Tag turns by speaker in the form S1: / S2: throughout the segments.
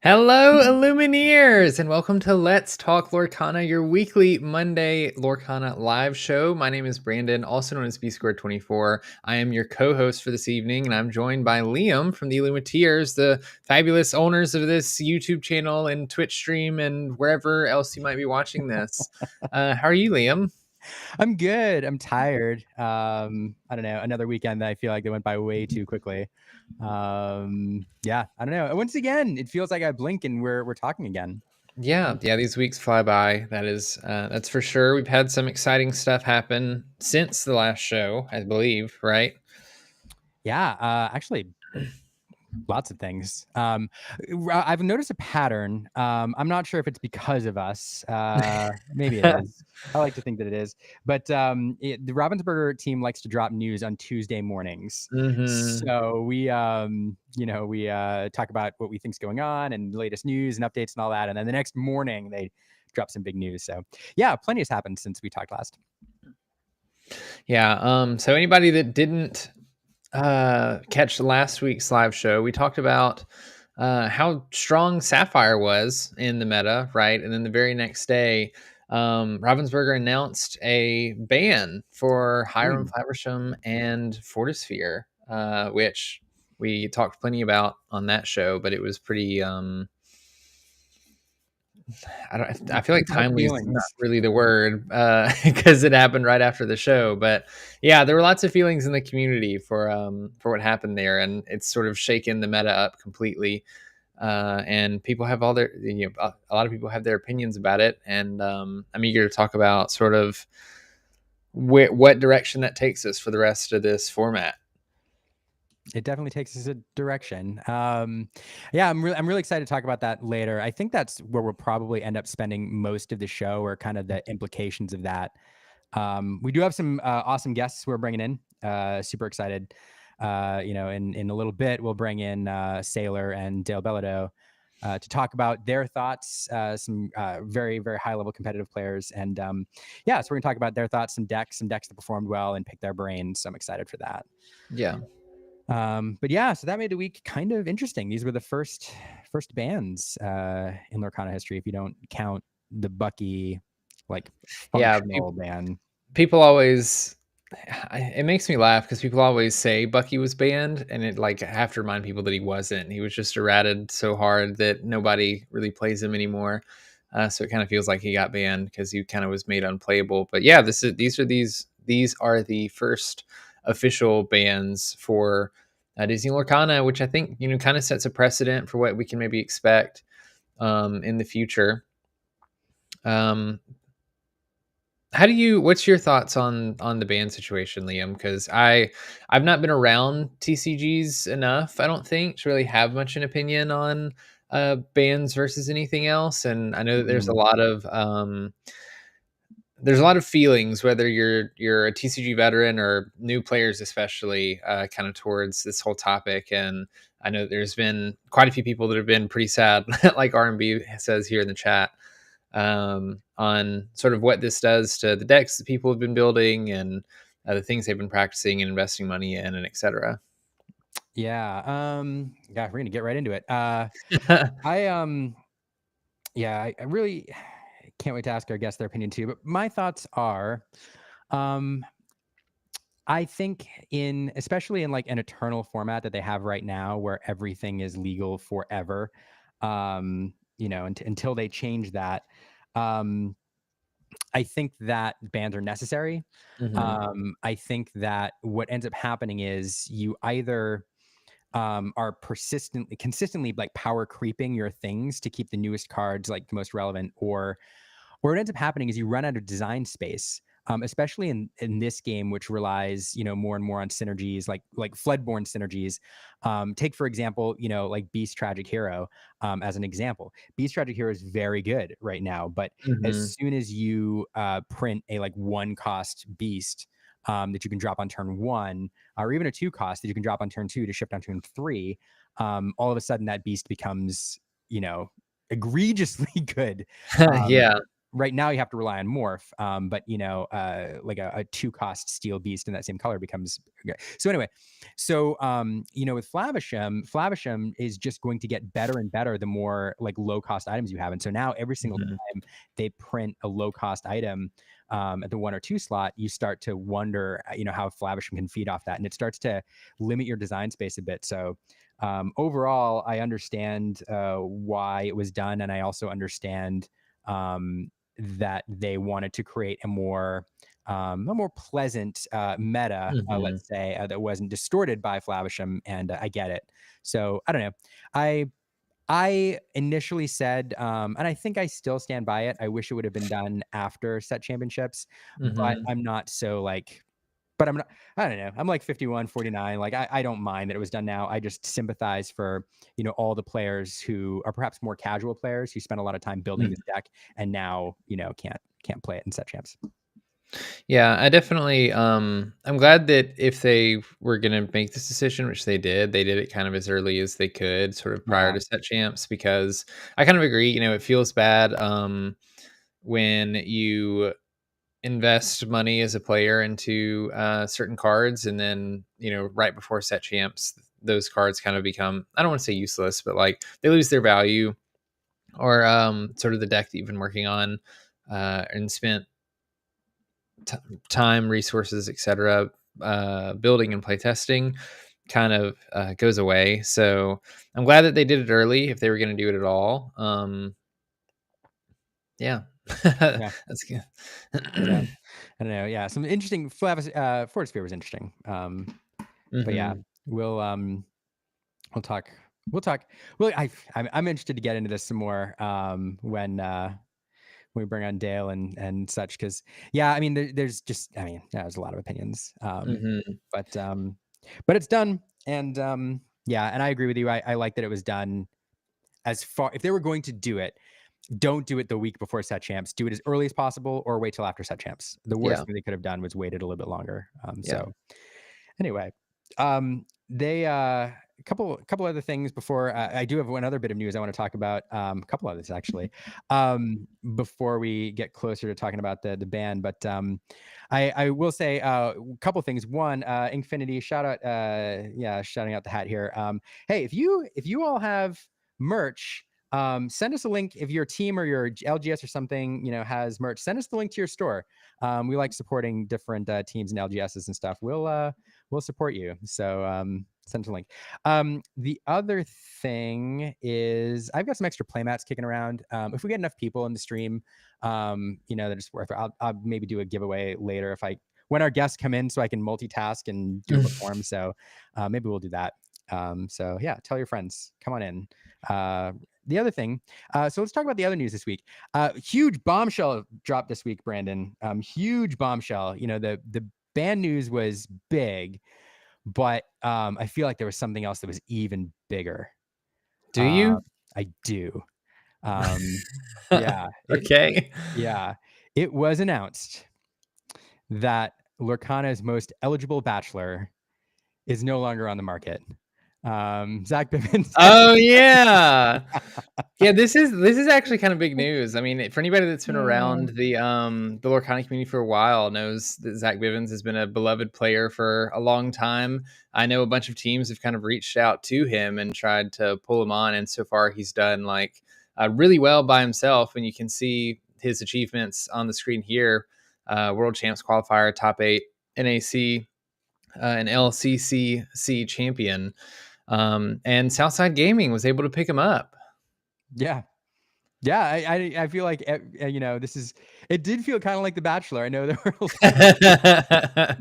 S1: Hello, Illumineers, and welcome to Let's Talk Lorcana, your weekly Monday Lorcana live show. My name is Brandon, also known as B24. I am your co-host for this evening, and I'm joined by Liam from the Illumiteers, the fabulous owners of this YouTube channel and Twitch stream and wherever else you might be watching this. How are you, Liam?
S2: I'm good. I'm tired. I don't know. Another weekend that I feel like it went by way too quickly. Yeah, I don't know. Once again, it feels like I blink and we're talking again.
S1: Yeah, these weeks fly by. That's for sure. We've had some exciting stuff happen since the last show, I believe, right?
S2: Yeah, actually, lots of things. I've noticed a pattern. I'm not sure if it's because of us. Maybe it is. I like to think that it is. But the Ravensburger team likes to drop news on Tuesday mornings.
S1: Mm-hmm.
S2: So we talk about what we think's going on and the latest news and updates and all that. And then the next morning they drop some big news. So yeah, plenty has happened since we talked last.
S1: Yeah. So anybody that didn't catch last week's live show, we talked about how strong Sapphire was in the meta, right? And then the very next day, Ravensburger announced a ban for Hiram, Flaversham, and Fortisphere, which we talked plenty about on that show, but it was pretty I feel like timely is not really the word because it happened right after the show. But yeah, there were lots of feelings in the community for what happened there, and it's sort of shaken the meta up completely. And people have all their a lot of people have their opinions about it, and I'm eager to talk about sort of what direction that takes us for the rest of this format.
S2: It definitely takes us a direction. Yeah, I'm really excited to talk about that later. I think that's where we'll probably end up spending most of the show, or kind of the implications of that. We do have some awesome guests we're bringing in. Super excited. In a little bit we'll bring in S4iler and Dale Bellido to talk about their thoughts. Some very very high level competitive players, and so we're gonna talk about their thoughts, some decks that performed well, and pick their brains. So I'm excited for that.
S1: Yeah.
S2: But yeah, so that made the week kind of interesting. These were the first bans in Lorcana history, if you don't count the Bucky functional ban.
S1: People always, it makes me laugh because people always say Bucky was banned, and I have to remind people that he wasn't. He was just errated so hard that nobody really plays him anymore. So it kind of feels like he got banned because he kind of was made unplayable. But yeah, these are the first official bans for Disney Lorcana, which I think kind of sets a precedent for what we can maybe expect in the future. What's your thoughts on the ban situation, Liam? Because I've not been around TCGs enough, I don't think, to really have much an opinion on bans versus anything else. And I know that there's a lot of feelings, whether you're a TCG veteran or new players, especially kind of towards this whole topic. And I know there's been quite a few people that have been pretty sad, like R&B says here in the chat, on sort of what this does to the decks that people have been building and the things they've been practicing and investing money in, and etc.
S2: Yeah. Yeah, we're gonna get right into it. I really can't wait to ask our guests their opinion too. But my thoughts are, I think especially in like an eternal format that they have right now, where everything is legal forever, until they change that. I think that bans are necessary.
S1: Mm-hmm.
S2: I think that what ends up happening is you either are consistently like power creeping your things to keep the newest cards like the most relevant, or what ends up happening is you run out of design space. Especially in this game, which relies more and more on synergies, like Floodborne synergies. Take for example, like Beast Tragic Hero as an example. Beast Tragic Hero is very good right now, but
S1: Mm-hmm.
S2: as soon as you print a like 1-cost Beast that you can drop on turn 1, or even a 2-cost that you can drop on turn 2 to shift on turn 3, all of a sudden that Beast becomes egregiously good.
S1: Yeah.
S2: right now you have to rely on morph, but like a 2-cost steel beast in that same color becomes okay. So anyway, so with Flaversham is just going to get better and better the more like low cost items you have, and so now every single
S1: Mhm.
S2: time they print a low cost item at the 1 or 2 slot, you start to wonder how Flaversham can feed off that, and it starts to limit your design space a bit. So overall, I understand why it was done, and I also understand that they wanted to create a more pleasant meta,
S1: Mhm.
S2: let's say, that wasn't distorted by Flaversham, and I get it. So I don't know. I initially said, and I think I still stand by it, I wish it would have been done after set championships, but
S1: Mhm.
S2: I'm not so like, but I'm not, I don't know. I'm like 51, 49. Like I don't mind that it was done now. I just sympathize for, all the players who are perhaps more casual players who spend a lot of time building
S1: Mm.
S2: this deck and now, can't play it in set champs.
S1: Yeah, I definitely I'm glad that if they were gonna make this decision, which they did it kind of as early as they could, sort of prior
S2: Yeah.
S1: to set champs, because I kind of agree, it feels bad when you invest money as a player into certain cards and then, right before set champs, those cards kind of become, I don't want to say useless, but like they lose their value, or sort of the deck that you've been working on and spent t- time, resources, etc., building and playtesting kind of goes away. So I'm glad that they did it early if they were going to do it at all. Yeah,
S2: Yeah.
S1: that's good.
S2: Yeah. I don't know. Yeah. Some interesting Fortisphere was interesting. But yeah,
S1: Hmm.
S2: we'll we'll talk. We'll talk. Well, I'm interested to get into this some more when we bring on Dale and such, because yeah, I mean there's just, I mean, there's a lot of opinions,
S1: Hmm.
S2: but it's done, and yeah, and I agree with you. I like that it was done as far, if they were going to do it, don't do it the week before set champs. Do it as early as possible, or wait till after set champs. The
S1: Yeah,
S2: worst thing they could have done was waited a little bit longer.
S1: yeah.
S2: So anyway, they a couple other things before I do have one other bit of news I want to talk about. A couple others actually, before we get closer to talking about the band. But I will say a couple things. One, Infinity, shout out, yeah, shouting out the hat here. Hey, if you all have merch, send us a link. If your team or your LGS or something has merch, send us the link to your store. We like supporting different teams and LGSs and stuff. We'll support you. So send a link. The other thing is I've got some extra playmats kicking around. If we get enough people in the stream, that it's worth it. I'll maybe do a giveaway later when our guests come in, so I can multitask and do it before them. So maybe we'll do that. So yeah, tell your friends, come on in. The other thing, so let's talk about the other news this week. Huge bombshell dropped this week, Brandon. Huge bombshell. The band news was big, but I feel like there was something else that was even bigger.
S1: Do you?
S2: I do. Yeah,
S1: Okay.
S2: yeah. It was announced that Lorcana's most eligible bachelor is no longer on the market. Zach Bivens.
S1: Oh yeah. Yeah, this is actually kind of big news. I mean, for anybody that's been around the Lorcana community for a while knows that Zach Bivens has been a beloved player for a long time. I know a bunch of teams have kind of reached out to him and tried to pull him on, and so far he's done like really well by himself. And you can see his achievements on the screen here: World Champs qualifier, top 8 NAC, an LCCC champion, and Southside Gaming was able to pick him up.
S2: Yeah. Yeah, I feel like it did feel kind of like The Bachelor. I know there were a lot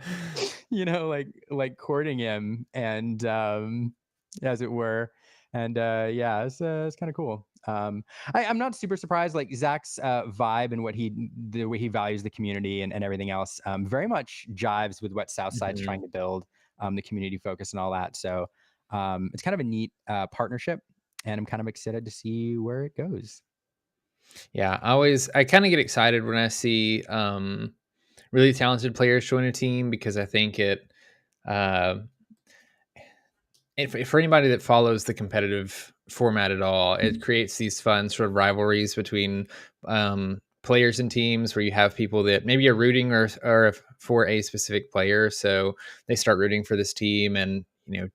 S2: of like courting him, and as it were, and yeah, it's kind of cool. I'm not super surprised. Like Zach's vibe and the way he values the community and everything else, very much jives with what Southside's
S1: Mhm.
S2: trying to build, the community focus and all that. So it's kind of a neat partnership, and I'm kind of excited to see where it goes.
S1: Yeah, I kind of get excited when I see really talented players join a team, because I think uh, for anybody that follows the competitive format at all, it creates these fun sort of rivalries between players and teams where you have people that maybe are rooting or for a specific player, so they start rooting for this team, and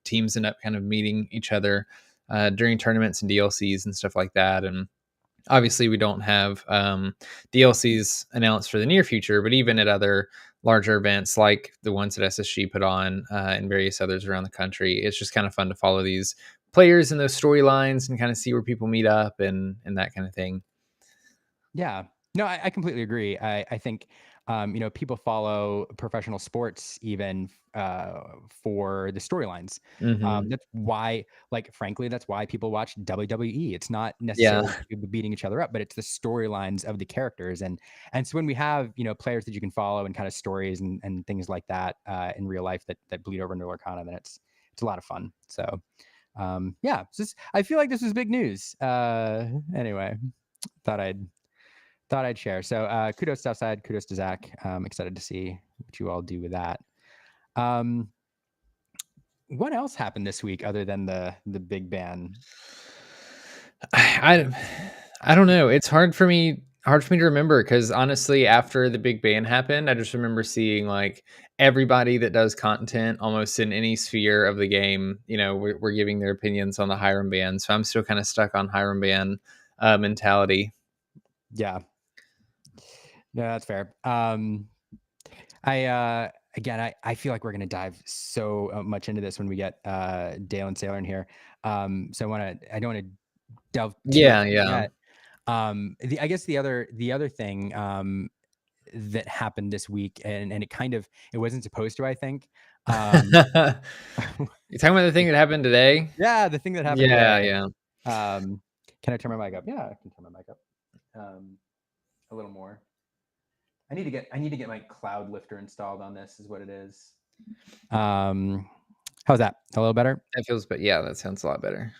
S1: teams end up kind of meeting each other during tournaments and DLCs and stuff like that. And obviously we don't have DLCs announced for the near future, but even at other larger events like the ones that SSG put on and various others around the country, it's just kind of fun to follow these players and those storylines and kind of see where people meet up and that kind of thing.
S2: Yeah. No, I completely agree. I think, people follow professional sports even for the storylines.
S1: Mm-hmm.
S2: That's why, like, frankly, that's why people watch WWE. It's not
S1: Yeah.
S2: necessarily people beating each other up, but it's the storylines of the characters. And so when we have, players that you can follow and kind of stories and things like that in real life that bleed over into Lorcana, then it's a lot of fun. So yeah, I feel like this was big news. Anyway, thought I'd share. So kudos to Outside, kudos to Zach. Excited to see what you all do with that. What else happened this week other than the big ban?
S1: I don't know. It's hard for me to remember, because honestly, after the big ban happened, I just remember seeing like everybody that does content almost in any sphere of the game, we're giving their opinions on the Hiram ban. So I'm still kind of stuck on Hiram ban mentality.
S2: Yeah. No, that's fair. I feel like we're going to dive so much into this when we get Dale and S4iler in here. So I don't want to delve too much yet. I guess the other thing that happened this week, and it wasn't supposed to, I think.
S1: You talking about the thing that happened today?
S2: Yeah, the thing that happened today.
S1: Yeah.
S2: Can I turn my mic up? Yeah, I can turn my mic up a little more. I need to get my cloud lifter installed on this, is what it is. How's that? A little better?
S1: It feels, but yeah, that sounds a lot better.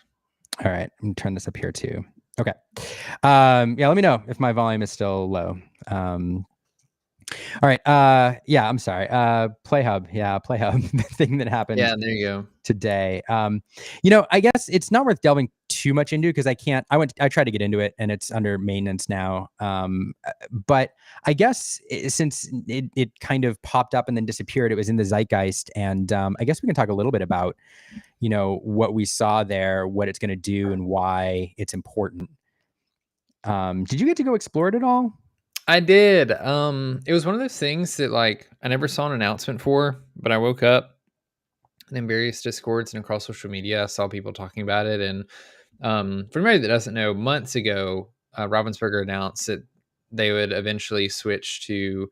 S2: All right, I'm gonna turn this up here too. Okay. Yeah, let me know if my volume is still low. All right. Yeah, I'm sorry. PlayHub. Yeah, PlayHub. The thing that happened.
S1: Yeah, there you go.
S2: Today. I guess it's not worth delving too much into, because I tried to get into it and it's under maintenance now. But I guess since it kind of popped up and then disappeared, it was in the zeitgeist. And I guess we can talk a little bit about, what we saw there, what it's going to do, and why it's important. Did you get to go explore it at all?
S1: I did. It was one of those things that like I never saw an announcement for, but I woke up and in various discords and across social media, I saw people talking about it. And for anybody that doesn't know, months ago, Ravensburger announced that they would eventually switch to,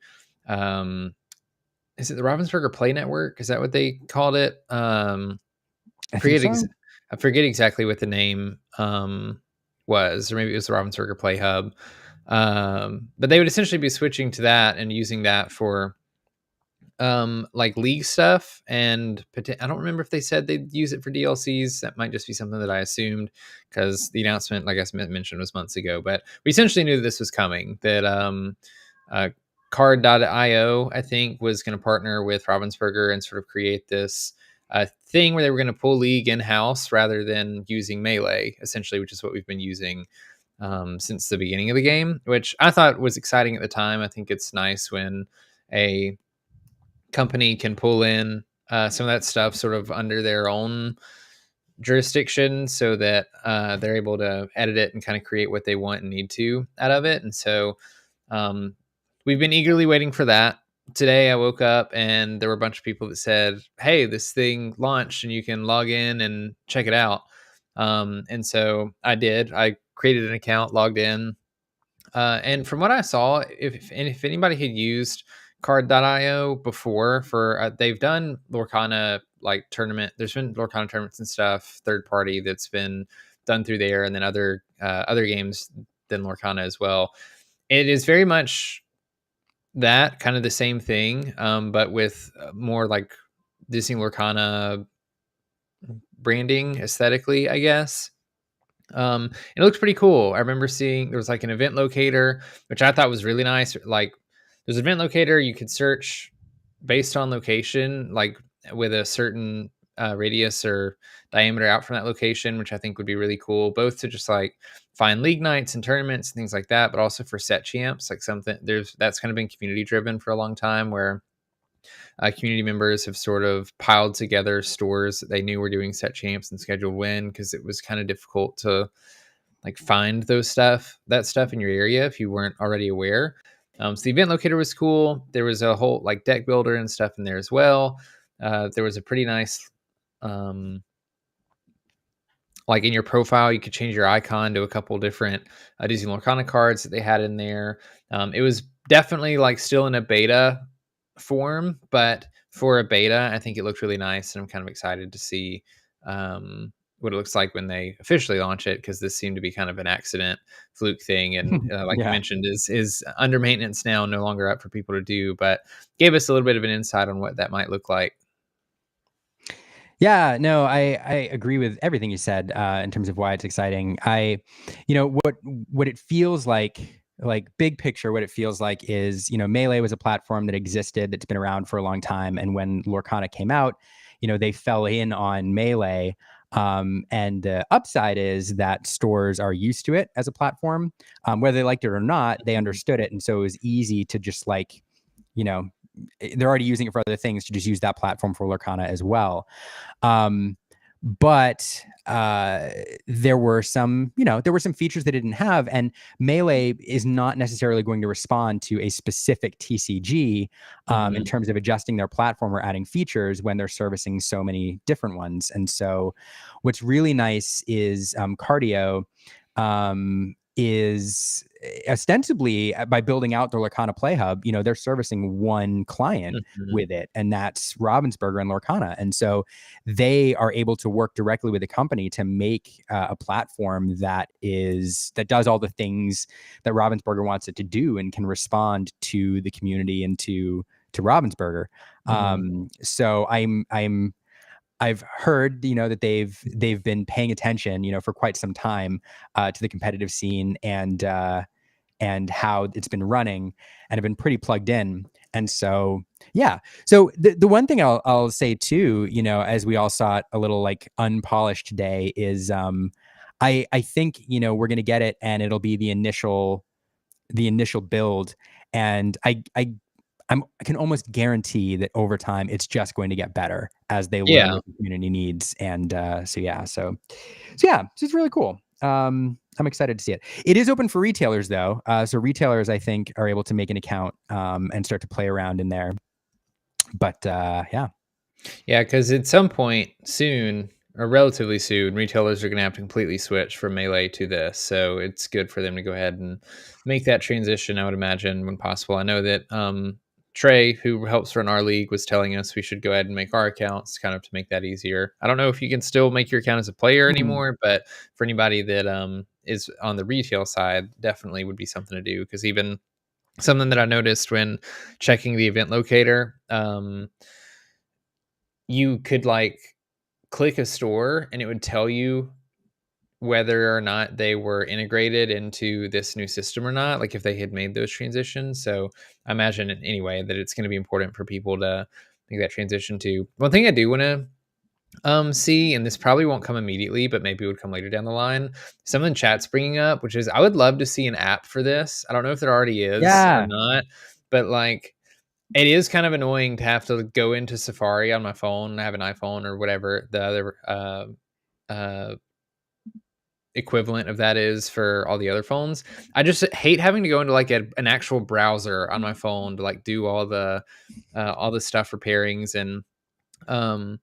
S1: is it the Ravensburger Play Network? Is that what they called it? I forget exactly what the name was, or maybe it was the Ravensburger Play Hub. But they would essentially be switching to that and using that for like league stuff. And I don't remember if they said they'd use it for DLCs. That might just be something that I assumed, because the announcement, like I mentioned, was months ago. But we essentially knew that this was coming, that card.io, I think, was going to partner with Ravensburger and sort of create this thing where they were going to pull League in-house rather than using Melee, essentially, which is what we've been using since the beginning of the game, which I thought was exciting at the time. I think it's nice when a company can pull in some of that stuff sort of under their own jurisdiction, so that they're able to edit it and kind of create what they want and need to out of it. And so we've been eagerly waiting for that. Today I woke up and there were a bunch of people that said, hey, this thing launched and you can log in and check it out. And so I did. I created an account, logged in. And from what I saw, if anybody had used card.io before for, they've done Lorcana like tournament. There's been Lorcana tournaments and stuff, third party, that's been done through there, and then other games than Lorcana as well. It is very much that kind of the same thing, but with more like Disney Lorcana branding aesthetically, I guess. It looks pretty cool. I remember seeing there was like an event locator, which I thought was really nice. Like there's an event locator, you could search based on location, like with a certain radius or diameter out from that location, which I think would be really cool, both to just like find league nights and tournaments and things like that, but also for set champs, like something that's kind of been community driven for a long time, where community members have sort of piled together stores that they knew were doing set champs and scheduled win, because it was kind of difficult to like find that stuff in your area if you weren't already aware. So the event locator was cool. There was a whole like deck builder and stuff in there as well. There was a pretty nice, like in your profile, you could change your icon to a couple different Disney Lorcana cards that they had in there. It was definitely like still in a beta form, but for a beta, I think it looked really nice, and I'm kind of excited to see what it looks like when they officially launch it, because this seemed to be kind of an accident fluke thing, and like you
S2: Yeah.
S1: mentioned, is under maintenance now, no longer up for people to do, but gave us a little bit of an insight on what that might look like.
S2: Yeah, no, I agree with everything you said in terms of why it's exciting. What it feels like big picture, what it feels like is, Melee was a platform that existed, that's been around for a long time, and when Lorcana came out, they fell in on Melee. And the upside is that stores are used to it as a platform, whether they liked it or not, they understood it, and so it was easy to just like, you know, they're already using it for other things, to just use that platform for Lorcana as well. But there were some features they didn't have, and Melee is not necessarily going to respond to a specific TCG in terms of adjusting their platform or adding features when they're servicing so many different ones. And so what's really nice is Cardio is ostensibly, by building out the Lorcana PlayHub, they're servicing one client
S1: Mhm.
S2: with it, and that's Ravensburger and Lorcana. And so they are able to work directly with the company to make a platform that does all the things that Ravensburger wants it to do, and can respond to the community and to Ravensburger.
S1: Mhm.
S2: So I've heard, that they've been paying attention, for quite some time to the competitive scene, and how it's been running, and have been pretty plugged in. And so, yeah. So the one thing I'll say too, as we all saw it a little like unpolished today, is I think, we're gonna get it, and it'll be the initial build, and I can almost guarantee that over time it's just going to get better as they learn
S1: Yeah.
S2: what the community needs. And so it's really cool. I'm excited to see it. It is open for retailers though, so retailers, I think, are able to make an account and start to play around in there. But yeah.
S1: Yeah, because at some point soon, or relatively soon, retailers are going to have to completely switch from Melee to this. So it's good for them to go ahead and make that transition, I would imagine, when possible. I know that Trey, who helps run our league, was telling us we should go ahead and make our accounts kind of to make that easier. I don't know if you can still make your account as a player
S2: Mhm.
S1: anymore, but for anybody that is on the retail side, definitely would be something to do. Because even something that I noticed when checking the event locator, you could like click a store and it would tell you whether or not they were integrated into this new system or not, like if they had made those transitions. So I imagine anyway that it's going to be important for people to make that transition to. One thing I do want to see, and this probably won't come immediately, but maybe it would come later down the line. Something chat's bringing up, which is I would love to see an app for this. I don't know if there already is or
S2: Yeah.
S1: not, but like it is kind of annoying to have to go into Safari on my phone. I have an iPhone or whatever the other uh, equivalent of that is for all the other phones. I just hate having to go into like an actual browser on my phone to like do all the stuff for pairings um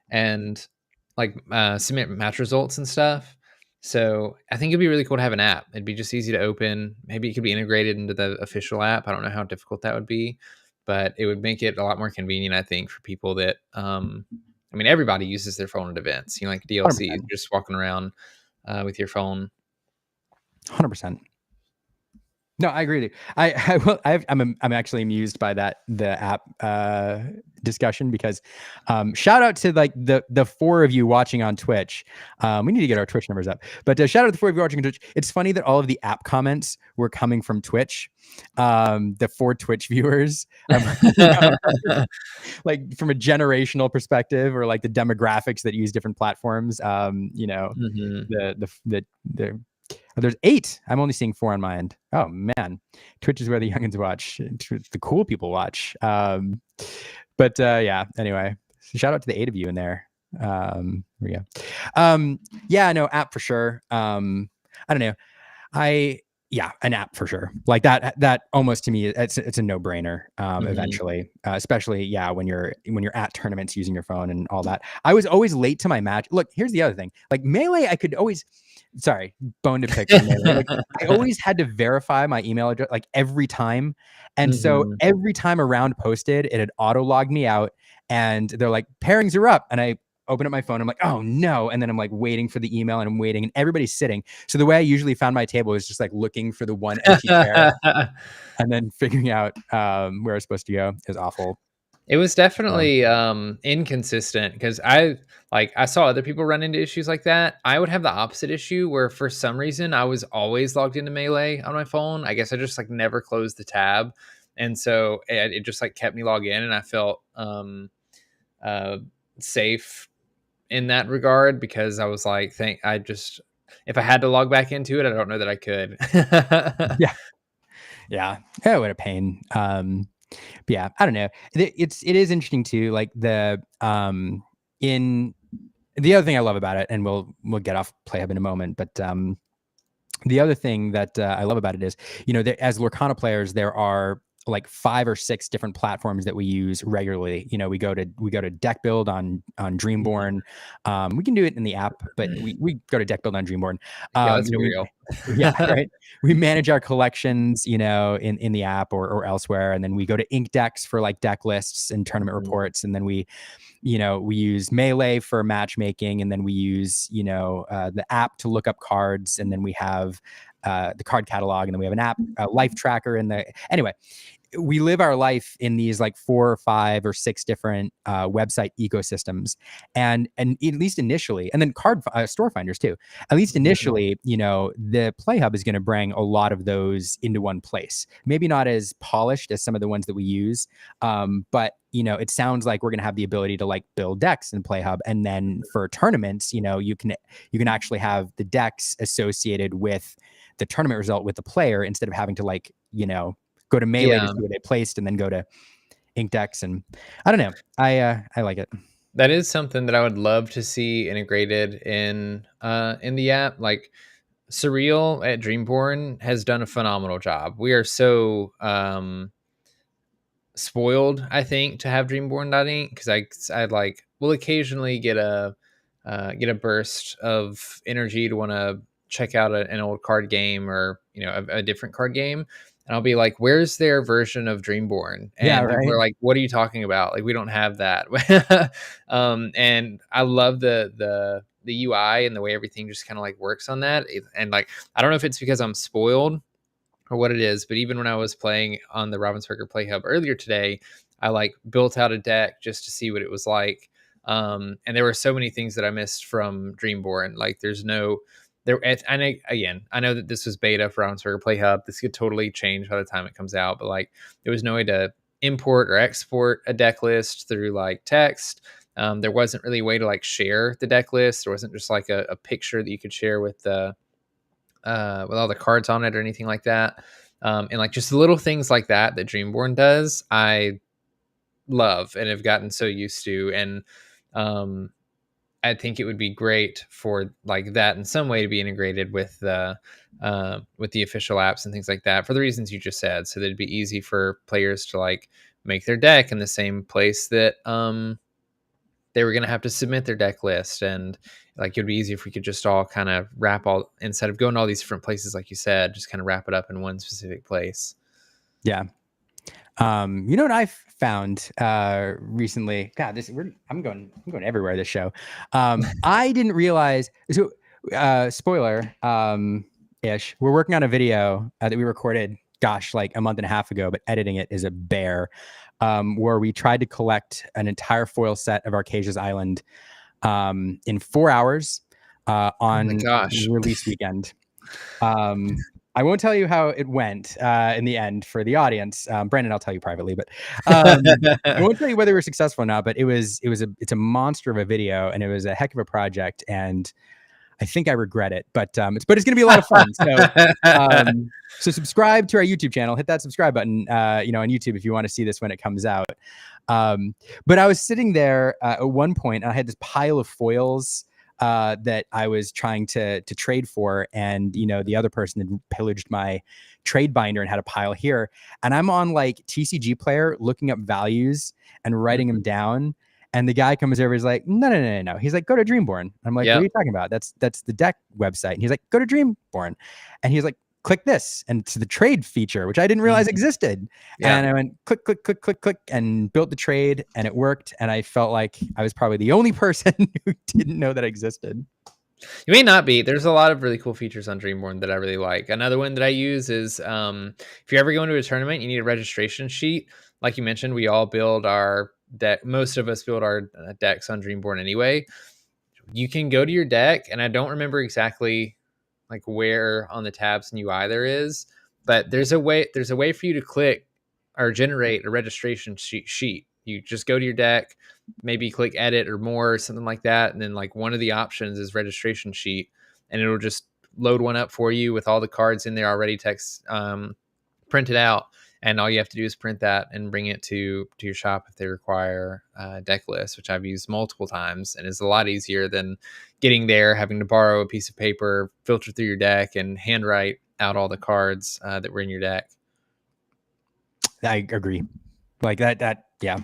S1: and like submit match results and stuff. So I think it'd be really cool to have an app. It'd be just easy to open. Maybe it could be integrated into the official app. I don't know how difficult that would be, but it would make it a lot more convenient, I think, for people that I mean, everybody uses their phone at events. You know, like DLC,
S2: 100%.
S1: just walking around with your phone.
S2: 100%. No, I agree with you. I'm actually amused by the app discussion because shout out to like the four of you watching on Twitch. We need to get our Twitch numbers up, but shout out to the four of you watching on Twitch. It's funny that all of the app comments were coming from Twitch. The four Twitch viewers, like from a generational perspective or like the demographics that use different platforms.
S1: Mhm.
S2: The there's 8. I'm only seeing 4 on my end. Oh man, Twitch is where the youngins watch. The cool people watch. Yeah. Anyway, shout out to the 8 of you in there. Here we go. Yeah, no, app for sure. I don't know. An app for sure. Like that almost to me, it's a no brainer. Eventually, especially when you're at tournaments using your phone and all that. I was always late to my match. Look, here's the other thing. Like Melee, I could always. Sorry, bone to pick on Melee. Like, I always had to verify my email address like every time, and so
S1: Mhm.
S2: every time a round posted, it had auto logged me out, and they're like pairings are up, and I open up my phone. I'm like, oh no. And then I'm like waiting for the email and I'm waiting and everybody's sitting. So the way I usually found my table is just like looking for the one empty chair and then figuring out where it's supposed to go is awful.
S1: It was
S2: So,
S1: definitely inconsistent because I saw other people run into issues like that. I would have the opposite issue where for some reason I was always logged into Melee on my phone. I guess I just like never closed the tab. And so it just like kept me logged in and I felt uh safe in that regard because I was like, if I had to log back into it, I don't know that I could.
S2: yeah. Yeah. Oh, what a pain. Yeah, I don't know. It is interesting too. Like in the other thing I love about it, and we'll get off PlayHub in a moment, but the other thing that I love about it is, as Lorcana players, there are like 5 or 6 different platforms that we use regularly. We go to deck build on Dreamborn. We can do it in the app, but we go to deck build on Dreamborn.
S1: Yeah, let's be
S2: We
S1: real.
S2: yeah, right. We manage our collections, in the app or elsewhere, and then we go to Ink Decks for like deck lists and tournament
S1: Mhm.
S2: reports, and then we use Melee for matchmaking, and then we use the app to look up cards, and then we have the card catalog, and then we have an app, a life tracker, anyway, we live our life in these like 4 or 5 or 6 different website ecosystems, and at least initially, and then card store finders too. At least
S1: Mhm.
S2: initially, the PlayHub is going to bring a lot of those into one place. Maybe not as polished as some of the ones that we use, but it sounds like we're going to have the ability to like build decks in PlayHub, and then for tournaments, you can actually have the decks associated with the tournament result with the player instead of having to like go to Melee to
S1: Yeah.
S2: see where they placed and then go to Ink Decks. And I don't know. I like it.
S1: That is something that I would love to see integrated in the app. Like Surreal at Dreamborn has done a phenomenal job. We are so spoiled, I think, to have Dreamborn.ink because I like will occasionally get a burst of energy to want to check out an old card game or a different card game. And I'll be like, "Where's their version of Dreamborn?"
S2: Yeah,
S1: And people
S2: right.
S1: are like, "What are you talking about? Like, we don't have that." And I love the UI and the way everything just kind of like works on that. And like, I don't know if it's because I'm spoiled or what it is, but even when I was playing on the Ravensburger PlayHub earlier today, I like built out a deck just to see what it was like. And there were so many things that I missed from Dreamborn. Like there's no there and again, I know that this was beta for Ravensburger PlayHub. This could totally change by the time it comes out, but like there was no way to import or export a deck list through like text. There wasn't really a way to like share the deck list. There wasn't just like a picture that you could share with all the cards on it or anything like that. And like just little things like that that Dreamborn does, I love and have gotten so used to. And um, I think it would be great for like that in some way to be integrated with the official apps and things like that for the reasons you just said. So that it'd be easy for players to like make their deck in the same place that they were going to have to submit their deck list, and like it'd be easy if we could just all kind of wrap all instead of going to all these different places like you said, just kind of wrap it up in one specific place.
S2: Yeah. You know what I've found recently? God, I'm going everywhere this show. I didn't realize. So, spoiler, ish. We're working on a video that we recorded gosh, like a month and a half ago, but editing it is a bear. Where we tried to collect an entire foil set of Arcasia's Island in 4 hours
S1: Oh my
S2: on
S1: gosh.
S2: release weekend. I won't tell you how it went in the end for the audience. Brandon, I'll tell you privately, but I won't tell you whether we're successful or not. But it's a monster of a video, and it was a heck of a project, and I think I regret it. But it's going to be a lot of fun. So subscribe to our YouTube channel. Hit that subscribe button, on YouTube if you want to see this when it comes out. But I was sitting there at one point, and I had this pile of foils that I was trying to trade for, and the other person had pillaged my trade binder and had a pile here, and I'm on like TCG Player looking up values and writing them down, and the guy comes over, he's like, no, he's like, go to Dreamborn. I'm like, What are you talking about? That's the deck website. And he's like, go to Dreamborn, and he's like, click this, and to the trade feature, which I didn't realize existed. And I went click, and built the trade, and it worked. And I felt like I was probably the only person who didn't know that existed.
S1: You may not be. There's a lot of really cool features on Dreamborn that I really like. Another one that I use is if you're ever going to a tournament, you need a registration sheet. Like you mentioned, we all build our deck. Most of us build our decks on Dreamborn anyway. You can go to your deck, and I don't remember exactly like where on the tabs in UI there is, but there's a way for you to click or generate a registration sheet. You just go to your deck, maybe click edit or more or something like that, and then like one of the options is registration sheet, and it'll just load one up for you with all the cards in there already text printed out, and all you have to do is print that and bring it to your shop if they require deck lists, which I've used multiple times and is a lot easier than getting there, having to borrow a piece of paper, filter through your deck, and handwrite out all the cards that were in your deck.
S2: I agree. Like that, yeah.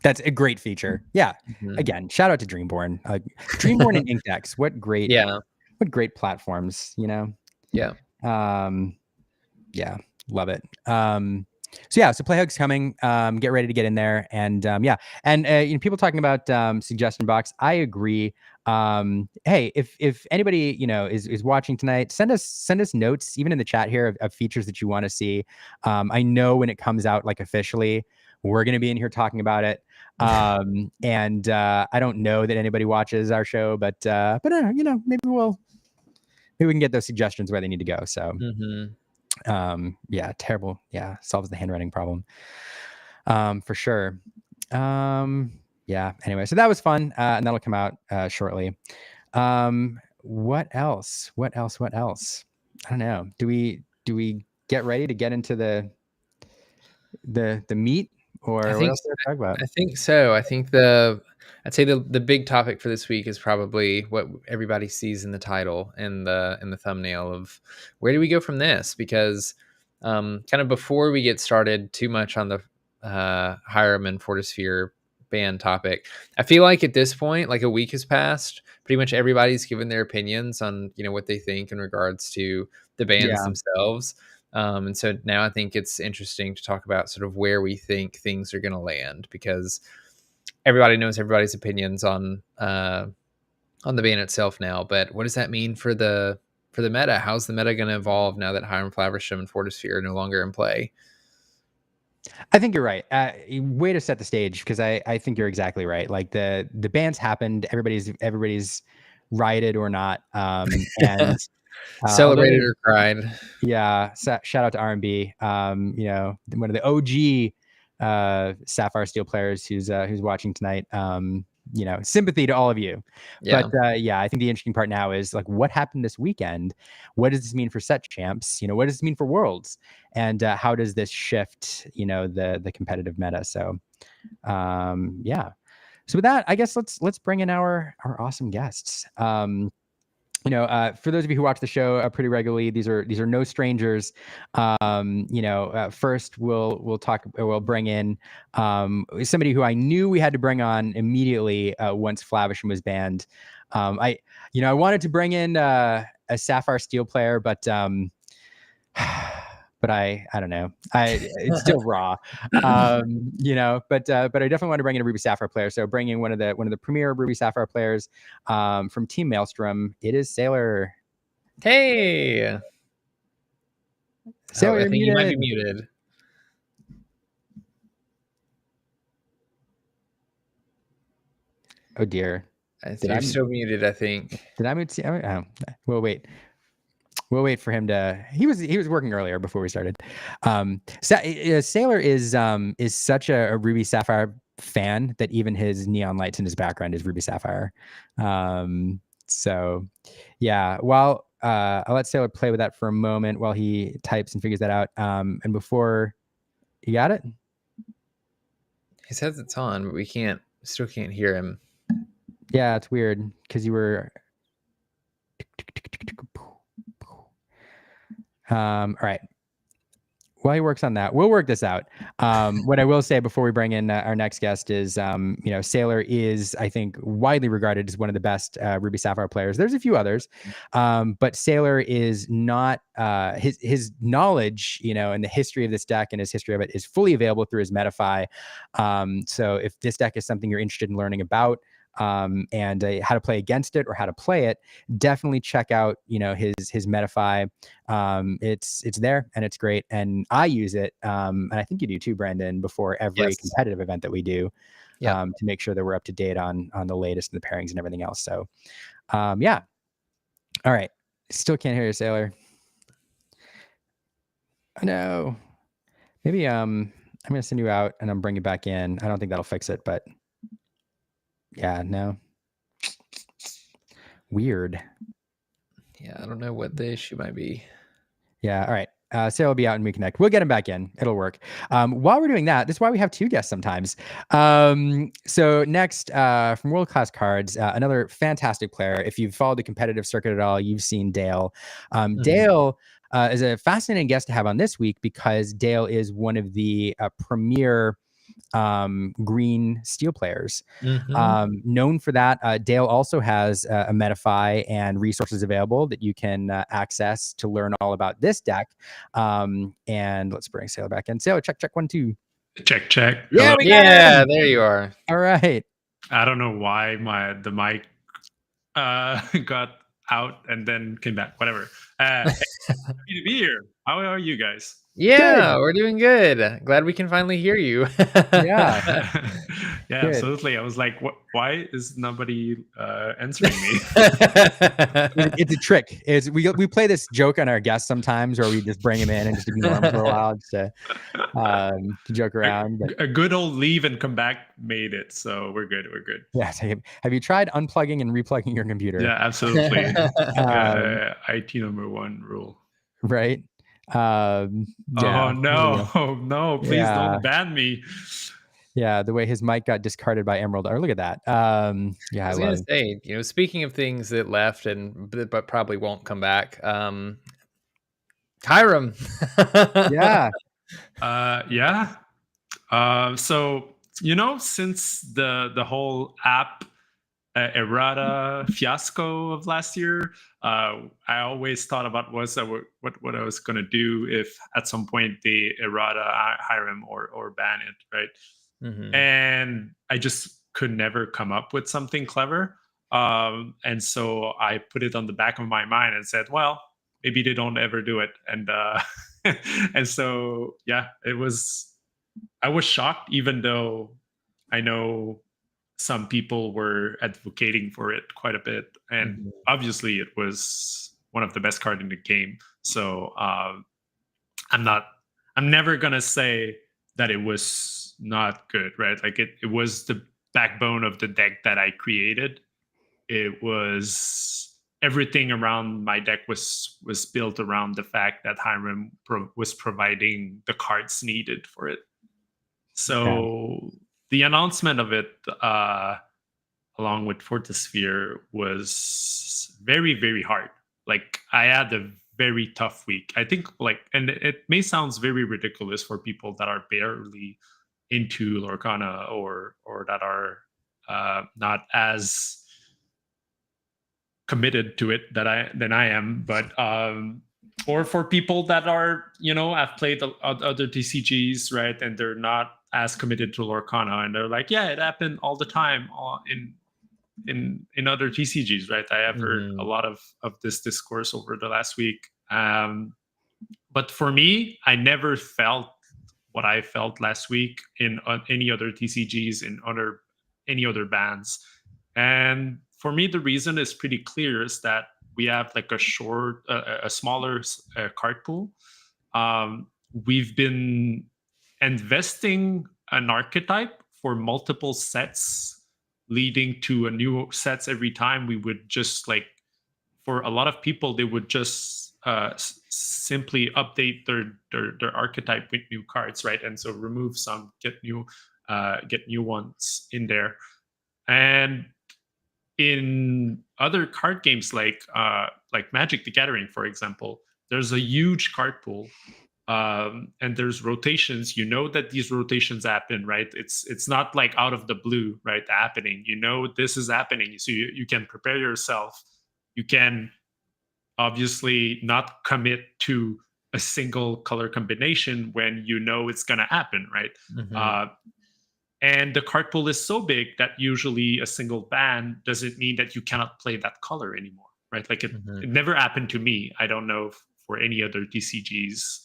S2: That's a great feature. Yeah. Again, shout out to Dreamborn. Dreamborn and Inkdex. What great platforms,
S1: Yeah.
S2: Yeah, love it. So PlayHub's coming. Get ready to get in there, and people talking about suggestion box. I agree. Hey, if anybody is watching tonight, send us notes, even in the chat here, of features that you want to see. I know when it comes out, like officially, we're going to be in here talking about it. And I don't know that anybody watches our show, but maybe we can get those suggestions where they need to go. So. Terrible. Yeah, solves the handwriting problem for sure. Anyway, so that was fun, and that'll come out shortly. What else? I don't know. Do we get ready to get into the meat, or what else do I talk about?
S1: I think so. I think I'd say the big topic for this week is probably what everybody sees in the title and in the thumbnail of where do we go from this? Because kind of before we get started too much on the Flaversham and Fortisphere ban topic, I feel like at this point, like a week has passed, pretty much everybody's given their opinions on what they think in regards to the bans themselves. And so now I think it's interesting to talk about sort of where we think things are going to land, because everybody knows everybody's opinions on the ban itself now. But what does that mean for the meta? How's the meta going to evolve now that Flaversham and Fortisphere are no longer in play?
S2: I think you're right. Way to set the stage, because I think you're exactly right. Like the bans happened, everybody's rioted or not, and
S1: celebrated or cried.
S2: Yeah, shout out to R&B. One of the OG Sapphire Steel players who's watching tonight. Sympathy to all of you.
S1: Yeah.
S2: But I think the interesting part now is like, what happened this weekend? What does this mean for set champs? What does this mean for worlds? And how does this shift, the competitive meta? So, So with that, I guess let's bring in our awesome guests. For those of you who watch the show pretty regularly, these are no strangers. First we'll bring in somebody who I knew we had to bring on immediately once Flaversham was banned. I wanted to bring in a Sapphire Steel player, but I don't know. It's still raw, but I definitely want to bring in a Ruby Sapphire player. So bringing one of the premier Ruby Sapphire players from Team Maelstrom. It is s4iler.
S1: Hey,
S2: Sailor,
S1: I
S2: you're
S1: think you might be
S2: muted.
S1: muted.
S2: Oh dear.
S1: You're still muted, I think.
S2: Did I mute? Oh, we'll wait. We'll wait for him to. He was working earlier before we started. Sailor is such a Ruby Sapphire fan that even his neon lights in his background is Ruby Sapphire. So yeah, while I'll let Sailor play with that for a moment while he types and figures that out. And before you got it,
S1: He says it's on, but we still can't hear him.
S2: yeah, it's weird because you were. All right. While he works on that, we'll work this out. What I will say before we bring in our next guest is, Sailor is, I think, widely regarded as one of the best Ruby Sapphire players. There's a few others, but Sailor is not, his knowledge, and the history of this deck and his history of it is fully available through his Metafy. So if this deck is something you're interested in learning about, and how to play against it or how to play it, definitely check out his Metafy. It's there and it's great, and I use it, and I think you do too, Brandon, before every competitive event that we do, to make sure that we're up to date on the latest and the pairings and everything else. So yeah, all right, still can't hear you, Sailor. No, maybe I'm gonna send you out and I'm bringing you back in. I don't think that'll fix it, but yeah, no. Weird.
S1: Yeah, I don't know what the issue might be.
S2: Yeah, all right. Sarah will be out and we connect. We'll get him back in. It'll work. While we're doing that, that's why we have two guests sometimes. So next, from World Class Cards, another fantastic player. If you've followed the competitive circuit at all, you've seen Dale. Dale is a fascinating guest to have on this week because Dale is one of the premier green steel players. Known for that. Dale also has a Metafy and resources available that you can access to learn all about this deck. And let's bring Sailor back in. Sailor, check 1 2.
S3: Check.
S2: Yeah,
S1: there you are.
S2: All right.
S3: I don't know why the mic got out and then came back. Whatever. Happy to be here. How are you guys?
S1: Yeah, we're doing good. Glad we can finally hear you.
S2: Yeah.
S3: Yeah, absolutely. I was like, why is nobody answering me?
S2: It's a trick. We play this joke on our guests sometimes, or we just bring them in and just ignore them for a while just to joke around.
S3: A good old leave and come back made it, so we're good.
S2: Yeah. Have you tried unplugging and replugging your computer?
S3: Yeah, absolutely. IT number 1 rule.
S2: Right.
S3: Yeah. Oh no! Please don't ban me.
S2: Yeah, the way his mic got discarded by Emerald. Oh, look at that. Yeah,
S1: I was gonna say, speaking of things that left but probably won't come back. Hiram.
S2: Yeah.
S3: So since the whole app errata fiasco of last year, I always thought about what I was gonna do if at some point they errata Hiram or ban it, right? And I just could never come up with something clever, and so I put it on the back of my mind and said, well, maybe they don't ever do it. And and so yeah, I was shocked, even though I know some people were advocating for it quite a bit, and obviously it was one of the best cards in the game. So I'm never gonna say that it was not good, right? Like it was the backbone of the deck that I created. It was everything around my deck was built around the fact that Hiram was providing the cards needed for it. So the announcement of it, along with Fortisphere, was very, very hard. Like I had a very tough week. I think and it may sound very ridiculous for people that are barely into Lorcana or that are not as committed to it than I am, but or for people that are have played other TCGs, right, and they're not as committed to Lorcana, and they're like, yeah, it happened all the time in other TCGs, right? I have heard a lot of this discourse over the last week. But for me, I never felt what I felt last week in any other TCGs, in any other bands. And for me, the reason is pretty clear: is that we have like a smaller card pool. We've been investing an archetype for multiple sets, leading to a new sets every time. We would just like, for a lot of people, they would just simply update their archetype with new cards, right? And so remove some, get new ones in there. And in other card games like Magic the Gathering, for example, there's a huge card pool, and there's rotations. You know that these rotations happen, right? It's not like out of the blue, right? Happening. You know this is happening, so you can prepare yourself. You can obviously not commit to a single color combination when you know it's going to happen, right? And the card pool is so big that usually a single ban doesn't mean that you cannot play that color anymore, right? Like it never happened to me. I don't know for any other TCGs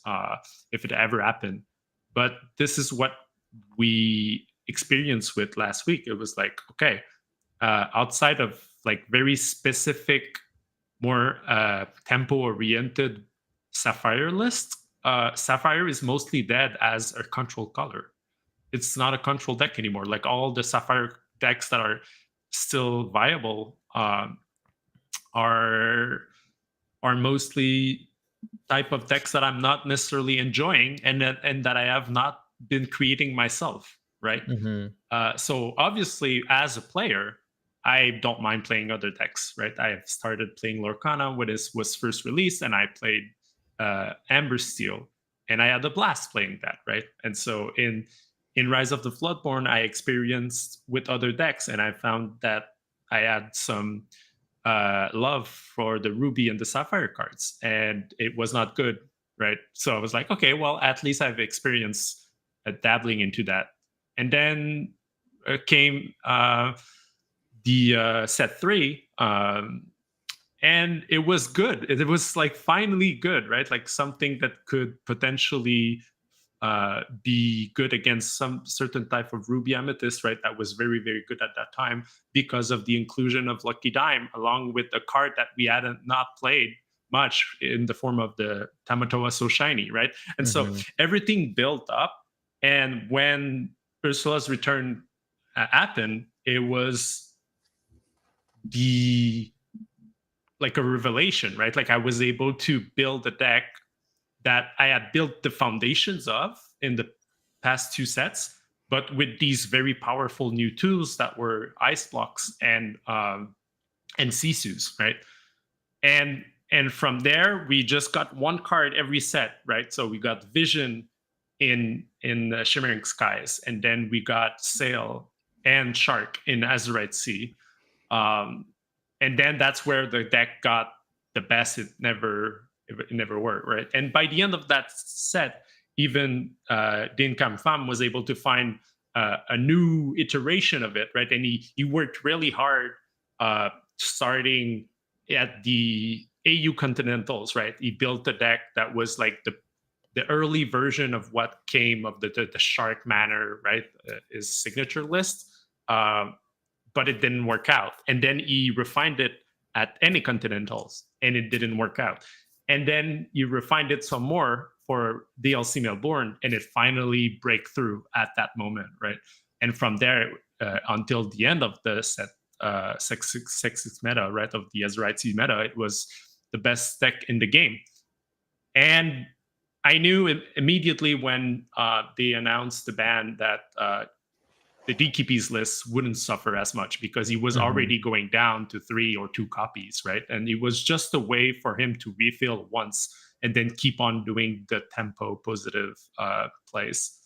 S3: if it ever happened, but this is what we experienced with last week. It was like, okay, outside of like very specific, more tempo-oriented Sapphire list, Sapphire is mostly dead as a control color. It's not a control deck anymore. Like all the Sapphire decks that are still viable are mostly type of decks that I'm not necessarily enjoying, and that I have not been creating myself, right? So obviously, as a player, I don't mind playing other decks, right? I have started playing Lorcana when it was first released, and I played Amber Steel, and I had a blast playing that, right? And so in Rise of the Floodborn, I experienced with other decks, and I found that I had some love for the Ruby and the Sapphire cards, and it was not good, right? So I was like, okay, well, at least I've experienced dabbling into that. And then came the set 3, and it was good. It was like finally good, right? Like something that could potentially be good against some certain type of Ruby Amethyst, right? That was very, very good at that time because of the inclusion of Lucky Dime, along with a card that we hadn't not played much in the form of the Tamatoa So Shiny, right? And so everything built up. And when Ursula's return happened, it was like a revelation, right? Like I was able to build a deck that I had built the foundations of in the past 2 sets, but with these very powerful new tools that were Ice Blocks and Sisus, right? And from there, we just got one card every set, right? So we got Vision in the Shimmering Skies, and then we got Sail and Shark in Azurite Sea. And then that's where the deck got the best it never worked, right? And by the end of that set, even Din Kam Pham was able to find a new iteration of it, right? And he worked really hard starting at the AU Continentals, right? He built a deck that was like the early version of what came of the Shark Manor, right? His signature list, but it didn't work out. And then he refined it at any Continentals, and it didn't work out. And then you refined it some more for DLC Melbourne, and it finally break through at that moment, right? And from there until the end of the set 6/6 meta, right, of the Azurite Sea meta, it was the best deck in the game. And I knew immediately when they announced the ban that the DKP's list wouldn't suffer as much because he was already going down to 3 or 2 copies, right? And it was just a way for him to refill once and then keep on doing the tempo positive plays.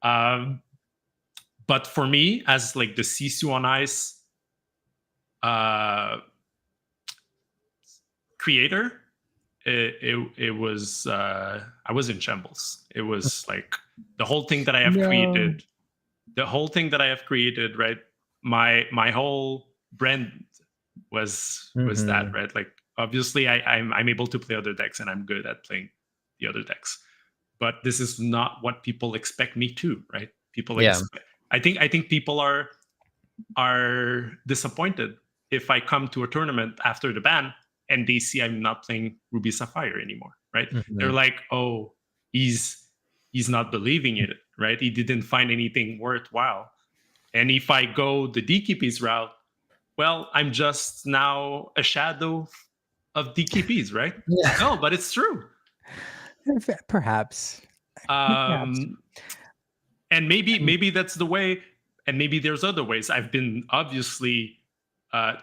S3: But for me, as like the Sisu on Ice creator, it was I was in shambles. It was like the whole thing that I have created. The whole thing that I have created, right? My whole brand was that, right? Like obviously I'm able to play other decks and I'm good at playing the other decks. But this is not what people expect me to, right? People
S1: Yeah.
S3: I think people are disappointed if I come to a tournament after the ban and they see I'm not playing Ruby Sapphire anymore, right? They're like, oh, he's not believing it, right? He didn't find anything worthwhile. And if I go the DKP's route, well, I'm just now a shadow of DKPs, right?
S1: Yeah.
S3: No, but it's true.
S2: Perhaps.
S3: And maybe that's the way, and maybe there's other ways. I've been obviously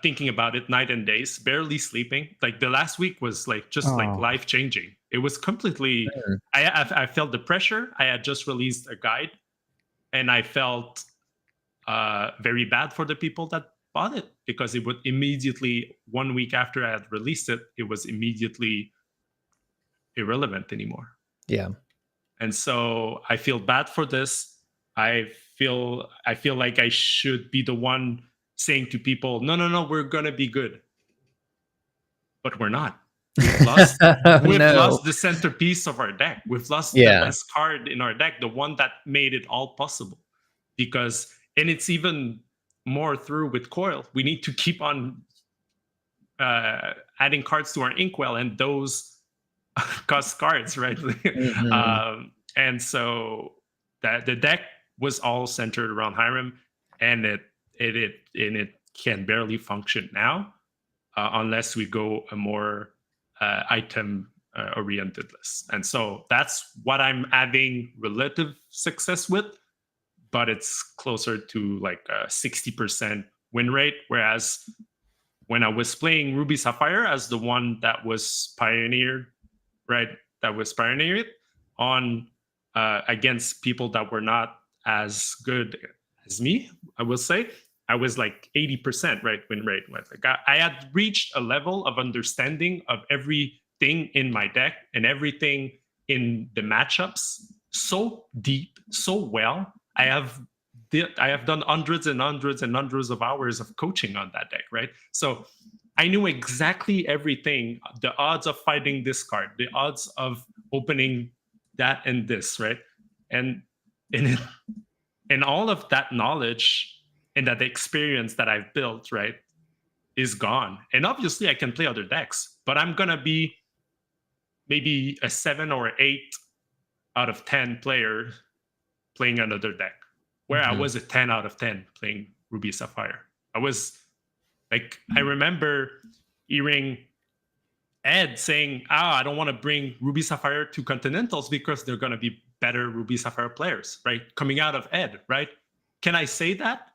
S3: thinking about it night and days, barely sleeping. Like the last week was like just like life changing. It was completely. I felt the pressure. I had just released a guide, and I felt very bad for the people that bought it, because it would immediately, 1 week after I had released it, it was immediately irrelevant anymore.
S1: Yeah.
S3: And so I feel bad for this. I feel like I should be the one saying to people, no, we're gonna be good. But we're not. We've lost lost the centerpiece of our deck. We've lost the best card in our deck, the one that made it all possible. Because, and it's even more through with Coil. We need to keep on adding cards to our Inkwell, and those cost cards, right? And so that the deck was all centered around Hiram, and it can barely function now unless we go a more item oriented list. And so that's what I'm having relative success with, but it's closer to like a 60% win rate. Whereas when I was playing Ruby Sapphire as the one that was pioneered, right? That was pioneered on against people that were not as good as me, I will say, I was like 80%, right, win rate. Like I had reached a level of understanding of everything in my deck and everything in the matchups so deep, so well. I have done hundreds and hundreds and hundreds of hours of coaching on that deck, right? So I knew exactly everything, the odds of fighting this card, the odds of opening that and this, right? And all of that knowledge and that experience that I've built, right, is gone. And obviously I can play other decks, but I'm going to be maybe a 7 or 8 out of 10 player playing another deck, where I was a 10 out of 10 playing Ruby Sapphire. I was like, I remember hearing Ed saying, I don't want to bring Ruby Sapphire to Continentals because they're going to be better Ruby Sapphire players, right? Coming out of Ed, right? Can I say that?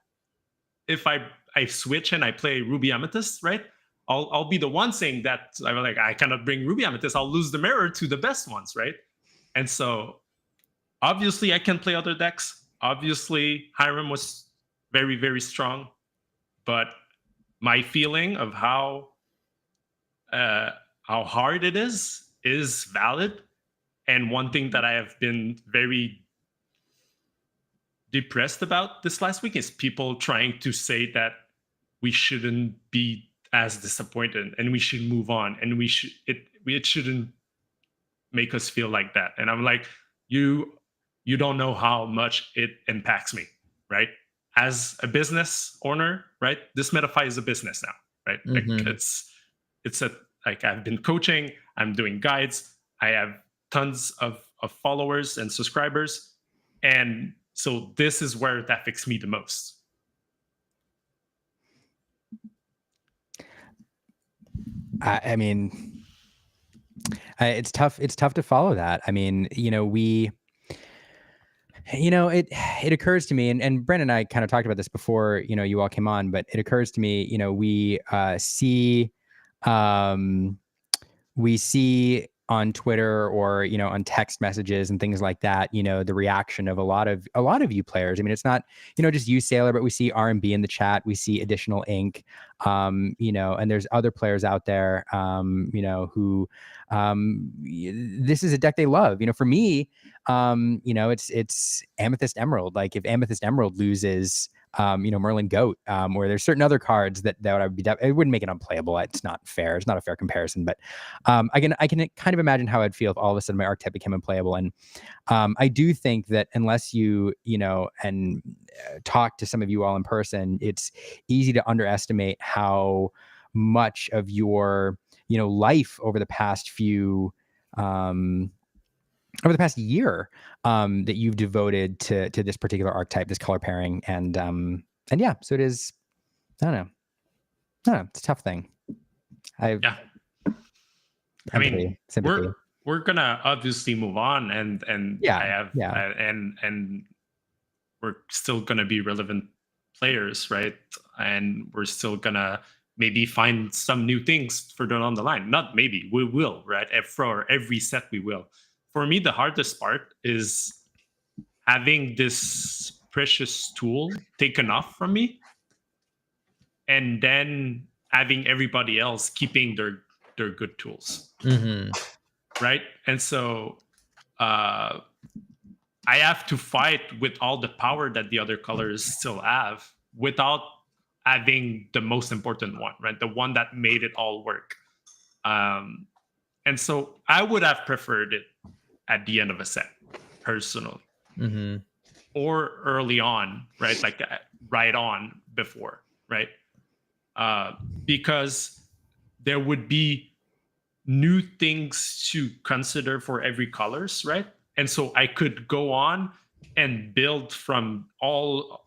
S3: If I switch and I play Ruby Amethyst, right? I'll be the one saying that. I'm like, I cannot bring Ruby Amethyst. I'll lose the mirror to the best ones, right? And so obviously I can play other decks. Obviously Hiram was very, very strong, but my feeling of how hard it is valid. And one thing that I have been very depressed about this last week is people trying to say that we shouldn't be as disappointed and we should move on and it shouldn't make us feel like that. And I'm like, you don't know how much it impacts me, right? As a business owner, right? This Metafy is a business now, right? Like I've been coaching, I'm doing guides, I have tons of followers and subscribers, and so this is where it affects me the most.
S2: I mean, it's tough. It's tough to follow that. I mean, it occurs to me, and Brent and I kind of talked about this before, you all came on, but it occurs to me, we see on Twitter or, on text messages and things like that, the reaction of a lot of you players. I mean, it's not, just you, S4iler, but we see R&B in the chat. We see Additional Ink, and there's other players out there, who, this is a deck they love. For me, it's Amethyst Emerald. Like if Amethyst Emerald loses, Merlin Goat, where there's certain other cards that would be, it wouldn't make it unplayable. It's not fair. It's not a fair comparison, but I can kind of imagine how I'd feel if all of a sudden my archetype became unplayable. And I do think that unless you talk to some of you all in person, it's easy to underestimate how much of your life over the past year that you've devoted to this particular archetype, this color pairing, and yeah, so it is. I don't know. It's a tough thing.
S3: Empathy, sympathy. We're gonna obviously move on, and and we're still gonna be relevant players, right? And we're still gonna maybe find some new things further on the line. Not maybe, we will, right? For every set, we will. For me, the hardest part is having this precious tool taken off from me, and then having everybody else keeping their good tools. Right? And so I have to fight with all the power that the other colors still have without having the most important one, right? The one that made it all work. And so I would have preferred it at the end of a set, personally. Or early on, right? Like right on before, right? Because there would be new things to consider for every colors, right? And so I could go on and build from all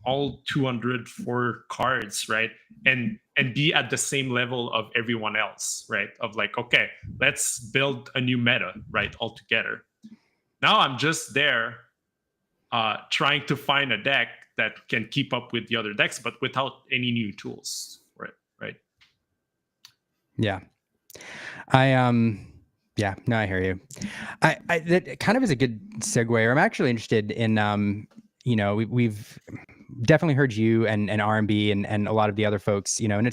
S3: 204 cards, right? And be at the same level of everyone else, right? Of like, okay, let's build a new meta, right? All together. Now I'm just there trying to find a deck that can keep up with the other decks, but without any new tools for it, right?
S2: Yeah. I hear you. That kind of is a good segue. I'm actually interested in, we've definitely heard you and R&B and a lot of the other folks, and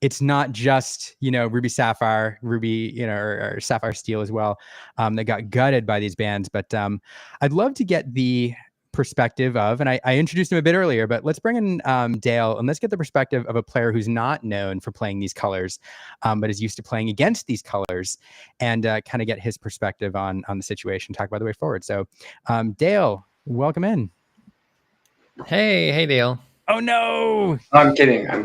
S2: it's not just, Ruby Sapphire, Ruby, or Sapphire Steel as well, that got gutted by these bans. But I'd love to get the perspective of, and I introduced him a bit earlier, but let's bring in Dale, and let's get the perspective of a player who's not known for playing these colors, but is used to playing against these colors, and kind of get his perspective on the situation, talk about the way forward. So Dale, welcome in.
S1: Hey Dale.
S2: Oh no!
S4: I'm kidding. I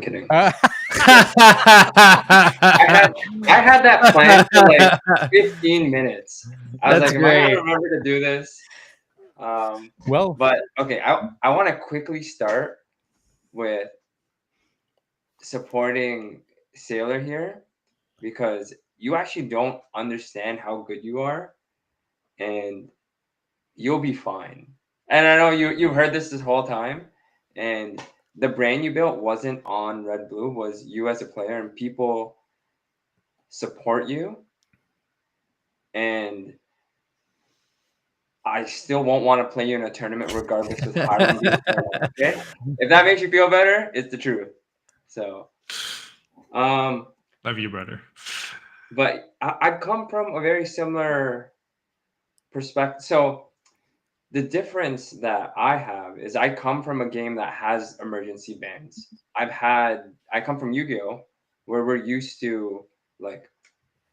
S4: had that planned for like 15 minutes. I was like, am I gonna remember to do this? But okay, I want to quickly start with supporting S4iler here, because you actually don't understand how good you are, and you'll be fine. And I know you've heard this whole time, and the brand you built wasn't on Red Blue, was you as a player, and people support you. And I still won't want to play you in a tournament regardless of how I'm doing. Okay? If that makes you feel better, it's the truth. So
S3: love you, brother.
S4: But I come from a very similar perspective. So the difference that I have is I come from a game that has emergency bans. I come from Yu-Gi-Oh, where we're used to, like,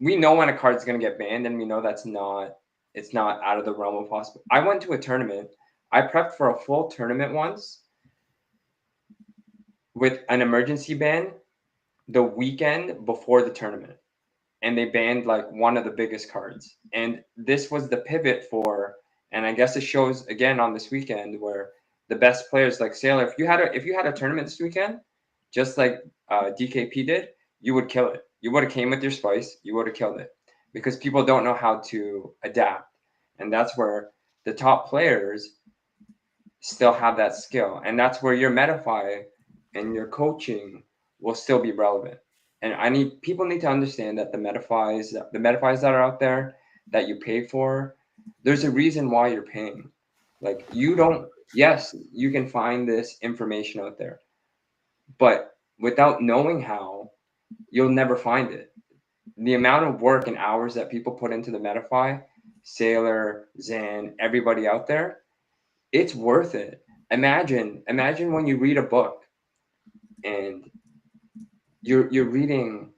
S4: we know when a card's gonna get banned, and we know it's not out of the realm of possible. I went to a tournament. I prepped for a full tournament once with an emergency ban the weekend before the tournament, and they banned like one of the biggest cards. And this was the pivot for, and I guess it shows again on this weekend, where the best players like S4iler, if you had a tournament this weekend, just like DKP did, you would kill it. You would have came with your spice, you would have killed it, because people don't know how to adapt. And that's where the top players still have that skill. And that's where your metafy and your coaching will still be relevant. And people need to understand that the metafys that are out there that you pay for, there's a reason why you're paying. Like, yes, you can find this information out there, but without knowing how, you'll never find it. The amount of work and hours that people put into the metafy, S4iler, Zan, everybody out there, it's worth it. imagine when you read a book and you're reading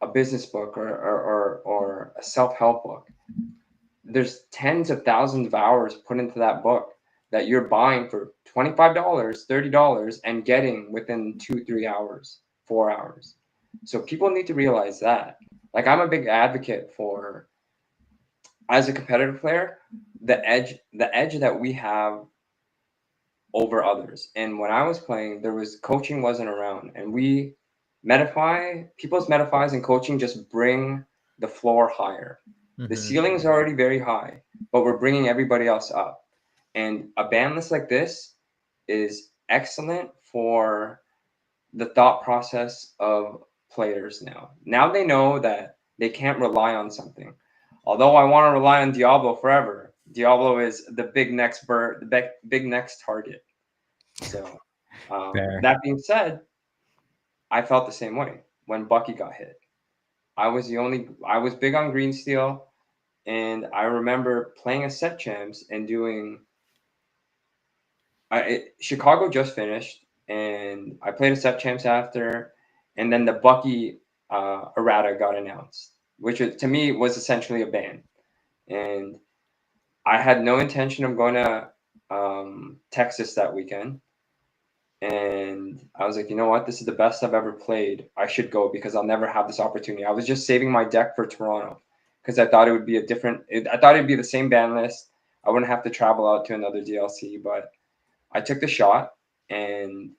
S4: a business book or a self-help book. There's tens of thousands of hours put into that book that you're buying for $25, $30 and getting within 2-3 hours, 4 hours. So people need to realize that. Like, I'm a big advocate for, as a competitive player, the edge that we have over others. And when I was playing, coaching wasn't around, and people's Metafis and coaching just bring the floor higher. The ceiling is already very high, but we're bringing everybody else up. And a ban list like this is excellent for the thought process of players now. Now they know that they can't rely on something. Although I want to rely on Diablo forever, Diablo is the big next big next target. So that being said, I felt the same way when Bucky got hit. I was big on Green Steel, and I remember playing a set champs and doing. Chicago just finished, and I played a set champs after, and then the Bucky errata got announced, which to me was essentially a ban, and I had no intention of going to Texas that weekend. And I was like, you know what? This is the best I've ever played. I should go because I'll never have this opportunity. I was just saving my deck for Toronto because I thought it would be I thought it'd be the same ban list. I wouldn't have to travel out to another DLC, but I took the shot, and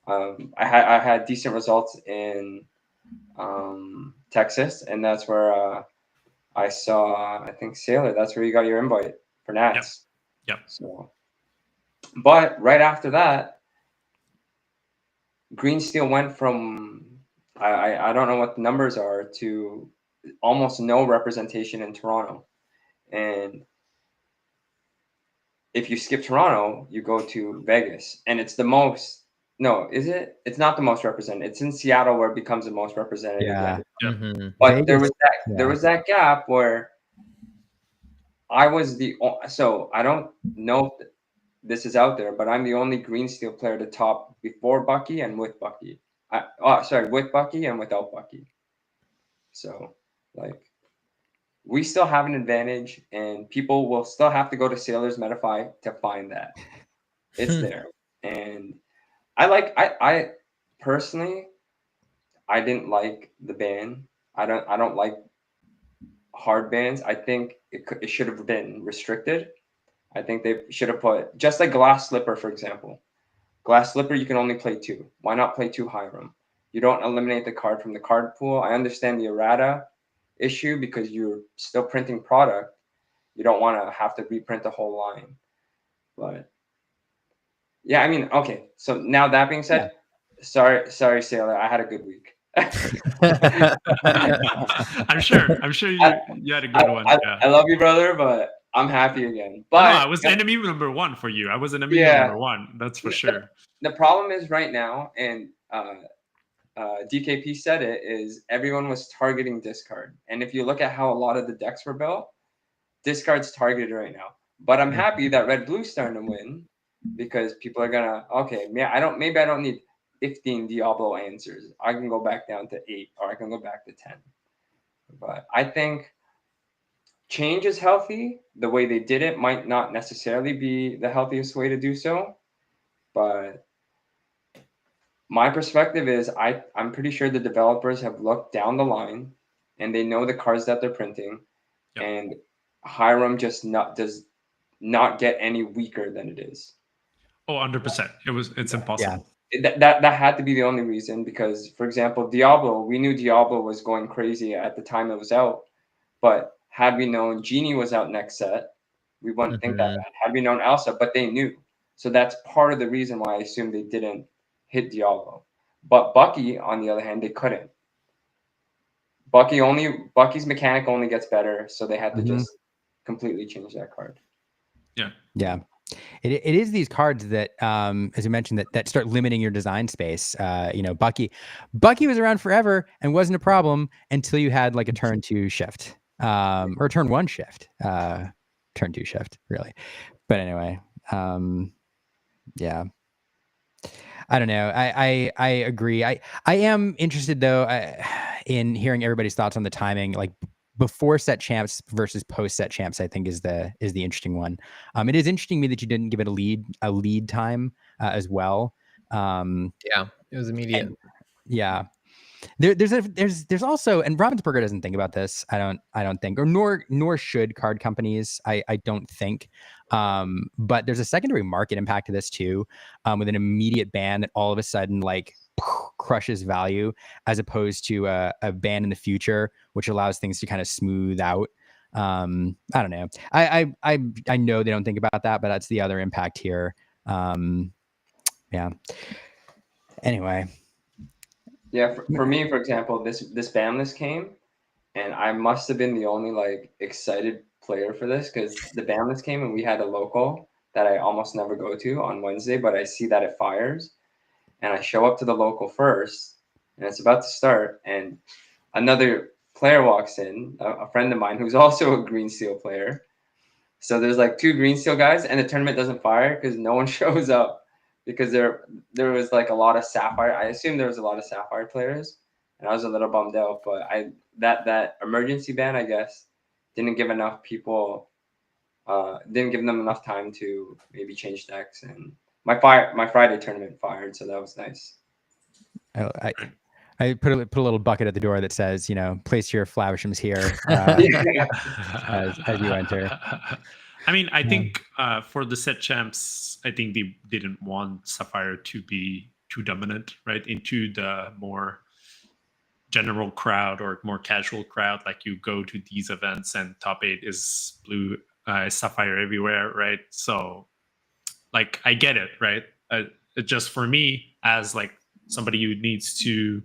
S4: I had decent results in Texas, and that's where I saw, I think, S4iler. That's where you got your invite for Nats.
S3: Yep.
S4: So, but right after that, Green Steel went from I don't know what the numbers are to almost no representation in Toronto. And if you skip Toronto, you go to Vegas, and it's the most. No, is it? It's not the most represented. It's in Seattle where it becomes the most represented.
S2: Yeah.
S4: Again. But Vegas, there was that gap where I was so I don't know if this is out there, but I'm the only Green Steel player to top before Bucky and with Bucky. With Bucky and without Bucky. So, like, we still have an advantage, and people will still have to go to S4iler's Metafy to find that. It's there. And I personally, I didn't like the ban. I don't like hard bans. I think it should have been restricted. I think they should have put, just like Glass Slipper, for example. Glass Slipper, you can only play 2. Why not play 2 Hiram? You don't eliminate the card from the card pool. I understand the errata issue because you're still printing product. You don't want to have to reprint the whole line. But yeah, I mean, okay. So now that being said, sorry, S4iler. I had a good week.
S3: I'm sure you had a good one.
S4: I love you, brother, but I'm happy again. But
S3: I was enemy number 1 for you. I was enemy number 1. That's for sure.
S4: The problem is right now, and DKP said it, is everyone was targeting discard. And if you look at how a lot of the decks were built, discard's targeted right now. But I'm happy that Red Blue's starting to win because people are gonna maybe I don't need 15 Diablo answers. I can go back down to 8, or I can go back to 10. But I think change is healthy. The way they did it might not necessarily be the healthiest way to do so, but my perspective is I'm pretty sure the developers have looked down the line and they know the cards that they're printing, and Hiram just does not get any weaker than it is.
S3: Oh, 100%. It's impossible.
S4: Yeah. That had to be the only reason, because, for example, Diablo, we knew Diablo was going crazy at the time it was out, but had we known Genie was out next set, we wouldn't think that bad. Had we known Elsa, but they knew. So that's part of the reason why I assume they didn't hit Diablo. But Bucky, on the other hand, they couldn't. Bucky's mechanic only gets better, so they had to just completely change that card.
S2: Yeah. It is these cards that, as you mentioned, that start limiting your design space. Bucky was around forever and wasn't a problem until you had like a turn 2 shift, or turn 1 shift, turn 2 shift, really. But anyway, Yeah. I don't know. I agree. I am interested though in hearing everybody's thoughts on the timing, like before set champs versus post set champs. I think is the interesting one. It is interesting to me that you didn't give it a lead time as well.
S1: Yeah, it was immediate.
S2: Yeah. There's also, and Ravensburger doesn't think about this. I don't think, or nor should card companies. I don't think. But there's a secondary market impact to this too, with an immediate ban that all of a sudden like crushes value, as opposed to a ban in the future, which allows things to kind of smooth out. I don't know. I know they don't think about that, but that's the other impact here. Yeah. Anyway.
S4: Yeah, for me, for example, this ban list came, and I must have been the only like excited player for this because the ban list came and we had a local that I almost never go to on Wednesday, but I see that it fires, and I show up to the local first, and it's about to start, and another player walks in, a friend of mine who's also a Green Steel player. So there's like two Green Steel guys, and the tournament doesn't fire because no one shows up because there was like a lot of Sapphire. I assume there was a lot of Sapphire players, and I was a little bummed out. But that emergency ban, I guess, didn't give enough people, didn't give them enough time to maybe change decks. And my Friday tournament fired, so that was nice.
S2: I put a little bucket at the door that says, place your Flaversham's here as you enter.
S3: I mean, I think for the set champs, I think they didn't want Sapphire to be too dominant, right, into the more general crowd or more casual crowd. Like you go to these events and top 8 is blue, Sapphire everywhere, right? So, like, I get it, right? Just for me, as like somebody who needs to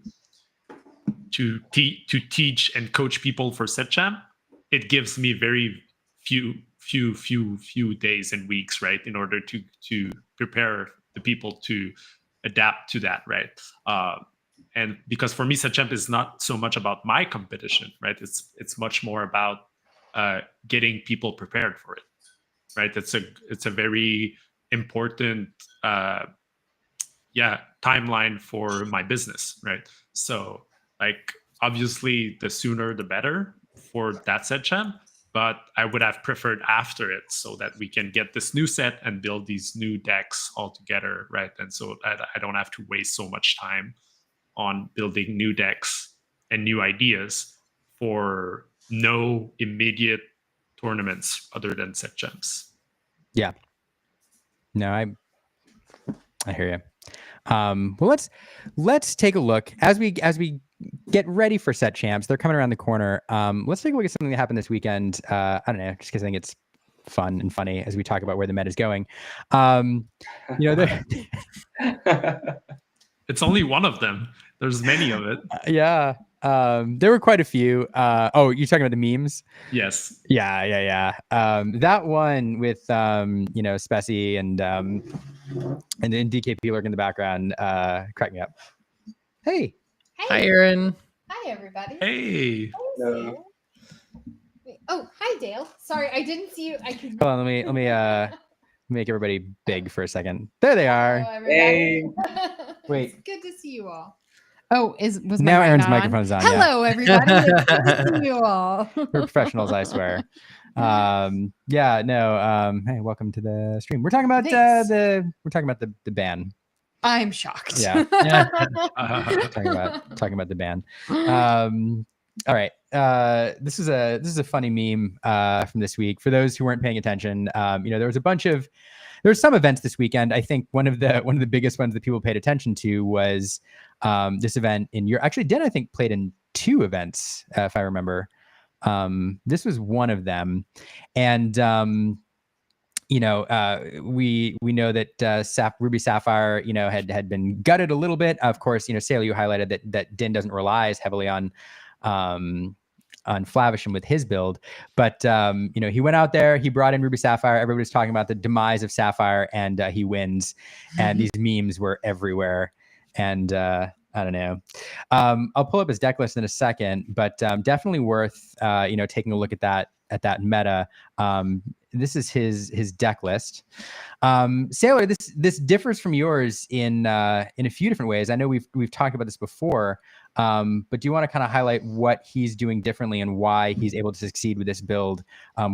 S3: teach and coach people for set champ, it gives me very few days and weeks, right, in order to prepare the people to adapt to that, right? And because for me, set champ is not so much about my competition, right? It's much more about getting people prepared for it, right? It's a very important timeline for my business, right? So like obviously the sooner the better for that set champ, but I would have preferred after it so that we can get this new set and build these new decks all together, right? And so I don't have to waste so much time on building new decks and new ideas for no immediate tournaments other than set champs.
S2: Yeah. No, I hear you. Well, let's take a look as we get ready for set champs. They're coming around the corner. Let's take a look at something that happened this weekend. I don't know, just because I think it's fun and funny as we talk about where the meta is going.
S3: It's only one of them. There's many of it.
S2: Yeah. There were quite a few. Oh, you're talking about the memes?
S3: Yes.
S2: Yeah. That one with Specie and then DKP lurking in the background, cracked me up. Hey.
S1: Hi, Aaron.
S5: Hi, everybody.
S3: Hey.
S4: Hello.
S5: Wait, oh, hi, Dale. Sorry, I didn't see you. I could.
S2: Hold on, let me make everybody big for a second. There they are.
S5: Hello,
S4: Hey.
S2: Wait.
S5: It's good to see you all.
S6: Oh, was
S2: now
S6: my
S2: Aaron's
S6: on?
S2: microphone's on.
S6: Hello, everybody. It's good to see you all.
S2: We're professionals, I swear. Hey, welcome to the stream. We're talking about the ban.
S6: I'm shocked.
S2: Yeah. talking about the ban. All right. This is a funny meme from this week. For those who weren't paying attention, there was some events this weekend. I think one of the biggest ones that people paid attention to was this event in Europe. Actually, Den I think played in 2 events, if I remember. This was one of them, and we know that Ruby Sapphire, had been gutted a little bit. Of course, Sailor, you highlighted that Din doesn't rely as heavily on Flaversham with his build, but he went out there, he brought in Ruby Sapphire. Everybody's talking about the demise of Sapphire, and he wins. And these memes were everywhere. And I don't know. I'll pull up his deck list in a second, but definitely worth taking a look at that meta. his deck list. Sailor, this differs from yours in a few different ways. I know we've talked about this before, but do you want to kind of highlight what he's doing differently and why he's able to succeed with this build,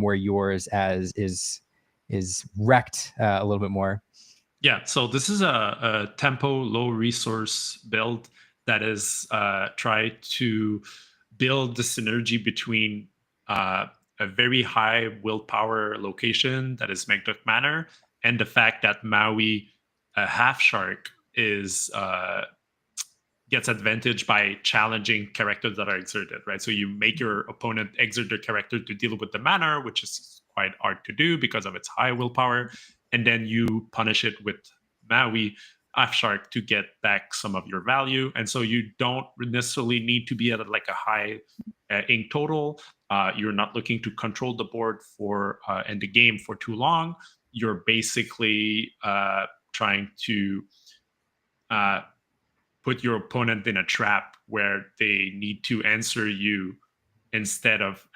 S2: where yours is wrecked a little bit more?
S3: Yeah, so this is a tempo, low resource build that is try to build the synergy between a very high willpower location that is Magduck Manor and the fact that Maui half shark is gets advantage by challenging characters that are exerted, right? So you make your opponent exert their character to deal with the manor, which is quite hard to do because of its high willpower, and then you punish it with Maui half shark to get back some of your value. And so you don't necessarily need to be at like a high ink total. You're not looking to control the board for and the game for too long. You're basically trying to put your opponent in a trap where they need to answer you instead of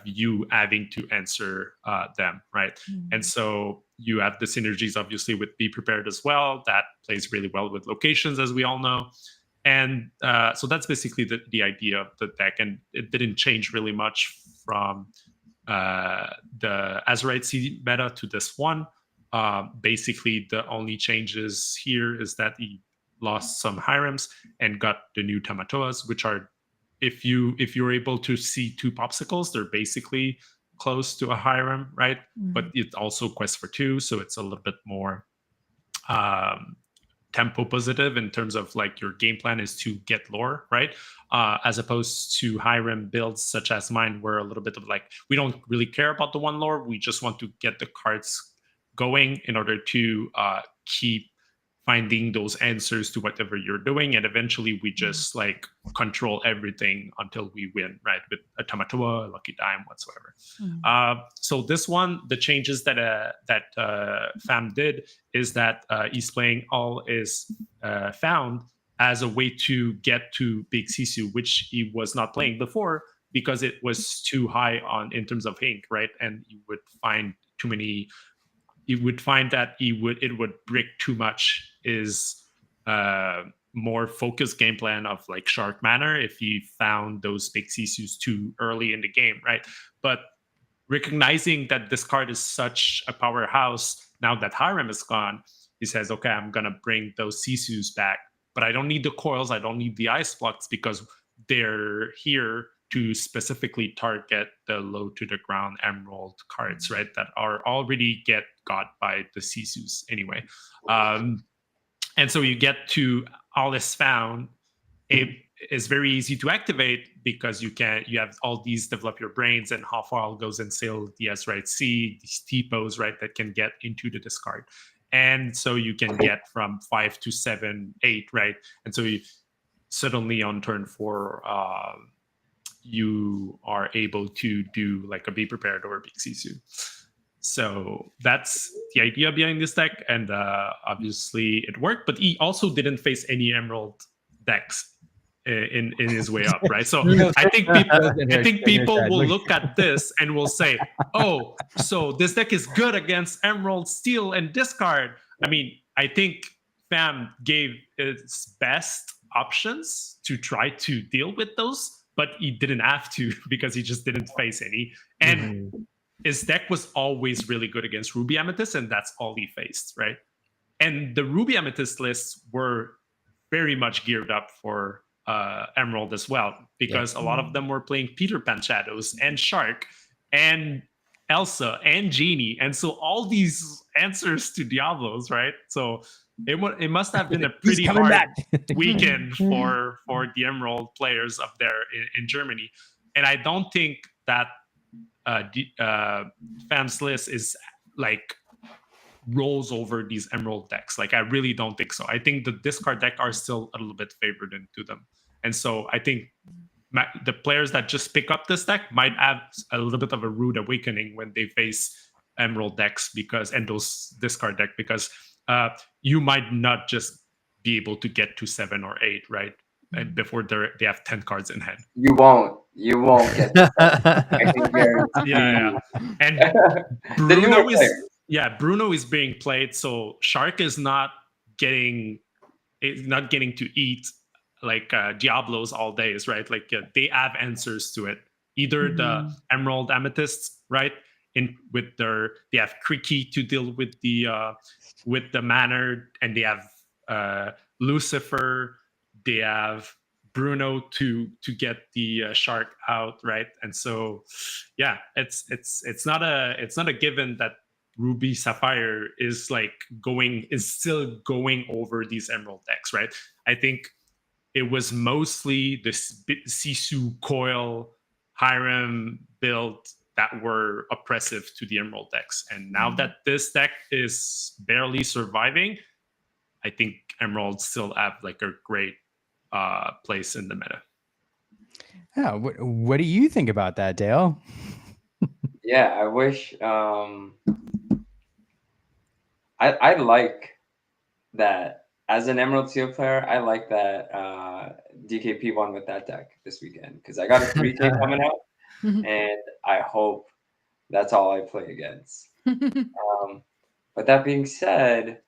S3: you having to answer them, right? Mm-hmm. And so you have the synergies, obviously, with Be Prepared as well. That plays really well with locations, as we all know. And so that's basically the idea of the deck. And it didn't change really much from the Azerite Sea meta to this one. Basically, the only changes here is that he lost some Hyrems and got the new Tamatoas, which are, if you're able to see two popsicles, they're basically close to a Hyrem, right? Mm-hmm. But it also quests for two, so it's a little bit more tempo positive in terms of like your game plan is to get lore, right? As opposed to Hyrem builds such as mine, where a little bit of like, we don't really care about the one lore, we just want to get the cards going in order to keep finding those answers to whatever you're doing, and eventually we just like control everything until we win, right? With a Tamatoa, Lucky Dime, whatsoever. Mm-hmm. So this one, the changes that Fam did is that he's playing all is found as a way to get to Big Sisu, which he was not playing before because it was too high in terms of ink, right? And you would find too many. You would find that it would break too much is more focused game plan of like Shark Manor if you found those Big Sisus too early in the game, right? But recognizing that this card is such a powerhouse, now that Hyrem is gone, he says, okay, I'm going to bring those Sisus back, but I don't need the coils, I don't need the ice blocks because they're here to specifically target the low to the ground emerald cards, right? That are already got by the Sisus anyway. And so you get to all is found. It is very easy to activate because you have all these develop your brains and how far goes and sail the Azerite Sea, these T-pos, right? That can get into the discard. And so you can get from 5 to 7, 8, right? And so you suddenly on turn 4, you are able to do like a Be Prepared or a Big Sisu. So that's the idea behind this deck, and obviously it worked. But he also didn't face any Emerald decks in his way up, right? So I think people will look at this and will say, "Oh, so this deck is good against Emerald, Steel, and discard." I mean, I think Fam gave its best options to try to deal with those, but he didn't have to because he just didn't face any. And his deck was always really good against Ruby Amethyst, and that's all he faced, right? And the Ruby Amethyst lists were very much geared up for Emerald as well, because a lot of them were playing Peter Pan Shadows and Shark and Elsa and Genie. And so all these answers to Diablos, right? So it must have been a pretty hard weekend for the Emerald players up there in Germany. And I don't think that Fam's list is like rolls over these Emerald decks. Like, I really don't think so. I think the discard deck are still a little bit favored into them. And so I think the players that just pick up this deck might have a little bit of a rude awakening when they face Emerald decks and those discard deck, because you might not just be able to get to 7 or 8, right? before they have 10 cards in hand.
S4: You won't get that. I can guarantee.
S3: Yeah. And
S4: The newer
S3: Bruno is
S4: players.
S3: Bruno is being played, so Shark is not getting to eat like Diablos all days, right? Like they have answers to it. Either the Emerald Amethysts, right? They have Creaky to deal with the manor, and they have Lucifer. They have Bruno to get the Shark out, right? And so, yeah, it's not a given that Ruby Sapphire is still going over these Emerald decks, right? I think it was mostly the Sisu Coil Hiram build that were oppressive to the Emerald decks, and now that this deck is barely surviving, I think Emeralds still have like a great place in the meta.
S2: Oh, what do you think about that, Dale?
S4: Yeah, I wish. I like that as an Emerald Seal player. I like that DKP won with that deck this weekend because I got a 3K coming out, and I hope that's all I play against. But that being said,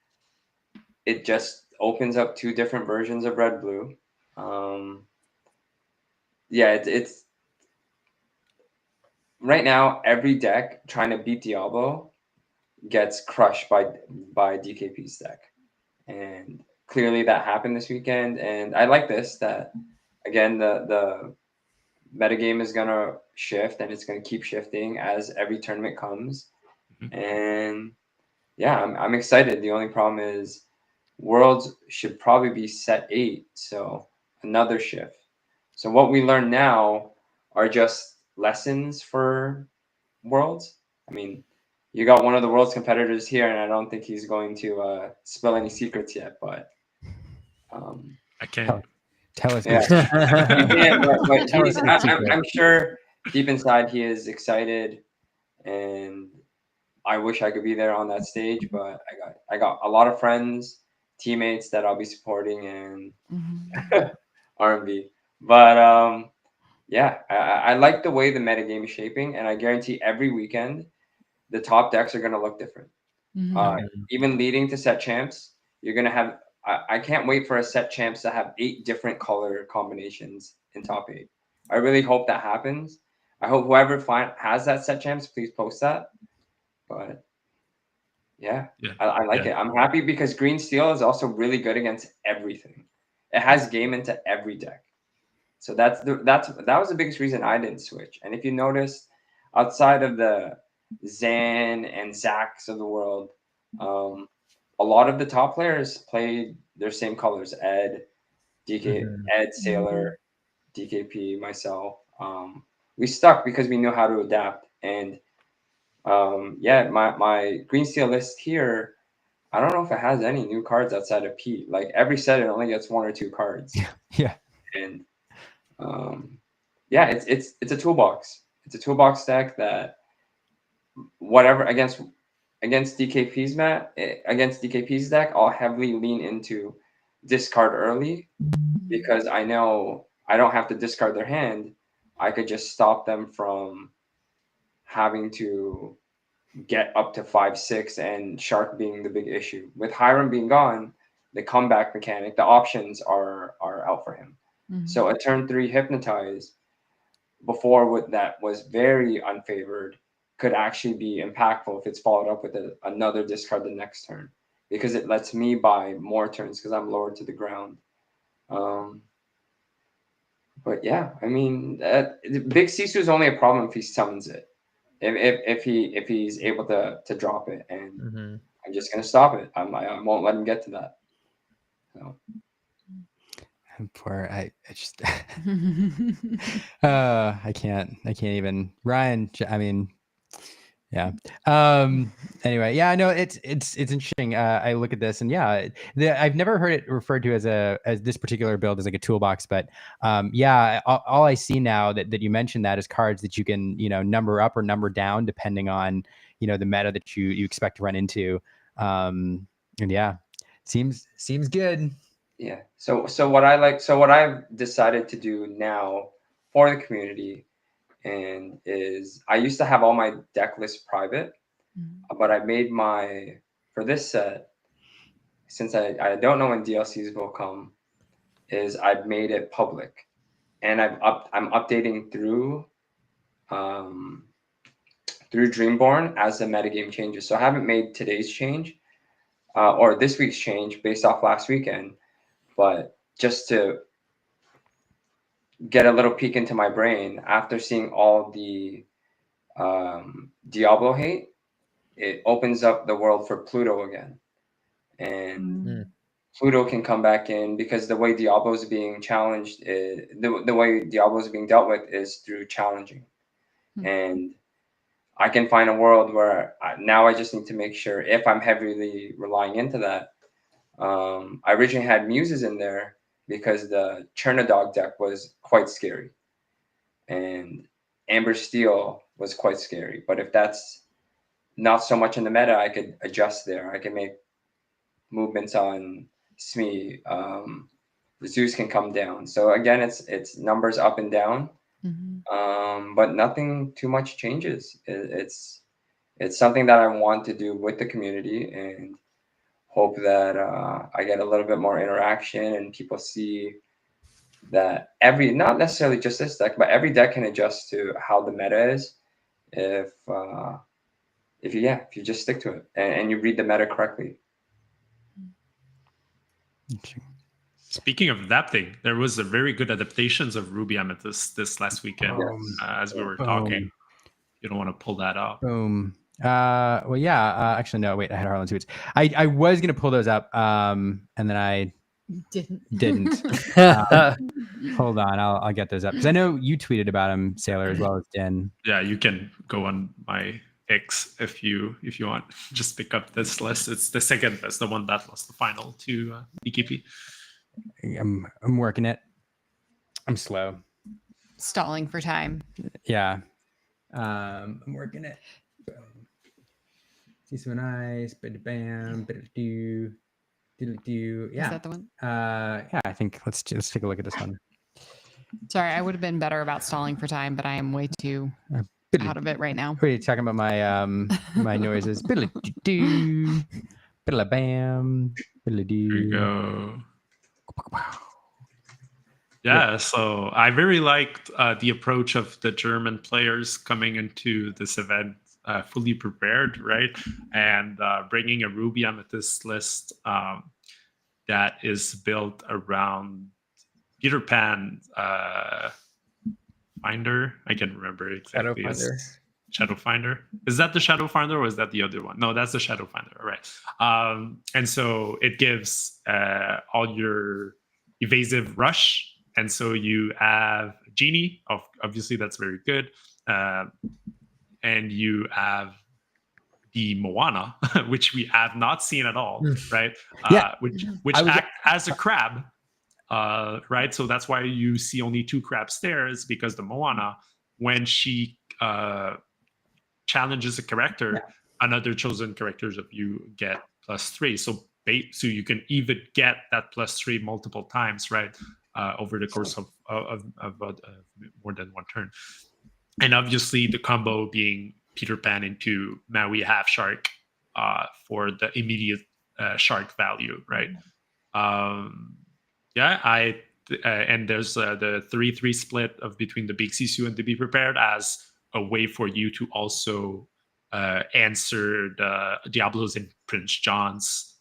S4: it just opens up two different versions of Red Blue. Yeah, it's right now every deck trying to beat Diablo gets crushed by DKP's deck, and clearly that happened this weekend. And I like this, that again the metagame is gonna shift, and it's gonna keep shifting as every tournament comes. And yeah, I'm excited. The only problem is Worlds should probably be set 8, so another shift. So what we learn now are just lessons for Worlds. I mean, you got one of the World's competitors here, and I don't think he's going to spill any secrets yet, but
S3: I can't.
S2: Tell us.
S4: yeah. But
S2: Tell us the secret.
S4: I'm sure deep inside he is excited, and I wish I could be there on that stage, but I got a lot of friends, teammates that I'll be supporting, and R&B. But yeah, I like the way the metagame is shaping, and I guarantee every weekend the top decks are going to look different. Even leading to set champs, you're going to have. I can't wait for a set champs to have 8 different color combinations in top 8. I really hope that happens. I hope whoever has that set champs, please post that. But yeah, I like it. I'm happy because Green Steel is also really good against everything. It has game into every deck. So that was the biggest reason I didn't switch. And if you notice, outside of the Zan and Zax of the world, a lot of the top players played their same colors. Ed, Sailor, DKP, myself. We stuck because we knew how to adapt. And yeah, my Green Steel list here, I don't know if it has any new cards outside of Pete. Like every set, it only gets 1 or 2 cards.
S2: Yeah.
S4: And yeah, it's a toolbox. It's a toolbox deck that whatever against DKP's against DKP's deck, I'll heavily lean into discard early because I know I don't have to discard their hand. I could just stop them from having to get up to 5-6 and Shark being the big issue. With Hiram being gone, the comeback mechanic, the options are out for him. So a turn 3 Hypnotize before that was very unfavored could actually be impactful if it's followed up with another discard the next turn, because it lets me buy more turns because I'm lowered to the ground. But yeah, I mean, Big Sisu is only a problem if he summons it. If he's able to drop it, and I'm just gonna stop it. I won't let him get to that. So.
S2: Poor I just I can't even. Ryan, I mean, yeah. Anyway, yeah, no, it's interesting. I look at this, and yeah, I've never heard it referred to as this particular build as like a toolbox, but yeah, all I see now that you mentioned that is cards that you can number up or number down depending on the meta that you expect to run into. And yeah, seems good.
S4: Yeah. So what I've decided to do now for the community and is I used to have all my deck lists private, but I made my for this set, since I don't know when DLCs will come, is I've made it public. And I'm updating um through Dreamborn as the metagame changes. So I haven't made today's change or this week's change based off last weekend, but just to get a little peek into my brain after seeing all the Diablo hate, it opens up the world for Pluto again, and Pluto can come back in because the way Diablo is being challenged, the way Diablo is being dealt with is through challenging, and I can find a world where now I just need to make sure if I'm heavily relying into that. I originally had muses in there because the Chernodog deck was quite scary, and Amber Steel was quite scary. But if that's not so much in the meta, I could adjust there. I can make movements on Smee. Zeus can come down. So again, it's numbers up and down, but nothing too much changes. It's something that I want to do with the community and hope that I get a little bit more interaction and people see that not necessarily just this deck, but every deck can adjust to how the meta is if you just stick to it and you read the meta correctly.
S3: Speaking of adapting, there was a very good adaptations of Ruby Amethyst this last weekend as we were talking. You don't want to pull that up.
S2: Boom. Well, yeah. Actually, no. Wait, I had Harlan tweets. I was gonna pull those up, and then I didn't. Hold on, I'll get those up because I know you tweeted about them, Sailor, as well as Den.
S3: Yeah, you can go on my X if you want. Just pick up this list. It's the second list, the one that lost the final to BKP.
S2: I'm working it. I'm slow.
S6: Stalling for time.
S2: Yeah. I'm working it. See some nice, bit of bam, bit of do. Yeah.
S6: Is that the one?
S2: Yeah, I think let's take a look at this one.
S6: Sorry, I would have been better about stalling for time, but I am way too out of it right now.
S2: What are you talking about? My my noises. Biddle do, biddle bam, biddle do.
S3: There you go. Yeah, so I very liked the approach of the German players coming into this event fully prepared, right? And bringing a Ruby Amethyst list that is built around Peter Pan Finder. I can't remember exactly. Shadow Finder. Is that the Shadow Finder or is that the other one? No, that's the Shadow Finder. All right. And so it gives all your evasive rush. And so you have Genie. Obviously, that's very good. And you have the Moana, which we have not seen at all, right? Which act as a crab, right? So that's why you see only 2 crab stairs, because the Moana, when she challenges a character, another chosen characters of you get +3. So you can even get that +3 multiple times, right? Over the course of more than one turn. And obviously the combo being Peter Pan into Maui Half Shark for the immediate shark value, right? And there's the 3-3 split of between the Big Sisu and the Be Prepared as a way for you to also answer the Diablos and Prince John's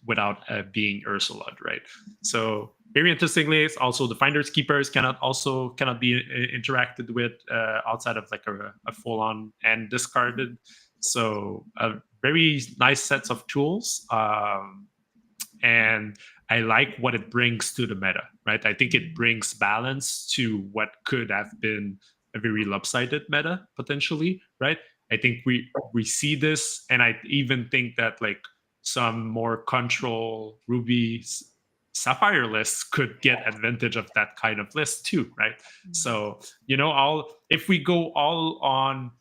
S3: without being Ursula, right? So very interestingly, it's also the Finders Keepers cannot be interacted with outside of like a full-on and discarded. So very nice sets of tools, and I like what it brings to the meta, right? I think it brings balance to what could have been a very lopsided meta potentially, right? I think we see this, and I even think that like some more control Ruby Sapphire lists could get advantage of that kind of list too, right? So if we go all on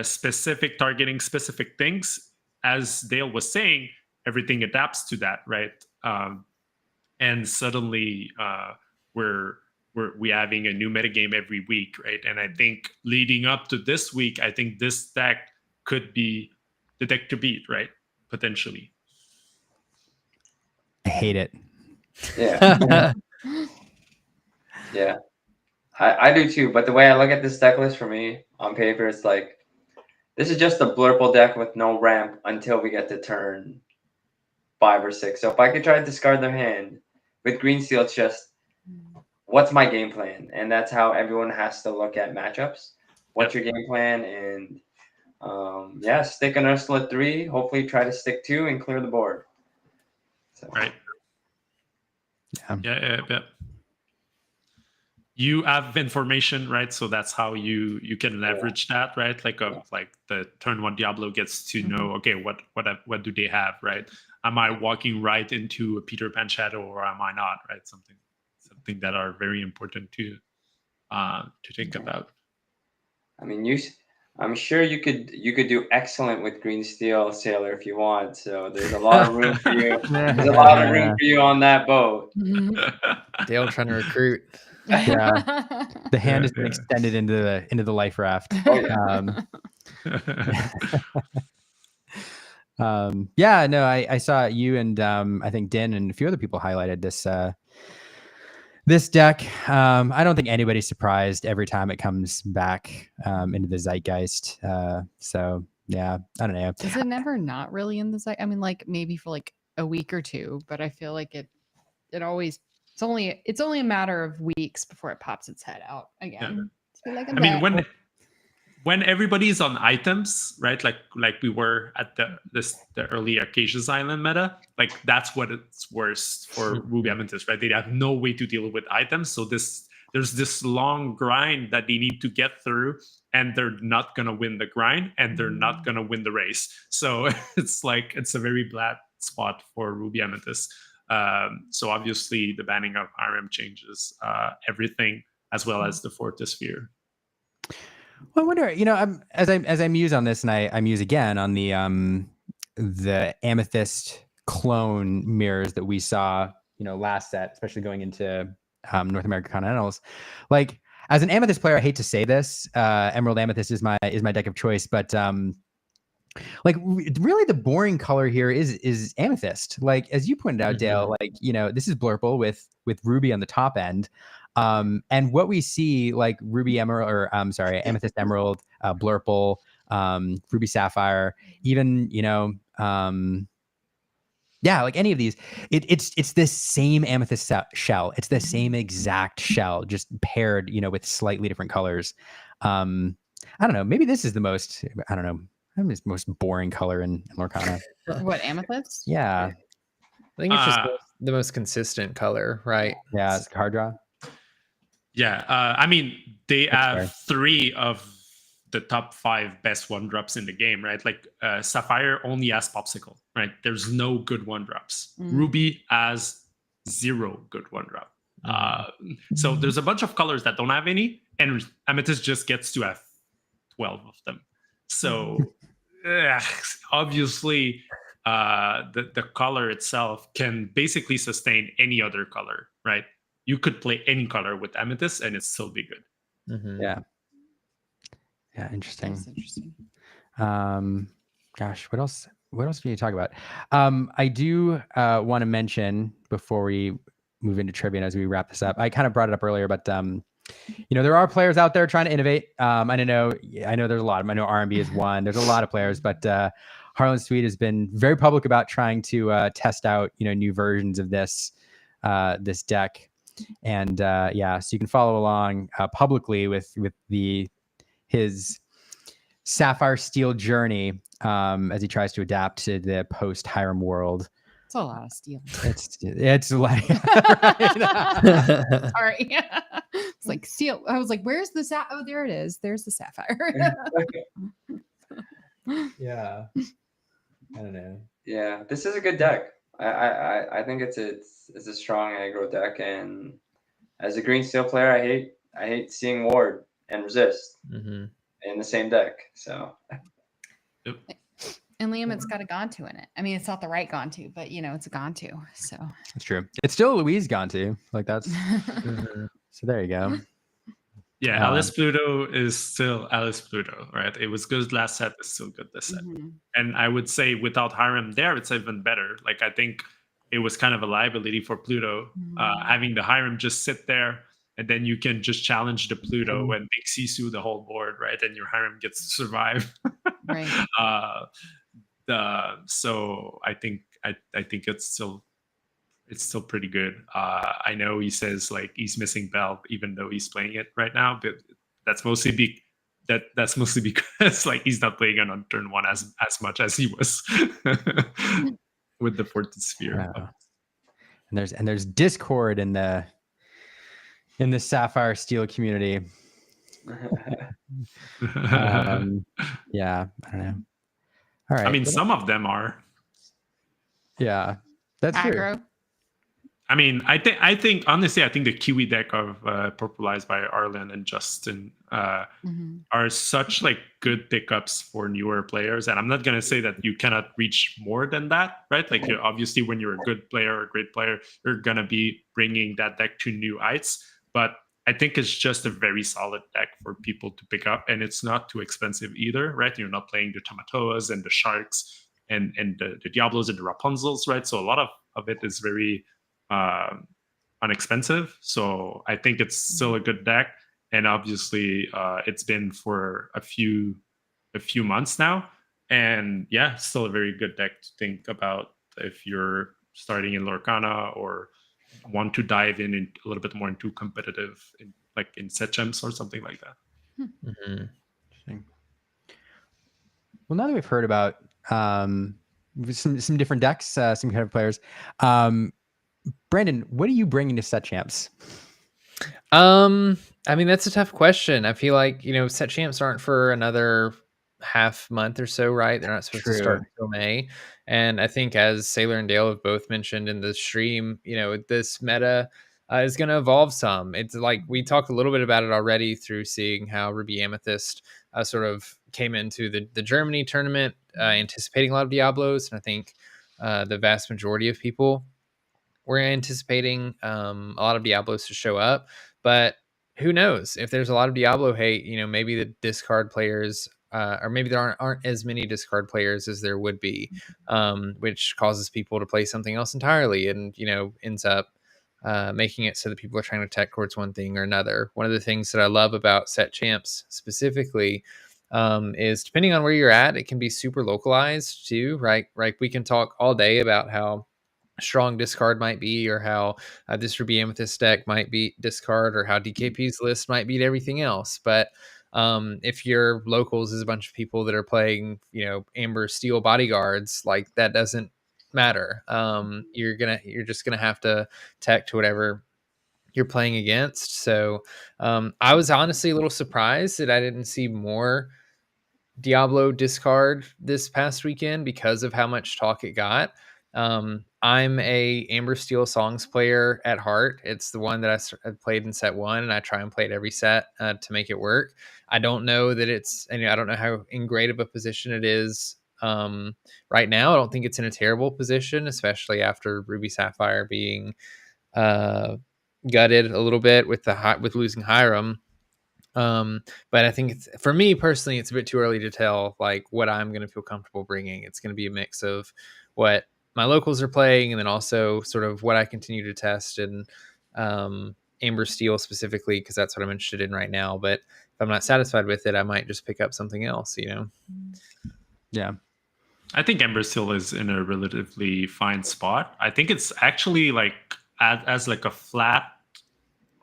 S3: specific targeting specific things, as Dale was saying, everything adapts to that, right? and suddenly we're having a new metagame every week, right? And I think leading up to this week, I think this deck could be the deck to beat, right? Potentially.
S2: I hate it.
S4: Yeah. Yeah. I do too, but the way I look at this deck list for me on paper, it's like this is just a blurple deck with no ramp until we get to turn 5 or 6. So if I could try to discard their hand with green steel, it's just what's my game plan, and that's how everyone has to look at matchups. What's your game plan? And yeah, stick an Ursula at 3. Hopefully, try to stick 2 and clear the board. So.
S3: Right. Yeah. You have information, right? So that's how you can leverage that, right? Like the turn 1 Diablo gets to know, okay, what do they have, right? Am I walking right into a Peter Pan shadow, or am I not, right? Something that are very important to think about.
S4: I mean, I'm sure you could do excellent with green steel sailor if you want. So there's a lot of room for you. There's a lot of room for you on that boat.
S1: Dale trying to recruit.
S2: Yeah, the hand has been extended into the life raft.
S4: Oh yeah.
S2: Yeah, no, I saw you and I think Din and a few other people highlighted this deck. I don't think anybody's surprised every time it comes back into the zeitgeist. So yeah, I don't know.
S6: Is it never not really in the zeitgeist? I mean, like maybe for like a week or two, but I feel like it always it's only a matter of weeks before it pops its head out again.
S3: Yeah.
S6: Like
S3: I mean, when everybody's on items, right? Like we were at the early Acacia's Island meta, like that's what it's worse for Ruby Amethyst, right? They have no way to deal with items, so there's this long grind that they need to get through, and they're not gonna win the grind, and they're not gonna win the race. So it's a very bad spot for Ruby Amethyst. So obviously the banning of RM changes everything, as well as the Fortisphere.
S2: Well, I wonder, as I muse on this, and I muse again on the Amethyst clone mirrors that we saw, last set, especially going into North America Continentals. Like, as an Amethyst player, I hate to say this, Emerald Amethyst is my deck of choice, but like really the boring color here is Amethyst. Like, as you pointed out, Dale, like, this is Blurple with Ruby on the top end. And what we see, like Ruby Emerald, or Amethyst Emerald, Blurple, Ruby Sapphire, even, like any of these, it's this same Amethyst shell. It's the same exact shell, just paired, with slightly different colors. I don't know. Maybe this is the most, most boring color in Lorcana.
S6: What, Amethyst?
S2: Yeah.
S1: I think it's just the most consistent color, right?
S2: Yeah, it's card draw.
S3: Yeah, I mean, they have
S2: fair.
S3: 3 of the top 5 best 1-drops in the game, right? Like Sapphire only has Popsicle, right? There's no good 1-drops. Ruby has 0 good 1-drop. So there's a bunch of colors that don't have any, and Amethyst just gets to have 12 of them. So obviously, the color itself can basically sustain any other color, right? You could play any color with Amethyst and it's still be good.
S2: Yeah. Yeah, interesting.
S6: That's interesting.
S2: Gosh, what else do you talk about? I do want to mention before we move into trivia and as we wrap this up. I kind of brought it up earlier, but there are players out there trying to innovate. I know there's a lot of them. I know R&B is one. There's a lot of players, but Harlan Sweet has been very public about trying to test out new versions of this deck. And so you can follow along publicly with his Sapphire Steel journey as he tries to adapt to the post Hiram world.
S6: It's a lot of steel.
S2: It's like
S6: Sorry. It's like steel. I was like, where's the oh, there it is. There's the sapphire.
S2: Yeah. I don't know.
S4: Yeah, this is a good deck. I think it's a strong aggro deck, and as a green steel player, I hate seeing Ward and Resist in the same deck. So
S6: And Liam, it's got a Gontu in it. I mean, it's not the right Gontu, but it's a Gontu. So
S2: That's true. It's still a Louise Gontu. Like that's
S1: Mhm.
S2: so. There you go.
S3: Yeah, Alice Pluto is still Alice Pluto, right? It was good last set, it's still good this set.
S6: Mhm.
S3: And I would say without Hiram there, it's even better. Like, I think it was kind of a liability for Pluto, having the Hiram just sit there, and then you can just challenge the Pluto and make Sisu the whole board, right? And your Hiram gets to survive.
S6: Right.
S3: So I think it's still pretty good. I know he says like he's missing Bell, even though he's playing it right now, but that's mostly because like he's not playing it on turn one as much as he was with the Fortisphere.
S2: Yeah. And there's discord in the Sapphire Steel community. Yeah, I don't know. All right.
S3: I mean, some of them are.
S2: Yeah, that's true.
S6: Aggro.
S3: I mean, I think honestly, I think the Kiwi deck of popularized by Arlen and Justin are such like good pickups for newer players. And I'm not gonna say that you cannot reach more than that, right? Like, obviously, when you're a good player or a great player, you're gonna be bringing that deck to new heights. But I think it's just a very solid deck for people to pick up, and it's not too expensive either, right? You're not playing the Tamatoas and the Sharks and the Diablos and the Rapunzels, right? So a lot of it is very unexpensive. So I think it's still a good deck, and obviously it's been for a few months now, and yeah, still a very good deck to think about if you're starting in Lorcana or want to dive in a little bit more into competitive, like in set champs or something like that.
S2: Interesting. Well, now that we've heard about some different decks, some kind of players, Brandon, what are you bringing to set champs?
S1: I mean, that's a tough question. I feel like, set champs aren't for another half month or so, right? They're not supposed to start until May. And I think, as S4iler and Dale have both mentioned in the stream, this meta is going to evolve some. It's like we talked a little bit about it already through seeing how Ruby Amethyst sort of came into the Germany tournament, anticipating a lot of Diablos. And I think the vast majority of people we're anticipating a lot of Diablos to show up, but who knows if there's a lot of Diablo hate, maybe the discard players, or maybe there aren't as many discard players as there would be, which causes people to play something else entirely and, ends up making it so that people are trying to tech towards one thing or another. One of the things that I love about set champs specifically is depending on where you're at, it can be super localized too, right? Right. We can talk all day about how strong discard might be, or how this Ruby Amethyst deck might beat discard, or how DKP's list might beat everything else. But if your locals is a bunch of people that are playing, Amber Steel bodyguards, like that doesn't matter. You're just gonna have to tech to whatever you're playing against. So I was honestly a little surprised that I didn't see more Diablo discard this past weekend because of how much talk it got. I'm a Amber Steel Songs player at heart. It's the one that I played in set one, and I try and play it every set to make it work. I don't know that it's, I don't know how in great of a position it is right now. I don't think it's in a terrible position, especially after Ruby Sapphire being gutted a little bit with losing Hiram. But I think for me personally, it's a bit too early to tell like what I'm going to feel comfortable bringing. It's going to be a mix of what my locals are playing, and then also sort of what I continue to test and Amber Steel specifically, because that's what I'm interested in right now. But if I'm not satisfied with it, I might just pick up something else,
S2: Yeah.
S3: I think Amber Steel is in a relatively fine spot. I think it's actually like as like a flatter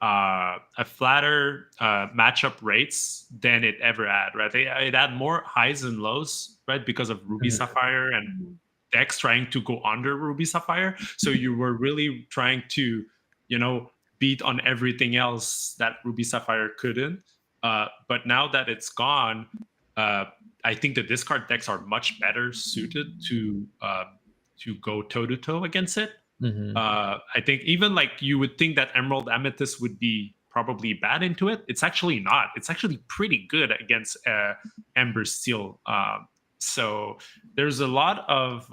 S3: matchup rates than it ever had, right? It had more highs and lows, right? Because of Ruby Sapphire and decks trying to go under Ruby Sapphire. So you were really trying to, beat on everything else that Ruby Sapphire couldn't. But now that it's gone, I think the discard decks are much better suited to go toe-to-toe against it. I think even like you would think that Emerald Amethyst would be probably bad into it. It's actually not. It's actually pretty good against Ember Steel So there's a lot of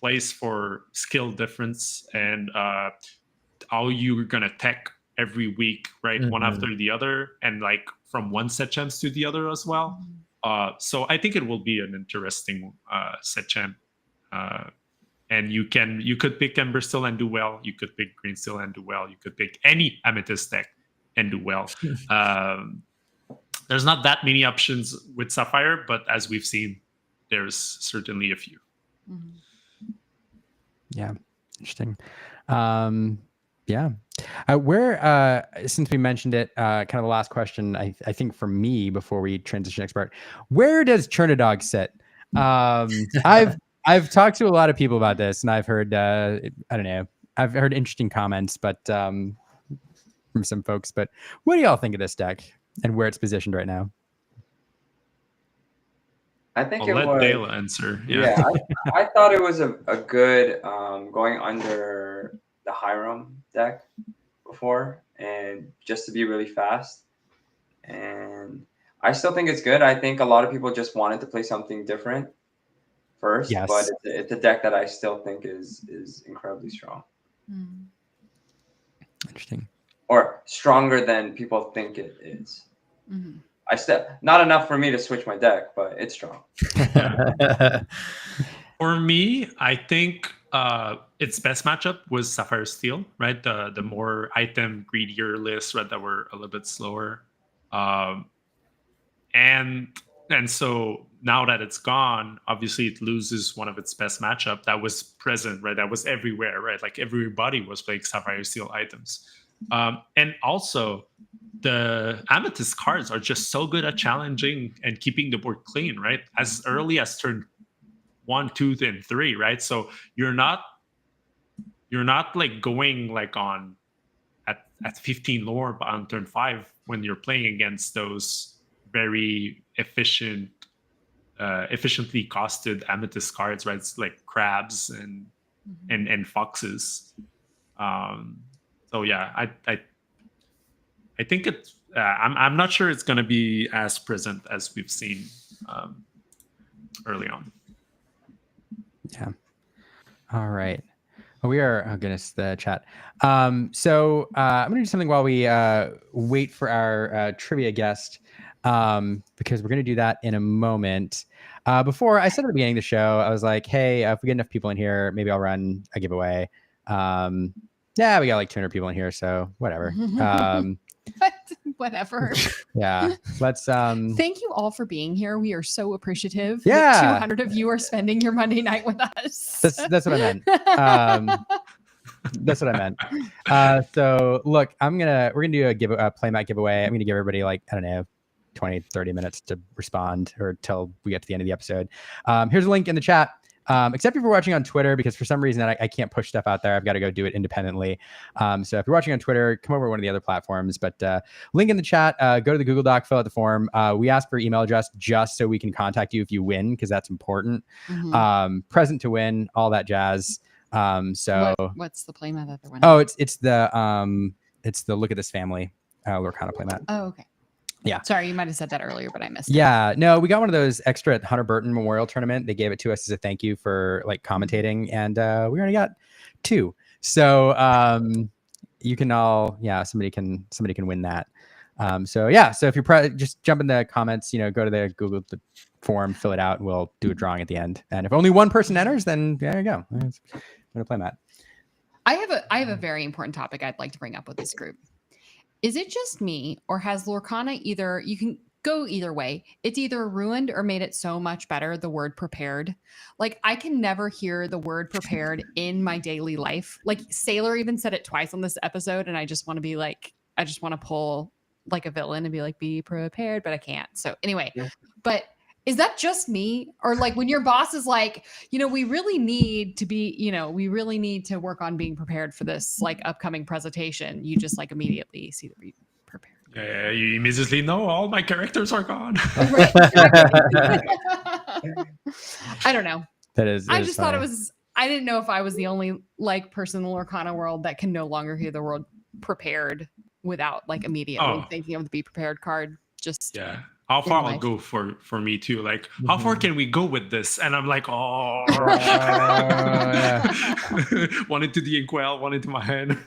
S3: place for skill difference and how you're gonna tech every week, right? One after the other, and like from one set champs to the other as well. So I think it will be an interesting set champ. And you could pick Ember Steel and do well. You could pick Green Steel and do well. You could pick any Amethyst deck and do well. There's not that many options with Sapphire, but as we've seen, there's certainly a few.
S2: Yeah, interesting. Yeah. Where since we mentioned it, kind of the last question, I think for me before we transition expert, where does Chernadog sit? I've talked to a lot of people about this, and I've heard I don't know, I've heard interesting comments, but from some folks. But what do y'all think of this deck and where it's positioned right now?
S4: I think
S3: I'll let Dale answer.
S4: Yeah, I thought it was a good going under the Hiram deck before, and just to be really fast. And I still think it's good. I think a lot of people just wanted to play something different first, but it's a deck that I still think is incredibly strong.
S2: Interesting.
S4: Or stronger than people think it is. Not enough for me to switch my deck, but it's strong.
S3: For me, I think its best matchup was Sapphire Steel, right? The more item greedier lists, right, that were a little bit slower. And so now that it's gone, obviously it loses one of its best matchup that was present, right? That was everywhere, right? Like everybody was playing Sapphire Steel items. And also the Amethyst cards are just so good at challenging and keeping the board clean, right? As early as turn 1, 2, and 3, right? So you're not like going like on at 15 lore on turn 5 when you're playing against those very efficiently costed Amethyst cards, right? It's like crabs and foxes. So yeah, I think it's. I'm not sure it's going to be as present as we've seen early on.
S2: Yeah. All right. We are. Oh goodness, the chat. So I'm gonna do something while we wait for our trivia guest, because we're gonna do that in a moment. Before I said at the beginning of the show, I was like, hey, if we get enough people in here, maybe I'll run a giveaway. Yeah, we got like 200 people in here, so whatever.
S6: Whatever.
S2: Yeah, let's.
S6: Thank you all for being here. We are so appreciative.
S2: Yeah,
S6: that 200 of you are spending your Monday night with us.
S2: That's what I meant. That's what I meant. So look, we're gonna do a playmat giveaway. I'm gonna give everybody like, I don't know, 20, 30 minutes to respond or till we get to the end of the episode. Here's a link in the chat. Except if you're watching on Twitter, because for some reason I can't push stuff out there. I've got to go do it independently. So if you're watching on Twitter, come over to one of the other platforms. But link in the chat, go to the Google Doc, fill out the form. We ask for your email address just so we can contact you if you win, because that's important. Present to win, all that jazz. So
S6: what's the playmat that they're winning?
S2: Oh, it's the Look at This Family Lorcana playmat.
S6: Oh, okay.
S2: Yeah.
S6: Sorry, you might have said that earlier, but I missed it.
S2: Yeah. No, we got one of those extra at Hunter Burton Memorial Tournament. They gave it to us as a thank you for like commentating, and we already got 2. So you can all, somebody can win that. So yeah. So if you're just jump in the comments, go to the Google form, fill it out, and we'll do a drawing at the end. And if only one person enters, then there you go. I'm gonna play Matt.
S6: I have a very important topic I'd like to bring up with this group. Is it just me, or has Lorcana you can go either way. It's either ruined or made it so much better, the word prepared. Like, I can never hear the word prepared in my daily life. Like, S4iler even said it twice on this episode, and I just want to be like, I just want to pull like a villain and be like, be prepared, but I can't. So anyway, but is that just me? Or like when your boss is like, we really need to be, we really need to work on being prepared for this like upcoming presentation. You just like immediately see the prepared.
S3: Yeah, you immediately know all my characters are gone.
S6: I don't know.
S2: I
S6: just thought it was, I didn't know if I was the only like person in the Lorcana world that can no longer hear the word prepared without like immediately thinking of the be prepared card. Just
S3: how far
S6: in
S3: I'll
S6: life.
S3: go for me too. Like, how far can we go with this? And I'm like, oh, one into the inkwell, one into my hand.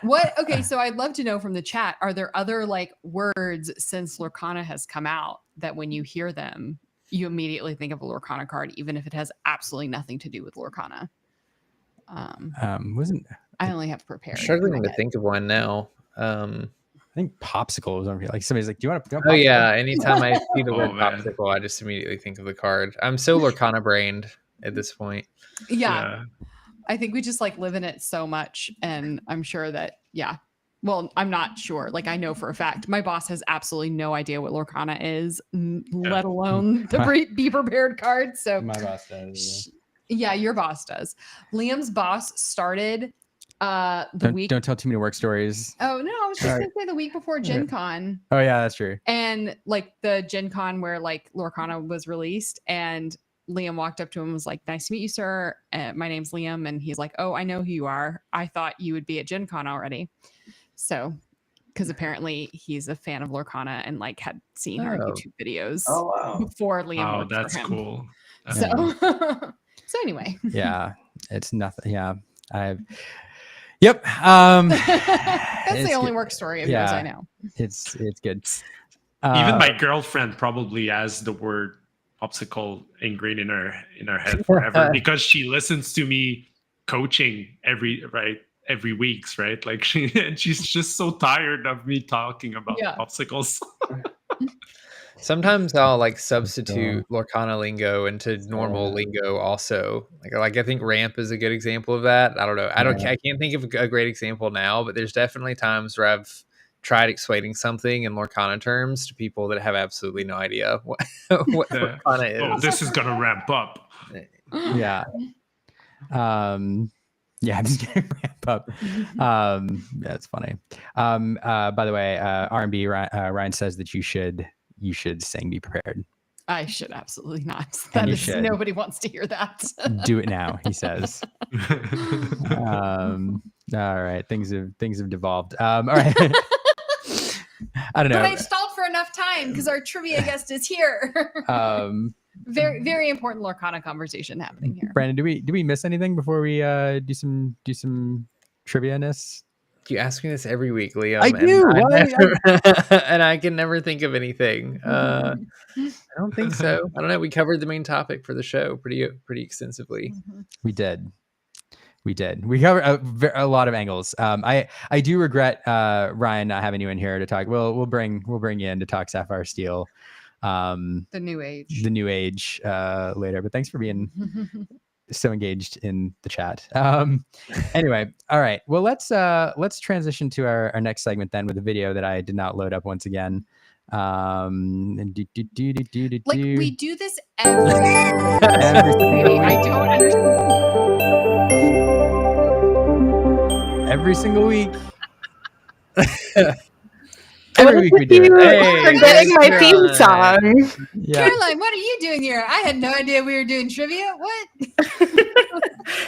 S6: What? Okay, so I'd love to know from the chat, are there other like words since Lorcana has come out that when you hear them, you immediately think of a Lorcana card, even if it has absolutely nothing to do with Lorcana?
S2: Wasn't
S6: I only have prepared.
S1: I'm
S6: in
S1: struggling
S6: my
S1: to
S6: head.
S1: think of one now.
S2: I think popsicle was on here. Like somebody's like, do you want to?
S1: Oh yeah, anytime I see the word
S3: Oh, man.
S1: popsicle, I just immediately think of the card. I'm so Lorcana brained at this point.
S6: Yeah. I think we just like live in it so much. And I'm sure that, yeah. Well, I'm not sure. Like, I know for a fact my boss has absolutely no idea what Lorcana is, let alone the be prepared card. So,
S2: My boss does.
S6: yeah, your boss does. Liam's boss started the week.
S2: Don't tell too many work stories.
S6: Oh, no, I was just going to say the week before Gen Con.
S2: Oh, yeah, that's true.
S6: And like the Gen Con where like Lorcana was released, and Liam walked up to him and was like, "Nice to meet you, sir. My name's Liam." And he's like, "Oh, I know who you are. I thought you would be at Gen Con already." So, because apparently he's a fan of Lorcana and like had seen our YouTube videos before Liam worked
S3: That's
S6: for him.
S3: cool.
S6: So, so anyway.
S2: Yeah, it's nothing. Yeah, Yep.
S6: That's the only work story of yours I know.
S2: It's good.
S3: Even my girlfriend probably has the word popsicle ingrained in her head forever because she listens to me coaching every weeks, right? Like she's just so tired of me talking about popsicles.
S1: Sometimes I'll like substitute Lorcana lingo into normal lingo also. Like I think ramp is a good example of that. I don't know. I can't think of a great example now, but there's definitely times where I've tried explaining something in Lorcana terms to people that have absolutely no idea what Lorcana is.
S3: Oh, this is gonna ramp up.
S2: Yeah. Yeah, I'm just gonna ramp up. That's funny. By the way, R&B Ryan says that you should sing Be Prepared.
S6: I should absolutely not. That is, nobody wants to hear that.
S2: Do it now, he says. All right, things have devolved. All right. I don't know.
S5: But I stalled for enough time because our trivia guest is here.
S6: Very, very important Lorcana conversation happening here.
S2: Brandon, do we miss anything before we do some trivia-ness?
S1: You ask me this every week, Liam.
S2: I do.
S1: And I can never think of anything. I don't think so. I don't know. We covered the main topic for the show pretty extensively.
S2: We did. We covered a lot of angles. I do regret Ryan not having you in here to talk. We'll bring you in to talk Sapphire Steel.
S6: The new age
S2: later. But thanks for being so engaged in the chat. Anyway, all right. Well, let's transition to our next segment then with a video that I did not load up once again. Like
S6: we do this every single week. I don't understand.
S2: Every single week.
S7: Every week we do it. Hey, forgetting my theme song.
S2: Yeah.
S5: Caroline, what are you doing here? I had no idea we were doing trivia. What?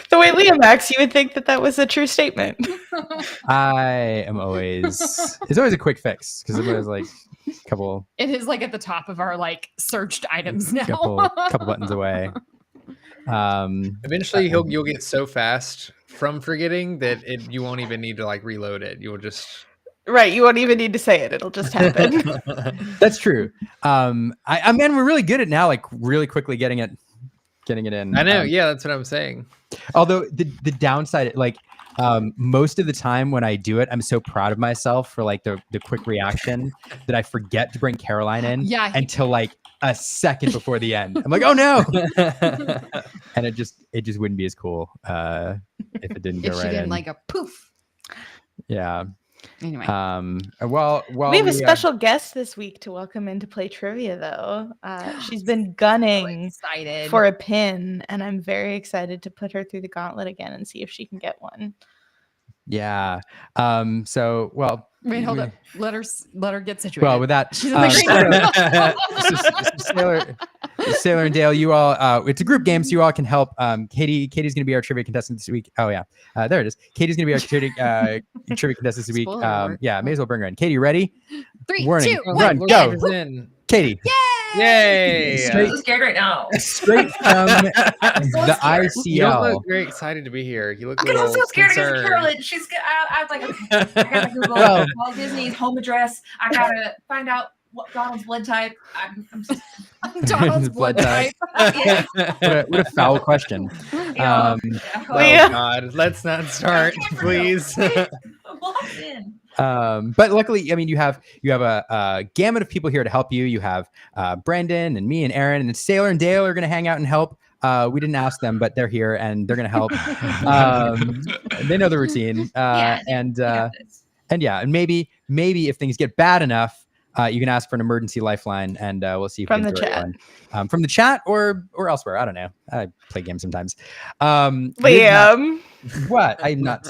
S7: The way Liam acts, you would think that was a true statement.
S2: It's always a quick fix because it was like a couple.
S6: It is like at the top of our like searched items now.
S2: couple buttons away.
S1: Eventually you'll get so fast from forgetting that you won't even need to like reload it. You'll just
S7: Right, you won't even need to say it; it'll just happen.
S2: That's true. I mean, we're really good at now, like really quickly getting it in.
S1: I know. Yeah, that's what I'm saying.
S2: Although the downside, like most of the time when I do it, I'm so proud of myself for like the quick reaction that I forget to bring Caroline in until like a second before the end. I'm like, oh no, and it just wouldn't be as cool if it didn't go right in.
S6: Like a poof.
S2: Yeah.
S6: Anyway,
S2: well,
S7: we have a special guest this week to welcome in to play trivia, though. She's been gunning for a pin, and I'm very excited to put her through the gauntlet again and see if she can get one.
S2: Yeah. So, well,
S6: wait, hold up. Let her get situated.
S2: Well, with that,
S6: she's
S2: Sailor and Dale, you all, it's a group game, so you all can help. Katie's going to be our trivia contestant this week. Oh yeah, there it is. Katie's going to be our trivia contestant this week. Yeah, may as well bring her in. Katie, ready?
S6: 3,
S2: Warning.
S6: 2, 1,
S2: run, go. Katie.
S1: Yay!
S2: Straight-
S8: I'm so scared right now.
S2: Straight from
S8: so
S2: the
S8: scared.
S1: You don't
S2: ICL.
S1: look very excited to be here. You look a
S8: Because I'm
S1: little
S8: so scared because
S1: concerned.
S8: Carolyn. I was like, okay, I gotta Google
S2: Well-
S8: Walt Disney's home address. I gotta find out what Donald's blood type. I'm so,
S6: Donald's blood type.
S8: yeah,
S2: What a foul question.
S8: you know,
S1: Oh
S7: Leah.
S1: God, let's not start, please.
S8: Locked in.
S2: But luckily, I mean, you have a gamut of people here to help you. You have Brandon and me and Aaron, and S4iler and Dale are going to hang out and help. We didn't ask them, but they're here and they're going to help. They know the routine.
S8: Yeah,
S2: and
S8: you got this.
S2: and yeah, and maybe if things get bad enough, you can ask for an emergency lifeline, and we'll see if
S7: From
S2: we
S7: the
S2: can throw you
S7: chat.
S2: one. From the chat or elsewhere. I don't know. I play games sometimes. It is not-
S7: Liam.
S2: what? I'm not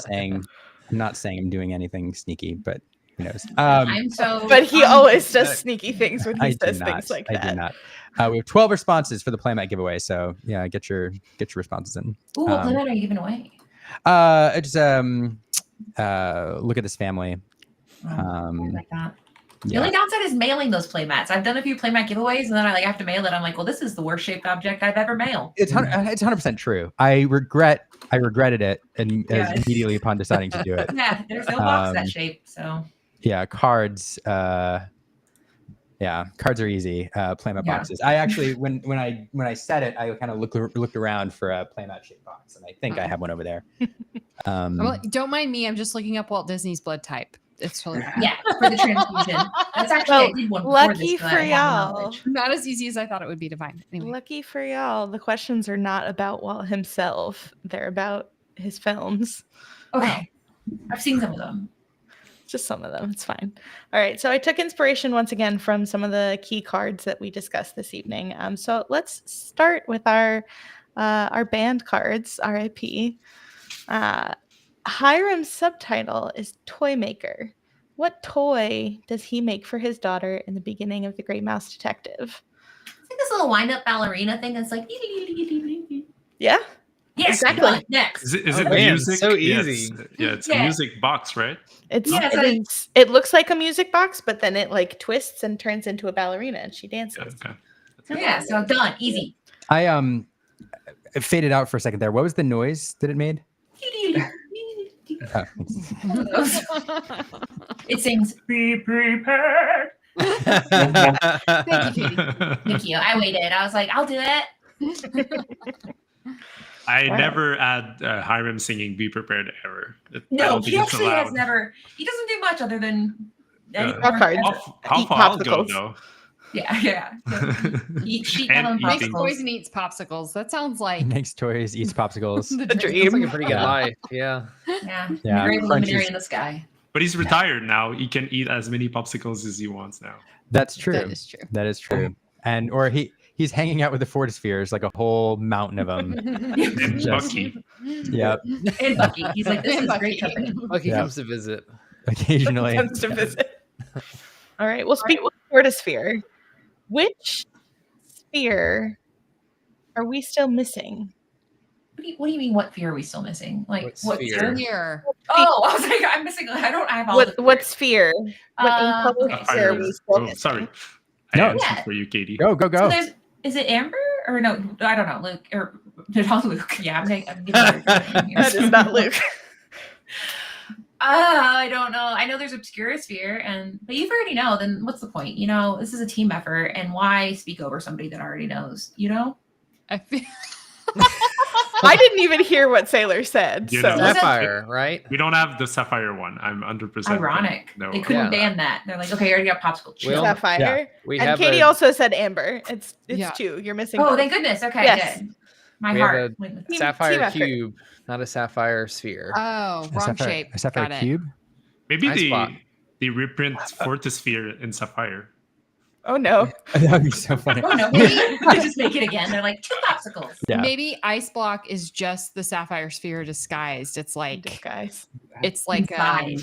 S2: saying I'm doing anything sneaky, but who knows?
S8: I'm so.
S7: But he
S8: I'm-
S7: always does sneaky things when he
S2: I do
S7: says
S2: not.
S7: things like
S2: I
S7: that.
S2: do not. We have 12 responses for the playmat giveaway, so yeah, get your responses in.
S8: Ooh, what playmat are you giving away?
S2: Just look at this family.
S8: I like that. The
S2: Yeah.
S8: only downside is mailing those playmats. I've done a few playmat giveaways, and then I have to mail it. I'm like, well, this is the worst shaped object I've ever mailed.
S2: It's 100% true. I regretted it and
S8: Yes.
S2: immediately upon deciding to do it.
S8: Yeah, there's no box
S2: Um,
S8: that shape, so
S2: Yeah, cards. Cards are easy. Playmat
S8: Yeah.
S2: boxes. I actually, when I said it, I kind of looked around for a playmat shaped box, and I think I have one over there.
S6: Well, don't mind me. I'm just looking up Walt Disney's blood type. It's totally fine.
S8: yeah, for the transfusion. That's actually I did one before
S7: Lucky
S8: this, but I
S7: for
S8: have
S7: y'all.
S8: knowledge.
S6: Not as easy as I thought it would be to find. Anyway.
S7: Lucky for y'all, the questions are not about Walt himself. They're about his films.
S8: Okay, I've seen some of them.
S7: Just some of them. It's fine. All right. So I took inspiration once again from some of the key cards that we discussed this evening. So let's start with our band cards. RIP. Hiram's subtitle is Toy Maker. What toy does he make for his daughter in the beginning of The Great Mouse Detective?
S8: It's like this little wind-up ballerina thing that's like.
S7: Yeah.
S8: Yes,
S7: Exactly.
S8: done. Next.
S3: Is it
S1: Oh, man,
S3: music?
S1: so
S3: Yeah,
S1: easy.
S3: it's
S8: Yeah.
S3: a music box, right?
S8: Yeah,
S7: It looks like a music box, but then it like twists and turns into a ballerina and she dances.
S3: Yeah, okay.
S8: Yeah, so done. Easy.
S2: I it faded out for a second there. What was the noise that it made? Oh,
S8: It sings, be prepared.
S6: Thank you, Katie.
S8: Thank you. I waited. I was like, I'll do it.
S3: I
S7: Wow.
S3: never had Hiram singing "Be Prepared" ever. I
S8: No,
S3: don't think
S8: he
S3: it's
S8: actually has
S3: allowed.
S8: never. He doesn't do much other than.
S7: Draw cards.
S3: How
S7: Eat
S3: far I'll go
S7: popsicles.
S3: though.
S8: Yeah. Eat sheet
S3: And
S8: metal and
S3: eating.
S6: Makes toys and eats popsicles. That sounds like
S2: makes toys, eats popsicles.
S6: the
S7: dream.
S6: dream.
S1: Sounds like a pretty good
S2: Yeah.
S1: life. Yeah.
S8: Yeah.
S2: Yeah,
S8: Great luminary
S2: crunches.
S8: in the sky.
S3: But he's retired now. He can eat as many popsicles as he wants now.
S2: That's true.
S6: That is true.
S2: That is true. And or he's hanging out with the Fortispheres, like a whole mountain of them.
S3: And
S2: Just-
S3: Bucky.
S2: Yep.
S8: And Bucky. He's like, this
S6: And
S8: is great
S6: Bucky.
S8: company.
S1: Lucky
S2: Yeah.
S1: comes to visit.
S2: Occasionally.
S7: Comes to visit. All right. Well, speak with Fortisphere. Which sphere are we still missing?
S8: What do you mean? What fear are we still missing? Like
S1: What
S8: what?
S1: sphere?
S8: fear?
S6: Here.
S8: Oh, I was like, I'm missing. I have all
S7: What
S8: the
S7: what
S8: fears.
S7: sphere? What in-public
S8: okay,
S7: sphere are we still
S3: Oh,
S7: missing?
S3: sorry.
S2: No.
S3: I answered
S8: Yeah.
S3: for you, Katie.
S2: Go, go,
S8: So
S2: go.
S8: is it Amber or no? I don't know. Luke or not Luke. Yeah, I'm getting
S7: That is not Luke.
S8: I don't know. I know there's Obscurisphere, but if you already know, then what's the point? You know, this is a team effort, and why speak over somebody that already knows? You know,
S6: I feel
S7: I didn't even hear what S4iler said.
S3: You
S7: So
S3: know.
S1: Sapphire, right?
S3: We don't have the Sapphire one. I'm 100%.
S8: ironic.
S3: No.
S8: They couldn't
S1: Yeah.
S8: ban that. They're like, okay, I already got popsicle. Chill.
S1: Well,
S7: Sapphire.
S1: We
S7: And
S1: have
S7: Katie
S1: a,
S7: also said Amber. It's
S6: Yeah.
S7: two. You're missing.
S8: Oh,
S7: both.
S8: thank goodness. Okay,
S7: Yes.
S8: good. My
S1: We have
S8: heart
S1: a
S8: went with
S7: Team
S1: sapphire
S7: effort.
S1: cube, not a sapphire sphere.
S6: Oh, wrong shape.
S2: A sapphire
S6: Got it.
S2: cube.
S3: Maybe
S1: Nice spot.
S3: they reprint Fortisphere in Sapphire.
S7: Oh no.
S2: That would be so funny.
S8: Oh no, maybe they just make it again. They're like two popsicles.
S2: Yeah.
S6: Maybe Ice Block is just the sapphire sphere disguised. It's like
S7: Disguise.
S6: it's like
S8: Inside.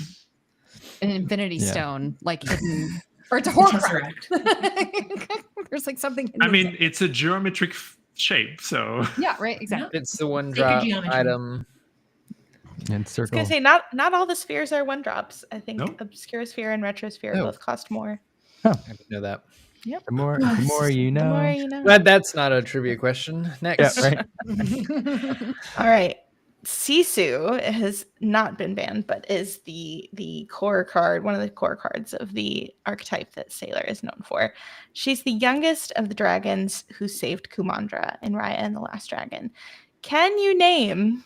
S6: an infinity
S2: Yeah.
S6: stone, like hidden or it's a
S8: Tesseract.
S6: Horcrux. There's like something.
S3: I
S6: hidden
S3: mean, it's a geometric shape, so
S6: yeah, right, exactly.
S1: It's the one
S8: Sacred
S1: drop
S8: geometry.
S1: item.
S2: And
S7: I was
S2: circle.
S7: gonna say not all the spheres are one drops. I think
S3: Nope.
S7: Obscurisphere and Retrosphere
S1: No.
S7: both cost more.
S1: I didn't know that.
S7: Yep.
S2: The more you know.
S7: The more you know.
S1: Glad that's not a trivia question. Next.
S2: Yeah, right.
S7: All right. Sisu has not been banned, but is the core card, one of the core cards of the archetype that S4iler is known for. She's the youngest of the dragons who saved Kumandra in Raya and the Last Dragon. Can you name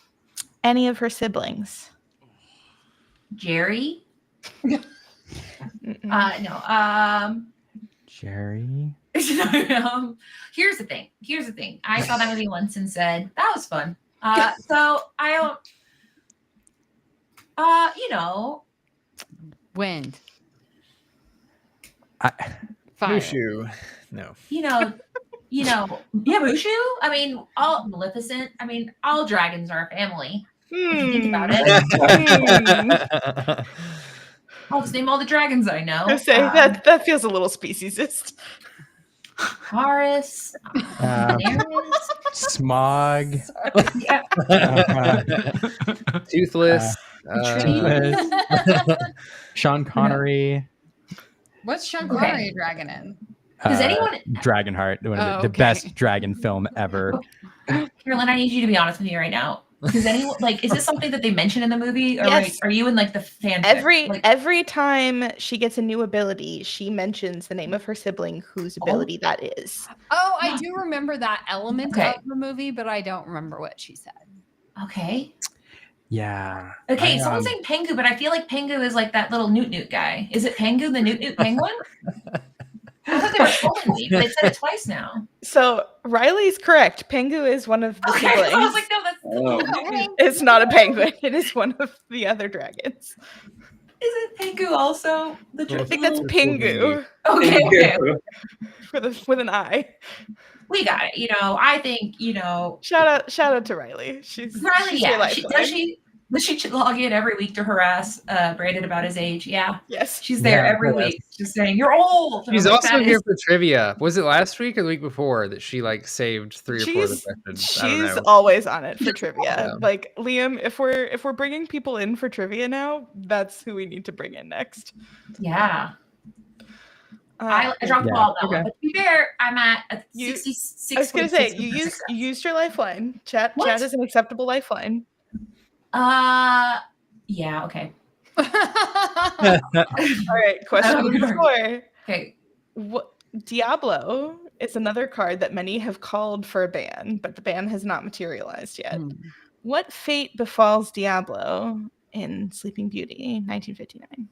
S7: any of her siblings?
S8: Jerry?
S7: Mm-mm.
S8: No.
S2: Jerry.
S8: Here's the thing. I saw that movie once and said that was fun. So I don't.
S6: Wind.
S2: I-
S6: Fire.
S1: Mushu. No.
S8: Yeah, Mushu. I mean, all Maleficent. I mean, all dragons are a family. If you think about it. I'll just name all the dragons I know.
S7: I say that feels a little speciesist.
S8: Taurus, Daenerys.
S2: Smog.
S8: Yeah.
S1: Toothless.
S2: Sean Connery.
S5: What's Sean
S8: Okay.
S5: Connery a dragon in?
S8: Does anyone-
S2: Dragonheart, one of the
S5: okay.
S2: best dragon film ever.
S8: Carolyn, I need you to be honest with me right now. Does anyone is this something that they mention in the movie, or
S7: Yes.
S8: are you in the fanfic?
S7: Every time she gets a new ability, she mentions the name of her sibling whose ability that is.
S5: Oh, I do remember that element
S8: Okay.
S5: of the movie, but I don't remember what she said.
S8: Okay.
S2: Yeah.
S8: Okay, someone's saying Pengu, but I feel like Pengu is like that little Newt guy. Is it Pengu, the Newt penguin? I thought they were trolling me, but they said it twice now.
S7: So Riley's correct. Pengu is one of the
S8: Okay,
S7: siblings.
S8: I was like, no, that's
S4: Oh.
S7: It's not a penguin. It is one of the other dragons.
S8: Is it Pengu also?
S7: I think that's Pingu
S8: Okay.
S7: with an I.
S8: We got it. I think,
S7: Shout out to Riley. She's
S8: Riley,
S7: she's your
S8: yeah. Does she log in every week to harass Brandon about his age? Yeah.
S7: Yes.
S8: She's there
S2: Yeah,
S8: every
S2: yes.
S8: week just saying, you're old. And
S1: She's
S8: I'm like,
S1: also
S8: "That
S1: here
S8: is-"
S1: for trivia. Was it last week or the week before that she saved 3 or 4 of the questions? I don't
S7: She's
S1: know.
S7: always on it for trivia.
S1: Yeah.
S7: Like Liam, if we're bringing people in for trivia now, that's who we need to bring in next.
S8: Yeah. I dropped the
S2: Yeah,
S8: ball on that
S2: okay.
S8: one. But to be fair, I'm at
S7: You-
S8: 66.
S7: I was gonna say you used your lifeline. Chat
S8: What?
S7: is an acceptable lifeline.
S8: Yeah, okay.
S7: All right, question number 4.
S8: Okay.
S7: Diablo is another card that many have called for a ban, but the ban has not materialized yet. What fate befalls Diablo in Sleeping Beauty, 1959?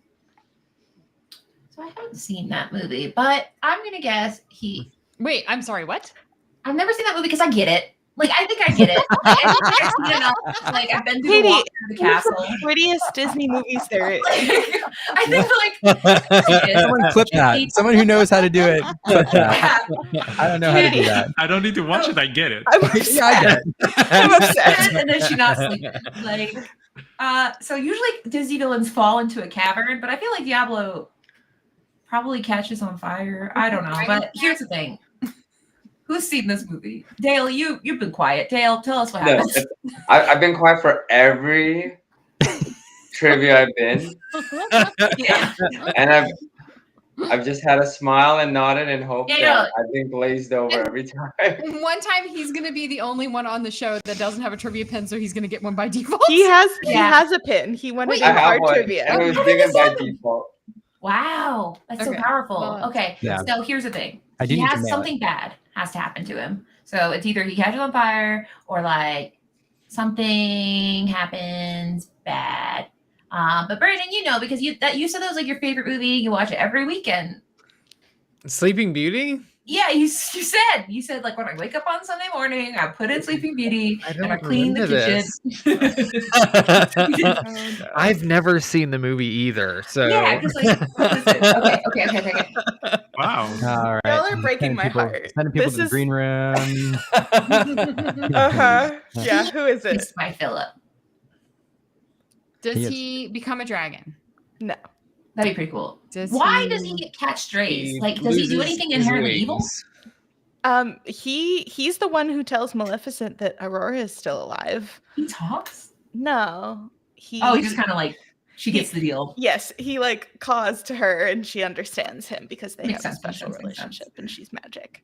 S8: So I haven't seen that movie, but I'm gonna guess
S5: Wait, I'm sorry, what?
S8: I've never seen that movie because I get it. I think I get it. I think I've seen enough. I've been through the walk through the castle.
S7: One of the prettiest Disney movies there is.
S8: I think
S2: Someone clip that. Someone who knows how to do it. Clip that. I don't know how to do that.
S3: I don't need to watch it. I get it.
S7: I'm upset.
S2: Yeah, I get it.
S7: I'm upset.
S8: and then she not sleeping. So usually Disney villains fall into a cavern, but I feel like Diablo probably catches on fire. I don't know, but here's the thing. Who's seen this movie? Dale, you've been quiet. Dale, tell us what
S4: No,
S8: happens.
S4: I've been quiet for every trivia I've been,
S8: Yeah.
S4: and I've just had a smile and nodded and hoped
S8: Yeah,
S4: that I've been glazed over every time.
S5: One time he's gonna be the only one on the show that doesn't have a trivia pin, so he's gonna get one by default.
S7: He has
S8: Yeah.
S7: a pin. He wanted
S5: Wait,
S7: in
S4: I have
S7: hard
S4: one,
S7: trivia.
S4: and it was
S8: How did
S4: given
S8: this
S4: by
S8: happen?
S4: default.
S8: Wow. That's so
S5: Okay.
S8: powerful.
S5: Well,
S8: Okay.
S2: Yeah.
S8: So here's the thing.
S2: I do
S8: He
S2: need to
S8: has
S2: nail
S8: something bad has to happen to him. So it's either he catches on fire or something happens bad. But Brandon, because you said that was your favorite movie. You watch it every weekend.
S1: Sleeping Beauty?
S8: Yeah, you said when I wake up on Sunday morning, I put in Sleeping Beauty
S1: I
S8: and I
S1: don't
S8: clean the
S1: remember
S8: kitchen.
S1: I've never seen the movie either. So
S8: Yeah, because okay.
S3: Wow.
S2: All right.
S7: Y'all are breaking my heart.
S2: Sending people
S7: This
S2: to the
S7: is-
S2: green room.
S7: Yeah, who is it?
S8: It's my Philip.
S5: Does
S2: He is.
S5: he become a dragon?
S7: No.
S8: That'd be pretty cool.
S5: Does
S8: Does he catch strays?
S1: He
S8: Does he do
S1: loses
S8: anything
S1: his
S8: inherently evil?
S1: wings.
S7: He's the one who tells Maleficent that Aurora is still alive.
S8: He talks.
S7: No.
S8: Oh, he just kind of She gets the deal.
S7: Yes, he like caws to her and she understands him because they
S8: Makes
S7: have a
S8: sense, makes
S7: special
S8: sense, makes sense.
S7: relationship and she's magic.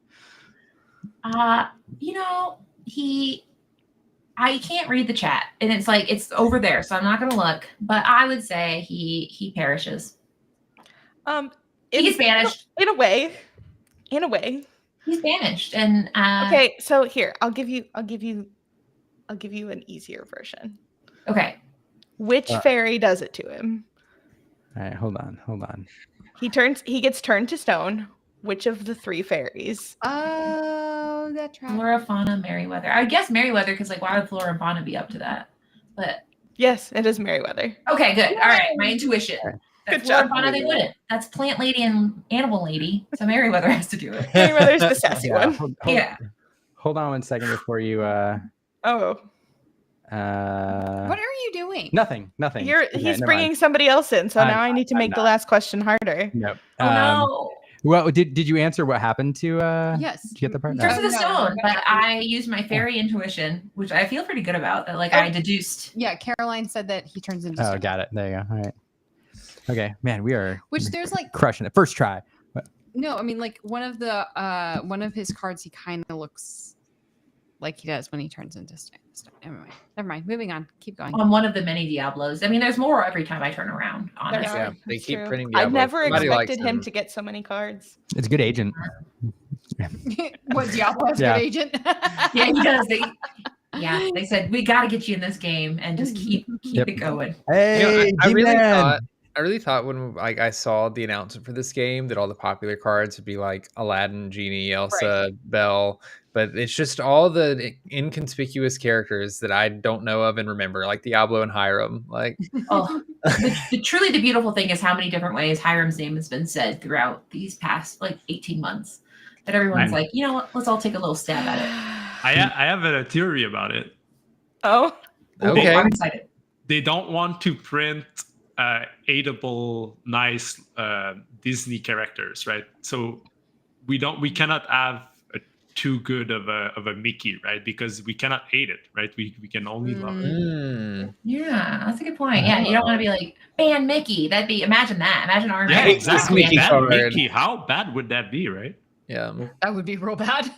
S8: You know, I can't read the chat, and it's like it's over there, so I'm not gonna look. But I would say he perishes. He's banished.
S7: In a way.
S8: He's banished, and
S7: Okay, so here I'll give you an easier version.
S8: Okay.
S7: Which fairy does it to him?
S2: All right, hold on.
S7: He gets turned to stone. Which of the 3 fairies?
S6: Oh, that's right.
S8: Flora, Fauna, Merryweather. I guess Merryweather, because like, why would Flora and Fauna be up to that? But
S7: Yes, it is Merryweather.
S8: okay, good. All right, my intuition.
S7: Good
S8: Flora
S7: job.
S8: and Fauna, they wouldn't. That's Plant Lady and Animal Lady, so Merryweather has to do it.
S7: Merryweather's the sassy one.
S2: Hold on 1 second before you.
S7: Oh,
S6: What are you doing?
S2: Nothing.
S7: he's bringing somebody else in, so now I need to make the last question harder.
S2: Nope.
S8: Oh no.
S2: Well, did you answer what happened to?
S6: Yes.
S2: Did you get the part?
S8: Curse
S2: No.
S8: of the Stone, but I used my fairy intuition, which I feel pretty good about. That I deduced.
S6: Yeah, Caroline said that he turns into
S2: Oh,
S6: stone.
S2: got it. There you go. All right. Okay, man, we're
S6: there's like
S2: crushing it. First try.
S6: no, I mean like one of his cards he kind of looks like he does when he turns into stone. Never mind. Moving on. Keep going.
S8: On one of the many Diablos. I mean, there's more every time I turn around, honestly.
S1: Yeah, they
S7: That's
S1: keep
S7: true.
S1: printing
S7: I've
S1: Diablos.
S7: never
S1: Somebody likes
S7: expected him
S1: them.
S7: to get so many cards.
S2: It's a good agent.
S6: What Diablo's
S2: Yeah.
S6: good agent?
S8: Yeah, he does. They said we got to get you in this game and just keep
S2: Yep.
S8: it going.
S2: Hey,
S1: I really
S2: D-Man!
S1: thought when like I saw the announcement for this game that all the popular cards would be like Aladdin, Genie, Elsa, Belle, but it's just all the inconspicuous characters that I don't know of and remember, like Diablo and Hiram. Like,
S8: Oh, truly the beautiful thing is how many different ways Hiram's name has been said throughout these past 18 months. That everyone's like, you know what? Let's all take a little stab at it.
S3: I have a theory about it.
S7: Oh,
S1: okay,
S8: I'm excited.
S3: They don't want to print aidable, nice Disney characters, right? So we cannot have too good of a Mickey, right? Because we cannot aid it, right? We can only love it.
S8: Yeah, that's a good point. Yeah, you don't want to be like ban Mickey. Imagine that. Imagine our
S3: Yeah, exactly.
S1: Mickey
S3: That
S1: card.
S3: Mickey, how bad would that be, right?
S1: yeah.
S6: That would be real bad.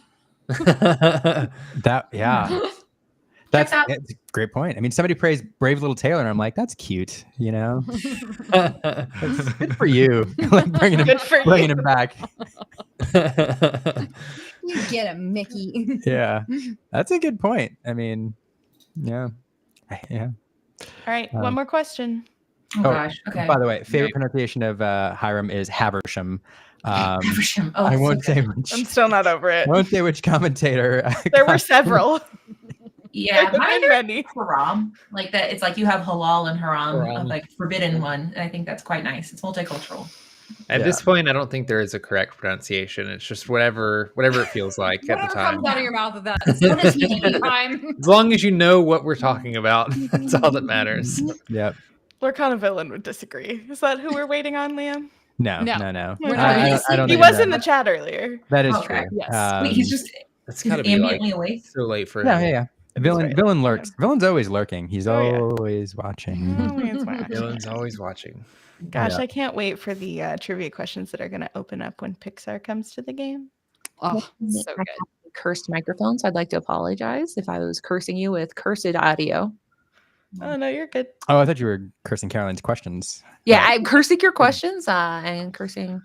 S2: That's
S8: out.
S2: a great point. I mean, somebody praised Brave Little Tailor, and I'm like, that's cute, you know? That's good for you. Like bringing him back.
S6: You get him, Mickey.
S2: Yeah, that's a good point. I mean, yeah.
S7: all right. One more question.
S8: Oh gosh. Okay.
S2: By the way, favorite pronunciation of Hiram is Haversham.
S8: Haversham. Oh,
S2: I
S8: that's
S2: won't
S8: so
S2: say
S8: good.
S2: which.
S7: I'm still not over it.
S2: I won't say which commentator.
S7: There were several.
S8: Yeah,
S7: There
S8: mine
S7: have
S8: are
S7: been many.
S8: haram. Like that. It's like you have halal and haram,
S1: Haram.
S8: like forbidden one, and I think that's quite nice. It's multicultural.
S1: At this point, I don't think there is a correct pronunciation. It's just whatever it feels like at the
S6: Whatever
S1: time.
S6: comes out of your mouth at that
S8: What is he?
S6: time.
S1: As long as you know what we're talking about, that's all that matters.
S2: Yep.
S7: Lorcana Villain would disagree. Is that who we're waiting on, Liam?
S2: No.
S6: We're not
S2: I don't
S7: He
S2: think
S7: was
S2: that-
S7: in the chat earlier.
S2: That is
S8: Okay.
S2: true.
S6: Yes.
S8: Wait, he's just
S1: It's
S8: he's
S1: gotta be like
S8: ambiently awake.
S1: so late for
S2: No,
S1: him.
S2: yeah. Villain lurks. Villain's always lurking. He's
S7: Oh, yeah.
S2: always watching.
S1: Villain's always watching.
S7: Gosh,
S2: Yeah.
S7: I can't wait for the trivia questions that are going to open up when Pixar comes to the game.
S6: Oh, so
S9: I
S6: good.
S9: have cursed microphone, so I'd like to apologize if I was cursing you with cursed audio.
S7: Oh, no, you're good.
S2: Oh, I thought you were cursing Caroline's questions.
S9: Yeah, I'm cursing your questions and cursing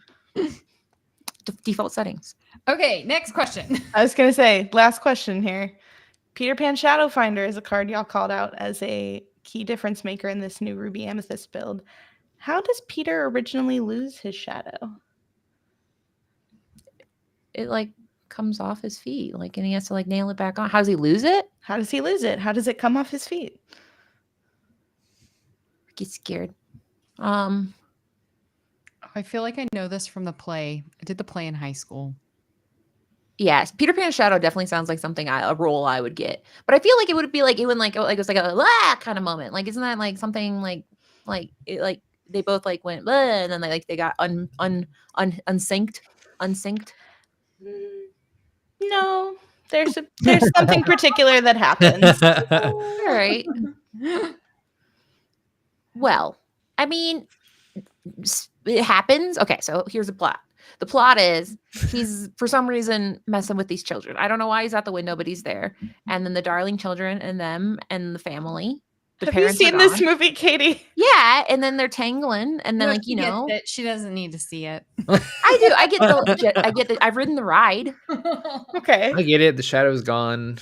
S9: default settings.
S6: Okay, next question.
S7: I was going to say, last question here. Peter Pan Shadow Finder is a card y'all called out as a key difference maker in this new Ruby Amethyst build. How does Peter originally lose his shadow?
S9: It comes off his feet, and he has to nail it back on. How does he lose it?
S7: How does he lose it? How does it come off his feet?
S9: Get scared.
S6: I feel like I know this from the play. I did the play in high school.
S9: Yes, Peter Pan Shadow definitely sounds like something a role I would get, but I feel like it would be it would it was a kind of moment. Isn't that something they both went and then they got unsynced.
S7: No, there's something particular that happens.
S9: All right. Well, I mean, it happens. Okay, so here's the plot. The plot is he's for some reason messing with these children. I don't know why he's out the window, but he's there. And then the darling children and them and the family. The
S7: Have you
S9: parents are
S7: seen this
S9: gone.
S7: movie, Katie?
S9: Yeah, and then they're tangling, and then
S6: No,
S9: like
S6: she gets it. She doesn't need to see it.
S9: I do. I get the. I've ridden the ride.
S7: Okay.
S1: I get it. The shadow's gone.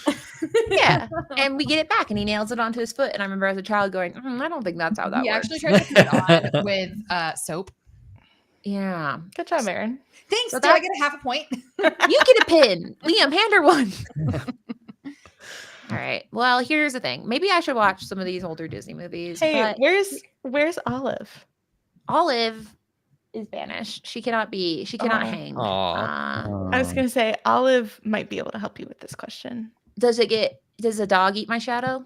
S9: Yeah, and we get it back, and he nails it onto his foot. And I remember as a child going, I don't think that's how that
S6: He
S9: works.
S6: actually tried to put it on with soap.
S9: Yeah.
S7: Good job, Aaron.
S6: Thanks.
S9: So
S6: Do I
S9: that-
S6: get a half a point?
S9: You get a pin. Liam, hand her one. All right. Well, here's the thing. Maybe I should watch some of these older Disney movies.
S7: Hey,
S9: but
S7: where's Olive?
S9: Olive is banished. She cannot hang.
S1: Aw.
S7: I was gonna say Olive might be able to help you with this question.
S9: Does a dog eat my shadow?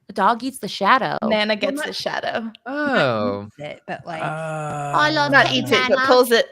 S9: The dog eats the shadow.
S7: Nana gets the shadow.
S1: Oh.
S6: But like,
S9: I love
S7: Not
S9: that,
S7: eats it, but
S9: Nana.
S7: pulls it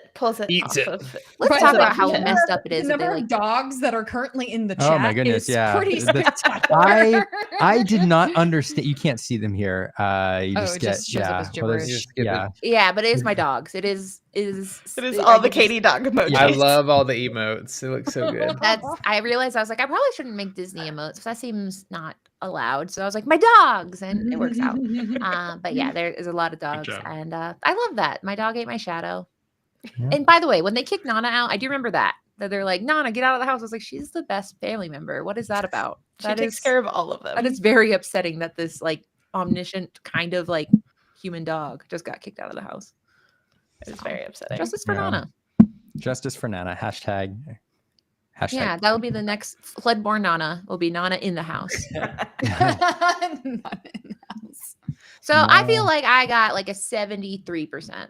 S1: Eats
S7: off
S1: it.
S7: of it.
S9: Let's
S6: But
S9: talk
S6: like,
S9: about how
S6: the
S9: messed up it is.
S6: the
S9: That they
S6: number of
S9: like
S6: dogs that are currently in the chat
S2: Oh my goodness,
S6: is
S2: yeah.
S6: pretty
S2: The-
S6: spectacular.
S2: I did not understand. You can't see them here. You
S6: Oh,
S2: just
S6: it
S2: get
S6: just shows up as
S2: well, there's-
S1: You just get the-
S2: yeah.
S9: yeah, but it is my dogs. It is
S7: It is
S9: I
S7: all the
S9: get this-
S7: Katie dog emojis.
S1: I love all the emotes. It looks so good.
S9: I realized I was like, I probably shouldn't make Disney emotes because that seems not allowed. So I was like, my dogs, and it works out. But yeah, there is a lot of dogs,
S3: job.
S9: and I love that. My dog ate my shadow.
S2: Yeah.
S9: And by the way, when they kicked Nana out, I do remember that they're like, Nana, get out of the house. I was like, she's the best family member. What is that about?
S7: She
S9: That
S7: takes
S9: is-
S7: care of all of them.
S9: That is very upsetting that this like omniscient kind of like human dog just got kicked out of the house.
S7: It is very upsetting.
S9: Justice for
S2: Yeah.
S9: Nana.
S2: Justice for Nana. Hashtag.
S9: Yeah, that will be the next Floodborn Nana. Will be Nana in the house.
S6: Not in the house.
S9: So I feel
S2: No.
S9: like I got like a 73%.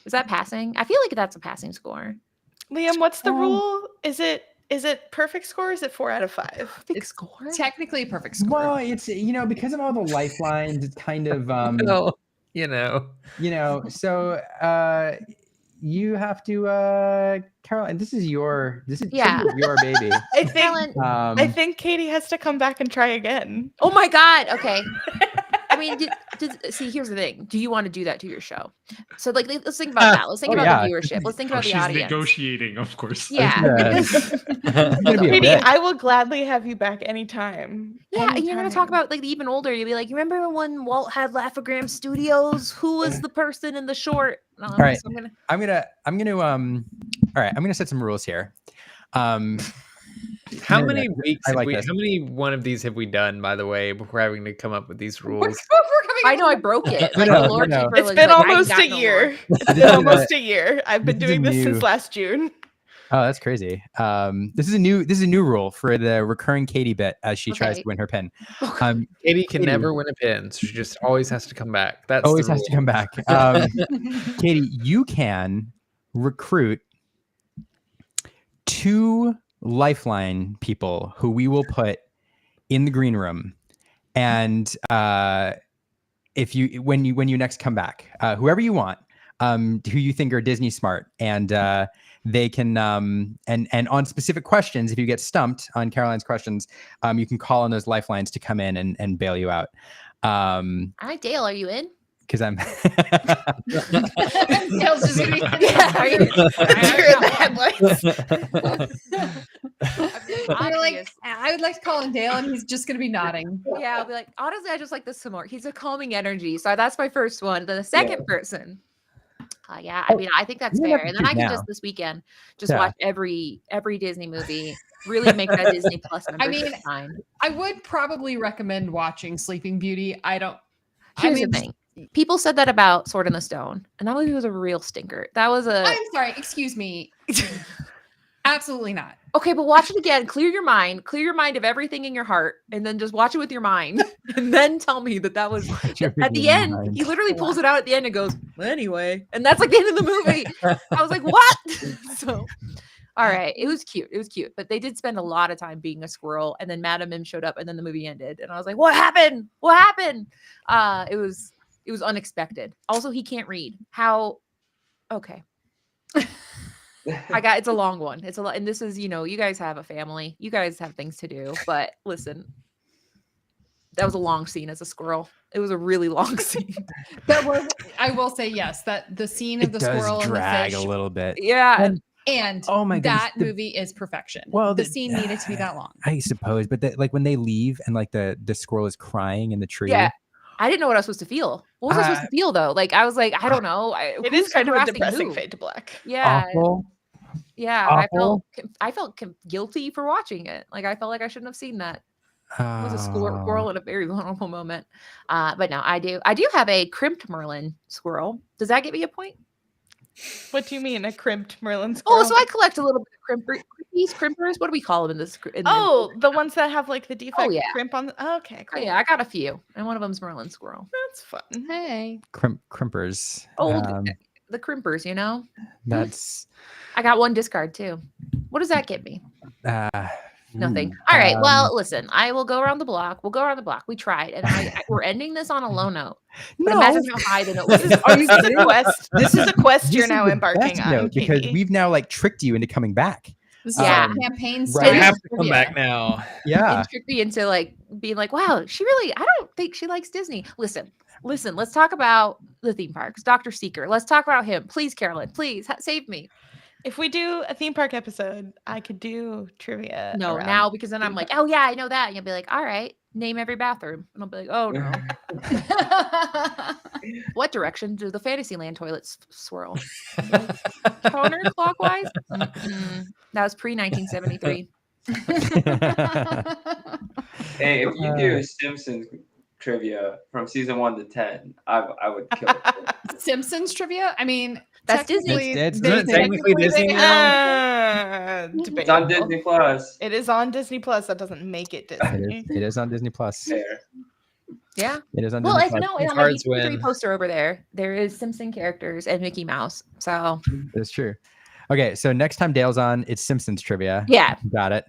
S9: Is that passing? I feel like that's a passing score.
S7: Liam, what's the rule? Is it perfect score? Or is it 4 out of 5?
S9: Perfect score?
S6: Technically a perfect score.
S2: Well, it's because of all the lifelines, it's kind of
S1: No, you know.
S2: so you have to Caroline, this is your
S9: Yeah.
S2: your baby.
S7: I think
S9: Helen,
S7: I think Katie has to come back and try again.
S9: oh my God. Okay. I mean, see, here's the thing. Do you want to do that to your show? So, like, let's think about that. Let's think
S2: Oh,
S9: about
S2: yeah.
S9: the viewership. Let's think
S3: Oh,
S9: about the
S3: she's
S9: audience.
S3: negotiating, of course.
S9: Yeah.
S2: It's gonna be a
S7: Katie,
S2: bit.
S7: I will gladly have you back anytime.
S9: Yeah, and you're gonna talk
S7: Anytime.
S9: about like the even older. You'll be like, you remember when Walt had Laugh-O-Gram Studios? Who was the person in the short? All
S2: right.
S9: So I'm
S2: I'm gonna all right, I'm gonna set some rules here.
S1: How
S2: No,
S1: many weeks?
S2: I like
S1: how
S2: this.
S1: many one of these have we done? By the way, before having to come up with these
S6: We're
S1: rules.
S6: coming
S9: I
S6: up
S9: know I
S6: with-
S9: broke it.
S2: No,
S9: Like
S2: no,
S9: the Lord
S2: no.
S9: Keeper
S7: It's
S9: was
S7: been
S9: like, I
S7: almost
S9: got
S7: a
S9: no more.
S7: year. It's
S2: This
S7: been
S2: is
S7: almost a year. I've been
S2: this is a
S7: doing this since
S2: new-
S7: last June.
S2: Oh, that's crazy. This is a new rule for the recurring Katie bit as she tries
S9: Okay.
S2: to win her pin.
S1: Katie can
S2: Katie.
S1: never win a pin, so she just always has to come back. That's
S2: Always
S1: the
S2: has to
S1: rule.
S2: come back. Katie, you can recruit 2 lifeline people who we will put in the green room, and if you when you next come back, whoever you want, who you think are Disney smart, and they can and on specific questions, if you get stumped on Caroline's questions, you can call on those lifelines to come in and bail you out.
S9: All right, Dale, are you in?
S2: Because I'm
S6: Dale's just gonna be
S9: Yeah, are you?
S7: You're in the headlights.
S6: You're like, I would like to call him Dale, and he's just gonna be nodding.
S9: Yeah, I'll be like, honestly, I just like this some more. He's a calming energy. So that's my first one. Then the second person. Yeah, I mean, I think that's
S2: you don't
S9: fair.
S2: have
S9: And
S2: to
S9: then I
S2: choose
S9: can
S2: now.
S9: just this weekend just
S2: Yeah.
S9: watch every Disney movie. Really make that Disney Plus membership
S6: mean,
S9: fine.
S6: I would probably recommend watching Sleeping Beauty.
S9: Here's the thing. People said that about Sword in the Stone, and that movie was a real stinker. That was a
S6: I'm sorry, excuse me. Absolutely not.
S9: okay, but watch it again. Clear your mind of everything in your heart, and then just watch it with your mind, and then tell me that was at the end. He literally pulls it out at the end and goes, "Anyway," and that's like the end of the movie. I was like, "What?" So, all right, it was cute. It was cute, but they did spend a lot of time being a squirrel, and then Madam Mim showed up, and then the movie ended, and I was like, "What happened? What happened?" It was unexpected. Also, he can't read. How? Okay. It's a long one. It's a lot. And this is, you guys have a family. You guys have things to do. But listen, That was a long scene as a squirrel. It was a really long scene.
S5: That was, I will say, yes, that the scene of
S2: It
S5: the
S2: does
S5: squirrel and the
S2: drag
S5: fish.
S2: a little bit.
S9: Yeah.
S5: And
S2: Oh my goodness,
S5: that movie is perfection.
S2: Well,
S5: the scene needed to be that long.
S2: I suppose, but like when they leave and like the squirrel is crying in the tree.
S9: Yeah. I didn't know what I was supposed to feel. What was I supposed to feel though? Like I was like, I don't know.
S7: It is kind of a depressing fade to black.
S9: Yeah.
S2: Awful.
S9: Yeah.
S2: Awful.
S9: I felt guilty for watching it. Like I felt like I shouldn't have seen that. It was a squirrel in a very vulnerable moment. But no, I do have a crimped Merlin squirrel. Does that give me a point?
S7: What do you mean, a crimped Merlin squirrel?
S9: Oh, so I collect a little bit of crimpers. What do we call them in this?
S7: The ones that have like the defect crimp on. Okay, cool.
S9: Oh, yeah, I got a few, and one of them's Merlin squirrel.
S7: That's fun.
S5: Hey,
S2: crimpers.
S9: The crimpers, you know.
S2: That's.
S9: I got one discard too. What does that get me? Nothing. All right. Well, listen. I will go around the block. We'll go around the block. We tried, and we're ending this on a low note. But imagine how high the note was.
S7: Are you kidding? This is a quest you're now embarking on,
S2: because we've now like tricked you into coming back.
S5: This is a campaign.
S1: I have to come back now.
S2: Yeah.
S9: It tricked me into like being like, wow, I don't think she likes Disney. Listen. Let's talk about the theme parks. Dr. Seeker. Let's talk about him. Please, Carolyn. Please save me.
S7: If we do a theme park episode, I could do trivia.
S9: No, now because then I'm like, oh yeah, I know that. And you'll be like, all right, name every bathroom. And I'll be like, oh no. What direction do the Fantasyland toilets swirl? Counterclockwise? That was pre-1973.
S4: Hey, if you do Simpsons trivia from season 1 to 10, I would kill it.
S5: Simpsons trivia? I mean,
S9: that's Disney.
S2: It's
S1: technically Disney
S4: It's on Disney Plus.
S7: It is on Disney Plus. That doesn't make it Disney.
S2: It is on Disney Plus.
S4: There.
S9: Yeah.
S2: It is on
S9: Well,
S2: Disney
S9: no,
S2: Plus.
S9: on my E3 poster over there is Simpson characters and Mickey Mouse. So
S2: that's true. Okay, so next time Dale's on, it's Simpsons trivia.
S9: Yeah.
S2: Got it.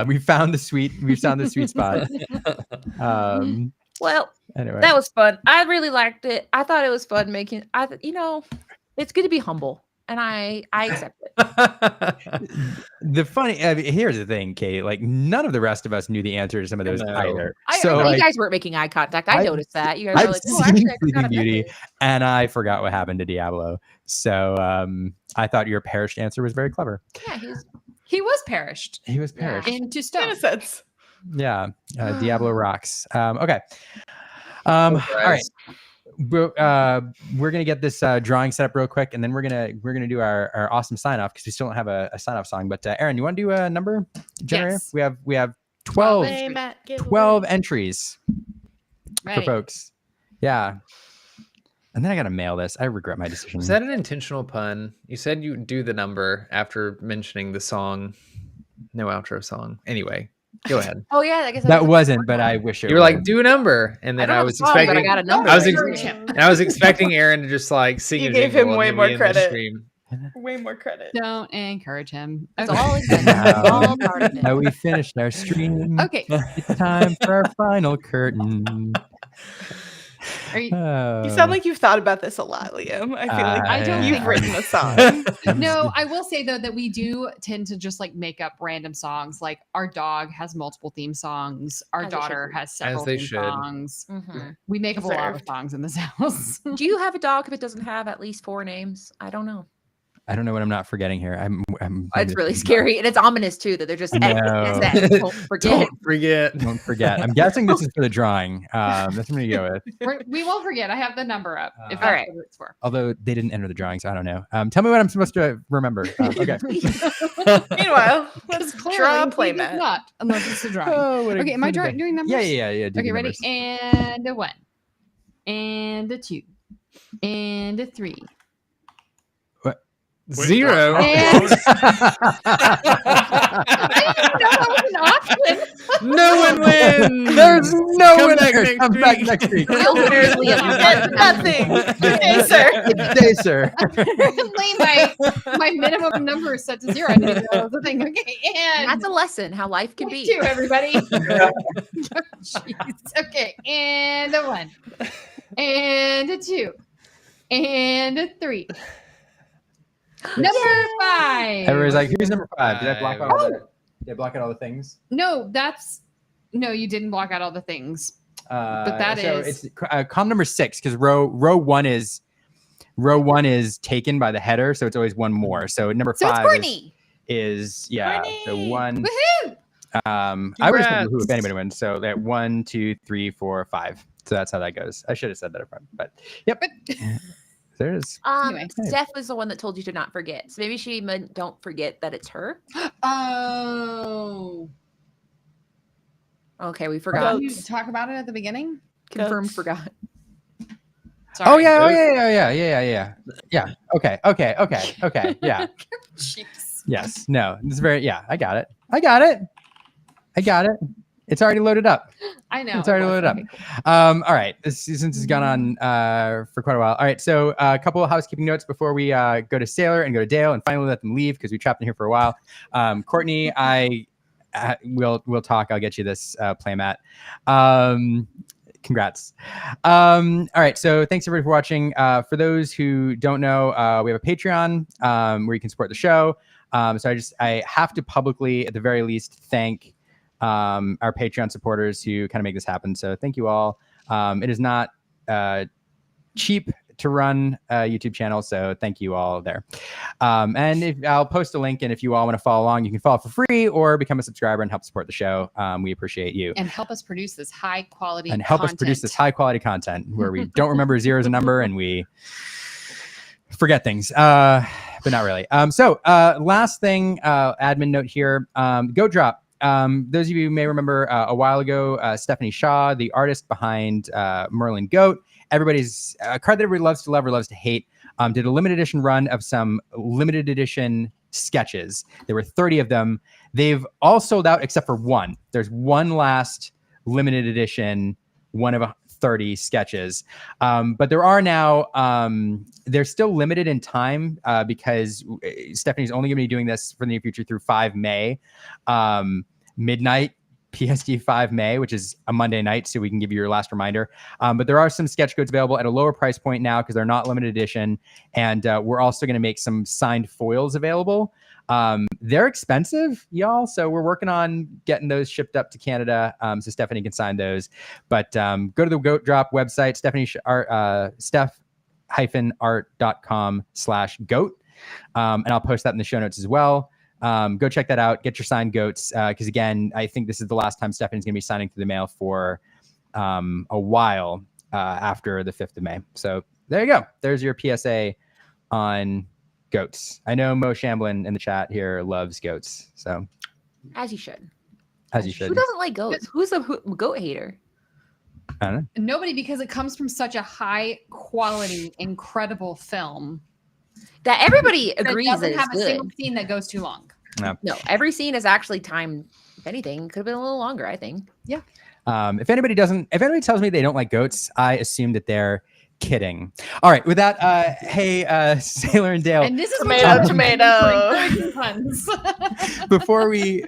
S2: We found the sweet spot.
S9: Well,
S2: anyway.
S9: That was fun. I really liked it. I thought it was fun making. It's good to be humble, and I accept it.
S2: Here's the thing, Kate. Like none of the rest of us knew the answer to some of those either.
S9: You guys weren't making eye contact. I noticed that. You guys were like, "Oh, actually, I forgot
S2: Beauty," and I forgot what happened to Diablo. So I thought your perished answer was very clever.
S9: Yeah,
S5: he was perished.
S2: He was perished
S5: into stone.
S7: In a sense.
S2: Yeah, Diablo rocks. Okay. All right. We're gonna get this drawing set up real quick, and then we're gonna do our awesome sign off because we still don't have a sign off song. But Aaron, you want to do a number generator?
S5: Yes.
S2: We have 12 entries for folks. Yeah. And then I gotta mail this. I regret my decision.
S1: Was that an intentional pun? You said you do the number after mentioning the song. No outro song. Anyway. Go ahead.
S9: Oh yeah, I guess
S2: that wasn't, but I wish it.
S1: You were like, do a number, and then I was expecting.
S9: I got a number.
S1: I was expecting Aaron to just like sing.
S7: You gave him way more credit. Way more credit.
S5: Don't encourage him.
S9: It's all part of it.
S2: Now we finished our stream.
S5: Okay.
S2: It's time for our final curtain.
S7: You sound like you've thought about this a lot, Liam. I feel like you've written a song.
S5: No, I will say though that we do tend to just like make up random songs. Like our dog has multiple theme songs. Our daughter has several theme songs.
S9: Mm-hmm.
S5: We make up a lot of songs in this house.
S9: Do you have a dog if it doesn't have at least 4 names? I don't know.
S2: I don't know what I'm not forgetting here.
S9: It's really scary, and it's ominous too that they're just. Don't forget.
S2: Don't forget. I'm guessing this is for the drawing. That's what I'm gonna go with.
S5: We won't forget. I have the number up. If
S9: all right.
S5: What it's for.
S2: Although they didn't enter the drawing, so I don't know. Tell me what I'm supposed to remember. Okay.
S7: Meanwhile, let's draw a playmat.
S5: Not unless it's a drawing. Okay, am I doing numbers?
S2: Yeah.
S5: Okay, ready? And a 1, and a 2, and a 3.
S1: 0.
S5: I didn't know that was an option.
S1: No one wins.
S2: There's no winner. Come back next week.
S9: Real winners, Liam.
S7: Nothing. Good day, sir.
S2: Good day, sir.
S5: Apparently, my minimum number is set to 0. I didn't even know that was a thing. Okay, and
S9: that's a lesson how life can be.
S5: Too, everybody. Okay, and a 1, and a 2, and a 3. Number 5.
S2: Everybody's like, "Who's number 5?" Did I block out all the things?
S5: No, that's No, you didn't block out all the things. But that
S2: so
S5: is
S2: it's column number 6 because row one is taken by the header, so it's always one more. So number 5 is yeah.
S7: Courtney!
S2: So 1.
S5: Woohoo!
S2: I would have said who if anybody wins. So that 1, 2, 3, 4, 5. So that's how that goes. I should have said that up front, but yep. There's
S5: Anyway.
S9: Steph was the one that told you to not forget. So maybe she meant don't forget that it's her.
S5: Oh.
S9: Okay, we forgot.
S5: Did you talk about it at the beginning?
S9: Confirmed,
S7: Goats.
S9: forgot.
S5: Sorry.
S2: Oh yeah. Yeah. Okay. Yeah.
S5: Jeez.
S2: Yes. No. This is very. Yeah. I got it. It's already loaded up.
S5: I know.
S2: It's already loaded up.
S5: Okay, cool.
S2: All right. Since it's gone on for quite a while. All right. So a couple of housekeeping notes before we go to S4iler and go to Dale and finally let them leave because we trapped them here for a while. Courtney, we'll talk. I'll get you this playmat. Congrats. All right. So thanks everybody for watching. For those who don't know, we have a Patreon where you can support the show. So I have to publicly, at the very least, thank our Patreon supporters who kind of make this happen. So thank you all. It is not cheap to run a YouTube channel, so thank you all there. And I'll post a link, and if you all want to follow along, you can follow for free or become a subscriber and help support the show. We appreciate you.
S5: And help us produce this high quality
S2: content where we don't remember zero as a number and we forget things, but not really. So last thing, admin note here, Goat Drop. Those of you who may remember a while ago, Stephanie Shaw, the artist behind Merlin Goat, everybody's card that everybody loves to love or loves to hate, did a limited edition run of some limited edition sketches. There were 30 of them. They've all sold out except for one. There's one last limited edition, one of 30 sketches. But there are now, they're still limited in time because Stephanie's only going to be doing this for the near future through 5 May, midnight PST 5 May, which is a Monday night, so we can give you your last reminder. But there are some sketch codes available at a lower price point now because they're not limited edition. And we're also going to make some signed foils available. They're expensive, y'all. So we're working on getting those shipped up to Canada so Stephanie can sign those. But go to the Goat Drop website, steph-art.com/goat. And I'll post that in the show notes as well. Go check that out. Get your signed goats. Because again, I think this is the last time Stephanie's going to be signing through the mail for a while after the 5th of May. So there you go. There's your PSA on goats. I know Mo Shamblin in the chat here loves goats. So
S9: As you should.
S2: As you should.
S9: Who doesn't like goats? Who's a goat hater?
S2: I don't know.
S5: Nobody, because it comes from such a high quality, incredible film
S9: That everybody agrees
S5: that doesn't
S9: is
S5: have a
S9: good.
S5: single scene that goes too long.
S9: No, every scene is actually timed. If anything, could have been a little longer, I think.
S5: Yeah.
S2: If anybody tells me they don't like goats, I assume that they're kidding. All right. With that, hey, S4iler and Dale.
S5: And this is
S7: Tomato.
S5: puns.
S2: before we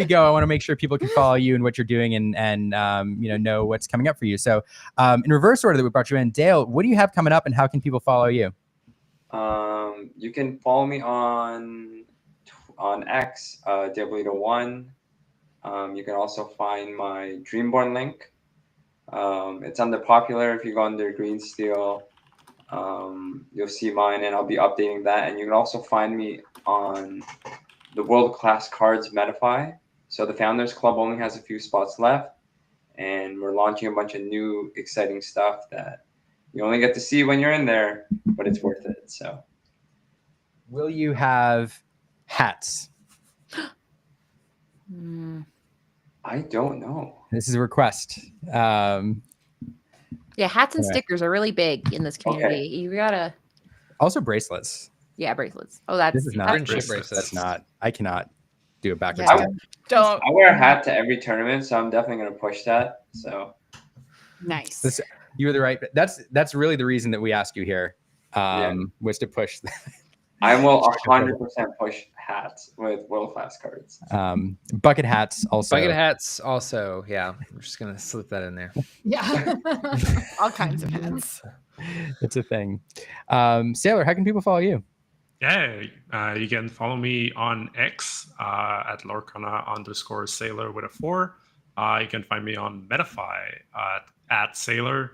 S2: go, I want to make sure people can follow you and what you're doing and know what's coming up for you. So in reverse order that we brought you in, Dale, what do you have coming up and how can people follow you?
S4: You can follow me on X, Dale Bellido 1. You can also find my Dreamborn link. It's under popular. If you go under Green Steel, you'll see mine, and I'll be updating that. And you can also find me on the World Class Cards Metafy. So the Founders Club only has a few spots left, and we're launching a bunch of new exciting stuff that you only get to see when you're in there, but it's worth it. So,
S2: will you have hats?
S4: I don't know.
S2: This is a request.
S9: Yeah, hats and stickers are really big in this community.
S4: Okay.
S9: You gotta.
S2: Also bracelets.
S9: Yeah, bracelets. Oh, that's
S2: This is not
S1: Friendship
S2: bracelets.
S1: bracelets.
S2: That's not. I cannot do it backwards.
S9: Yeah.
S7: Don't.
S4: I wear a hat to every tournament, so I'm definitely going to push that. So
S5: Nice.
S2: You were the right. That's really the reason that we asked you here. Was to push.
S4: I will 100% push hats with World Class Cards.
S2: Bucket hats also.
S1: Bucket hats also. Yeah, I'm just gonna slip that in there.
S5: Yeah.
S7: All kinds of hats.
S2: It's a thing. S4iler, how can people follow you?
S3: Yeah, you can follow me on X at Lorcana _S4iler with a 4. You can find me on Metafy at S4iler.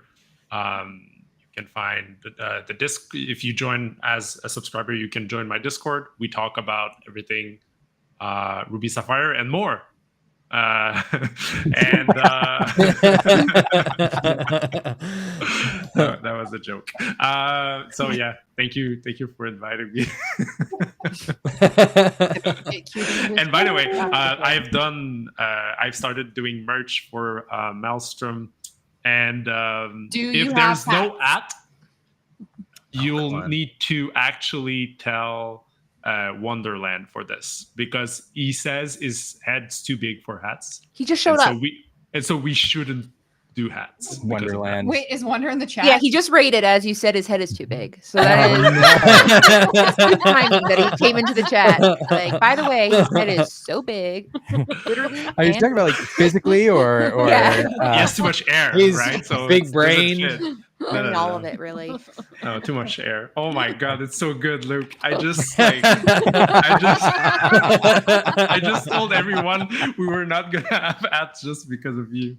S3: You can find the disc. If you join as a subscriber, you can join my Discord. We talk about everything Ruby Sapphire and more. That was a joke. So yeah, thank you for inviting me. And by the way, I've started doing merch for Maelstrom, and if there's no at, you'll need to actually tell Wonderland for this, because he says his head's too big for hats.
S9: He just showed up.
S3: So we shouldn't do hats.
S2: Wonderland.
S5: Wait, is Wonder in the chat?
S9: Yeah, he just rated as you said his head is too big. So that is good timing that he came into the chat. Like, by the way, his head is so big. Literally.
S2: Are you talking about like physically or
S9: Yeah.
S3: He has too much air,
S1: He's
S3: right? So
S1: big brain.
S9: I mean, all of it, really.
S3: Oh, too much air. Oh my god, it's so good, Luke. I just told everyone we were not gonna have hats just because of you.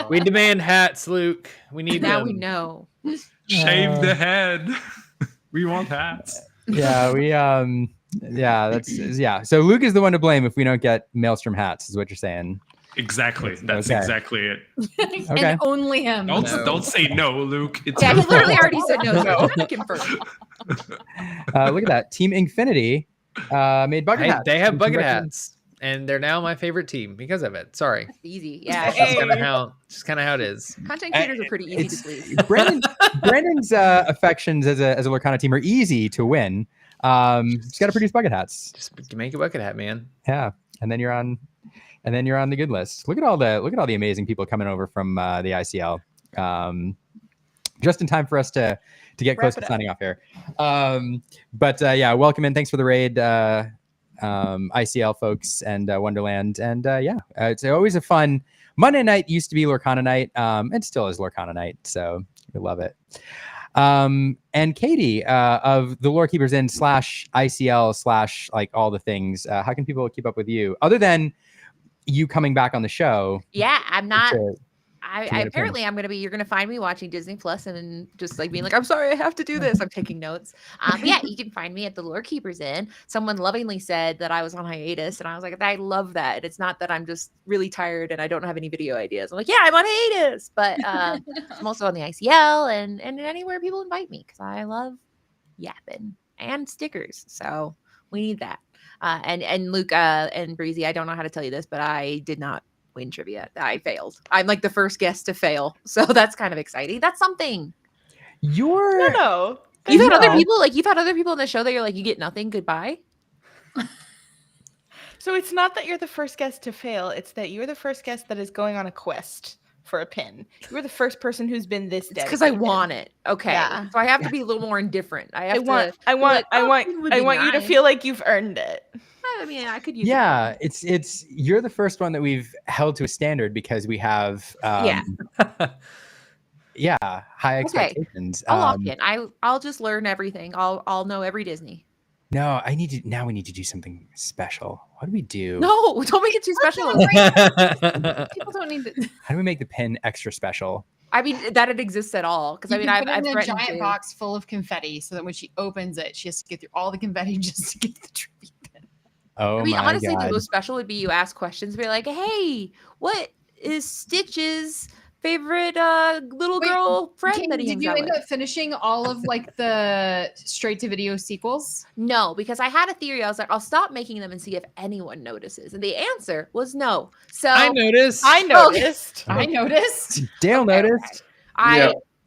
S1: We demand hats, Luke. We need
S9: Now
S1: them.
S9: we know.
S3: Shave the head. We want hats.
S2: Yeah, So Luke is the one to blame if we don't get Maelstrom hats, is what you're saying.
S3: Exactly. That's
S2: Okay.
S3: exactly it.
S2: Okay.
S5: And only him.
S3: Don't say no, Luke. It's
S9: Yeah,
S3: your
S9: he literally
S3: fault.
S9: already said no. So it's confirmed.
S2: Look at that. Team Infinity made bucket hats.
S1: They have bucket
S2: Congratulations.
S1: hats, and they're now my favorite team because of it. Sorry,
S9: Easy. Yeah.
S1: that's just kind of how it is.
S9: Content creators are pretty easy to please.
S2: Brandon's affections as a Lorcana team are easy to win. Just got to produce bucket hats.
S1: Just make a bucket hat, man.
S2: Yeah, and then you're on the good list. Look at all the amazing people coming over from the ICL. Just in time for us to get close to signing off here. Welcome in. Thanks for the raid, ICL folks and Wonderland. And it's always a fun Monday night. Used to be Lorcana night. It still is Lorcana night. So we love it. And Katie of the Lore Keepers in / ICL / like all the things. How can people keep up with you other than you coming back on the show?
S9: Yeah, I'm not. You're going to find me watching Disney Plus and just like being like, I'm sorry, I have to do this. I'm taking notes. Yeah, you can find me at the Lore Keepers Inn. Someone lovingly said that I was on hiatus, and I was like, I love that. It's not that I'm just really tired and I don't have any video ideas. I'm like, yeah, I'm on hiatus, but I'm also on the ICL and anywhere people invite me because I love yapping and stickers. So we need that. And Luke and Breezy, I don't know how to tell you this, but I did not win trivia. I failed. I'm like the first guest to fail, so that's kind of exciting. That's something.
S2: You've
S9: had other people in the show that you're like, you get nothing. Goodbye.
S7: So it's not that you're the first guest to fail. It's that you're the first guest that is going on a quest for a pin. You're the first person who's been this dedicated.
S9: Because I want it. Okay.
S7: Yeah.
S9: So I have to be a little more indifferent. I want
S7: you to feel like you've earned it.
S9: I mean, I could use
S2: it. It's you're the first one that we've held to a standard because we have high expectations.
S9: I'll lock in. I'll just learn everything. I'll know every Disney.
S2: No, we need to do something special. What do we do?
S9: No, don't make it too special.
S5: People don't need to.
S2: How do we make the pin extra special?
S9: I mean, that it exists at all. Because I mean, I've
S5: put it in a
S9: threatened
S5: giant box full of confetti so that when she opens it, she has to get through all the confetti just to get the trivia pin.
S2: Oh,
S9: I mean,
S2: my
S9: honestly,
S2: God.
S9: the most special would be you ask questions, be like, "Hey, what is Stitch's favorite little girl friend that he hangs out with?"
S5: Did you end up finishing all of like the straight to video sequels?
S9: No, because I had a theory. I was like, I'll stop making them and see if anyone notices. And the answer was no. So
S1: I noticed.
S2: Dale noticed.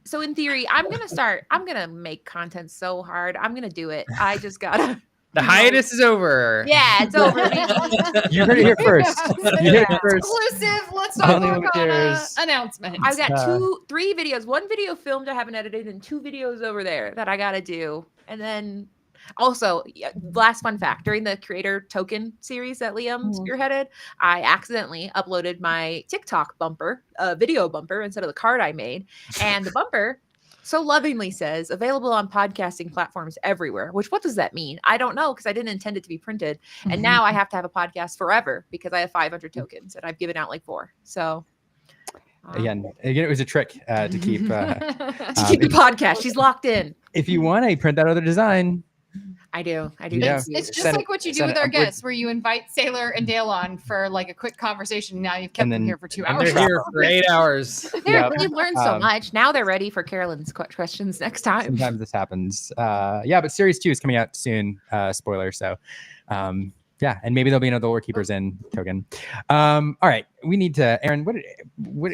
S9: So in theory, I'm gonna make content so hard. I'm gonna do it. I just gotta.
S1: The hiatus is over.
S9: Yeah, it's over.
S2: You heard it here first.
S5: Exclusive. Let's talk about announcement.
S9: I've got 3 videos. 1 video filmed I haven't edited, and 2 videos over there that I gotta do. And then also, last fun fact: during the creator token series that Liam spearheaded, I accidentally uploaded my TikTok bumper, video bumper, instead of the card I made, and the bumper so lovingly says available on podcasting platforms everywhere. Which what does that mean? I don't know because I didn't intend it to be printed, and now I have to have a podcast forever because I have 500 tokens and I've given out like 4. So.
S2: Again, it was a trick to keep
S9: to keep the podcast. She's locked in.
S2: If you want to print that other design,
S9: I do.
S2: Yeah.
S5: It's just like what you do with our guests, where you invite S4iler and Dale on for like a quick conversation. Now you've kept them here for 2 hours.
S1: They're here for 8 hours.
S9: They've learned so much. Now they're ready for Carolyn's questions next time.
S2: Sometimes this happens. But Series 2 is coming out soon. Spoiler. So, yeah, and maybe there'll be another Lore Keepers in token. All right, we need to. Aaron, what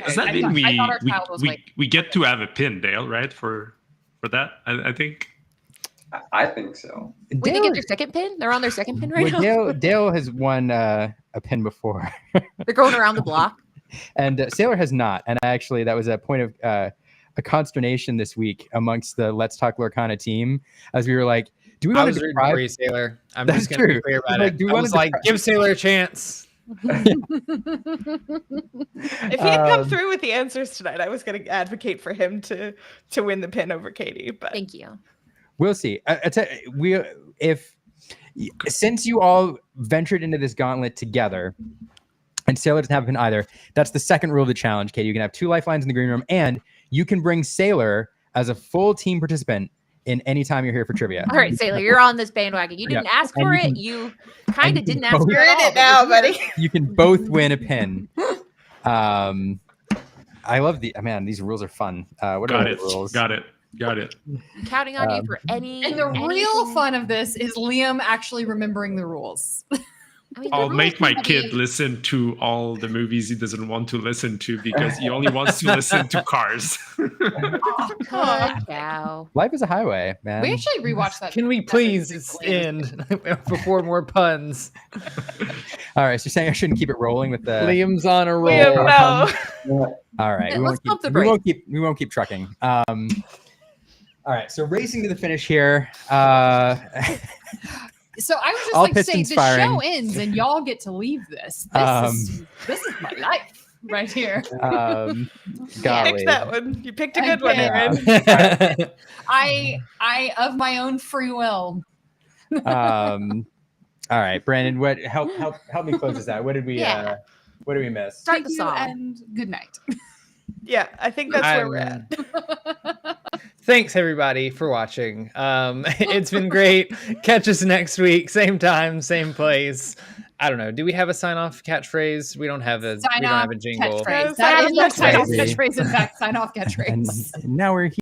S3: does that mean? We get to have a pin, Dale, right? For that, I think.
S4: I think so.
S9: Wait, they get their second pin? They're on their second pin right now?
S2: Dale has won a pin before.
S9: They're going around the block.
S2: And S4iler has not. And actually, that was a point of a consternation this week amongst the Let's Talk Lorcana team, as we were like, do we want to deprive
S1: S4iler? I'm
S2: That's
S1: just going to be
S2: true.
S1: clear about
S2: Like,
S1: it.
S2: do we
S1: I
S2: wanna
S1: was like, give S4iler a chance.
S7: If he had come through with the answers tonight, I was going to advocate for him to win the pin over Katie. But
S9: thank you.
S2: We'll see. Since you all ventured into this gauntlet together, and S4iler doesn't have a pin either, that's the second rule of the challenge, Katie. You can have 2 lifelines in the green room, and you can bring S4iler as a full team participant in any time you're here for trivia.
S9: All right, S4iler, you're on this bandwagon. You didn't ask for it. You kind of didn't ask for it.
S7: You're in it now, buddy.
S2: You can both win a pin. I love these rules are fun. What are the rules?
S3: Got it.
S9: I'm counting on you for any.
S5: And the real fun of this is Liam actually remembering the rules.
S9: I mean,
S3: I'll make my kid listen to all the movies he doesn't want to listen to because he only wants to listen to Cars.
S9: Wow.
S2: Life is a highway, man.
S5: We actually rewatched that.
S1: Can we please end before more puns?
S2: All right, so you're saying I shouldn't keep it rolling with the
S1: Liam's on a roll.
S7: Liam, no.
S2: All right,
S9: Let's pump the
S2: we
S9: brakes.
S2: won't keep trucking. All right, so racing to the finish here.
S5: So I was just
S2: All
S5: like saying,
S2: pistons
S5: the
S2: firing.
S5: show ends and y'all get to leave this. This is my life right here.
S2: Golly.
S7: Picked that one. You picked a good one,
S2: Yeah.
S7: Aaron.
S5: I of my own free will.
S2: All right, Brandon. Help me close this out. What did we miss?
S9: Start the
S5: Thank you
S9: song.
S5: and good night.
S7: Yeah, I think that's where we're at.
S1: Thanks everybody for watching. It's been great. Catch us next week, same time, same place. I don't know. Do we have a sign-off catchphrase? We don't have a jingle.
S5: Catchphrase. That is my sign-off catchphrase. In fact, sign-off catchphrase.
S2: And now we're here.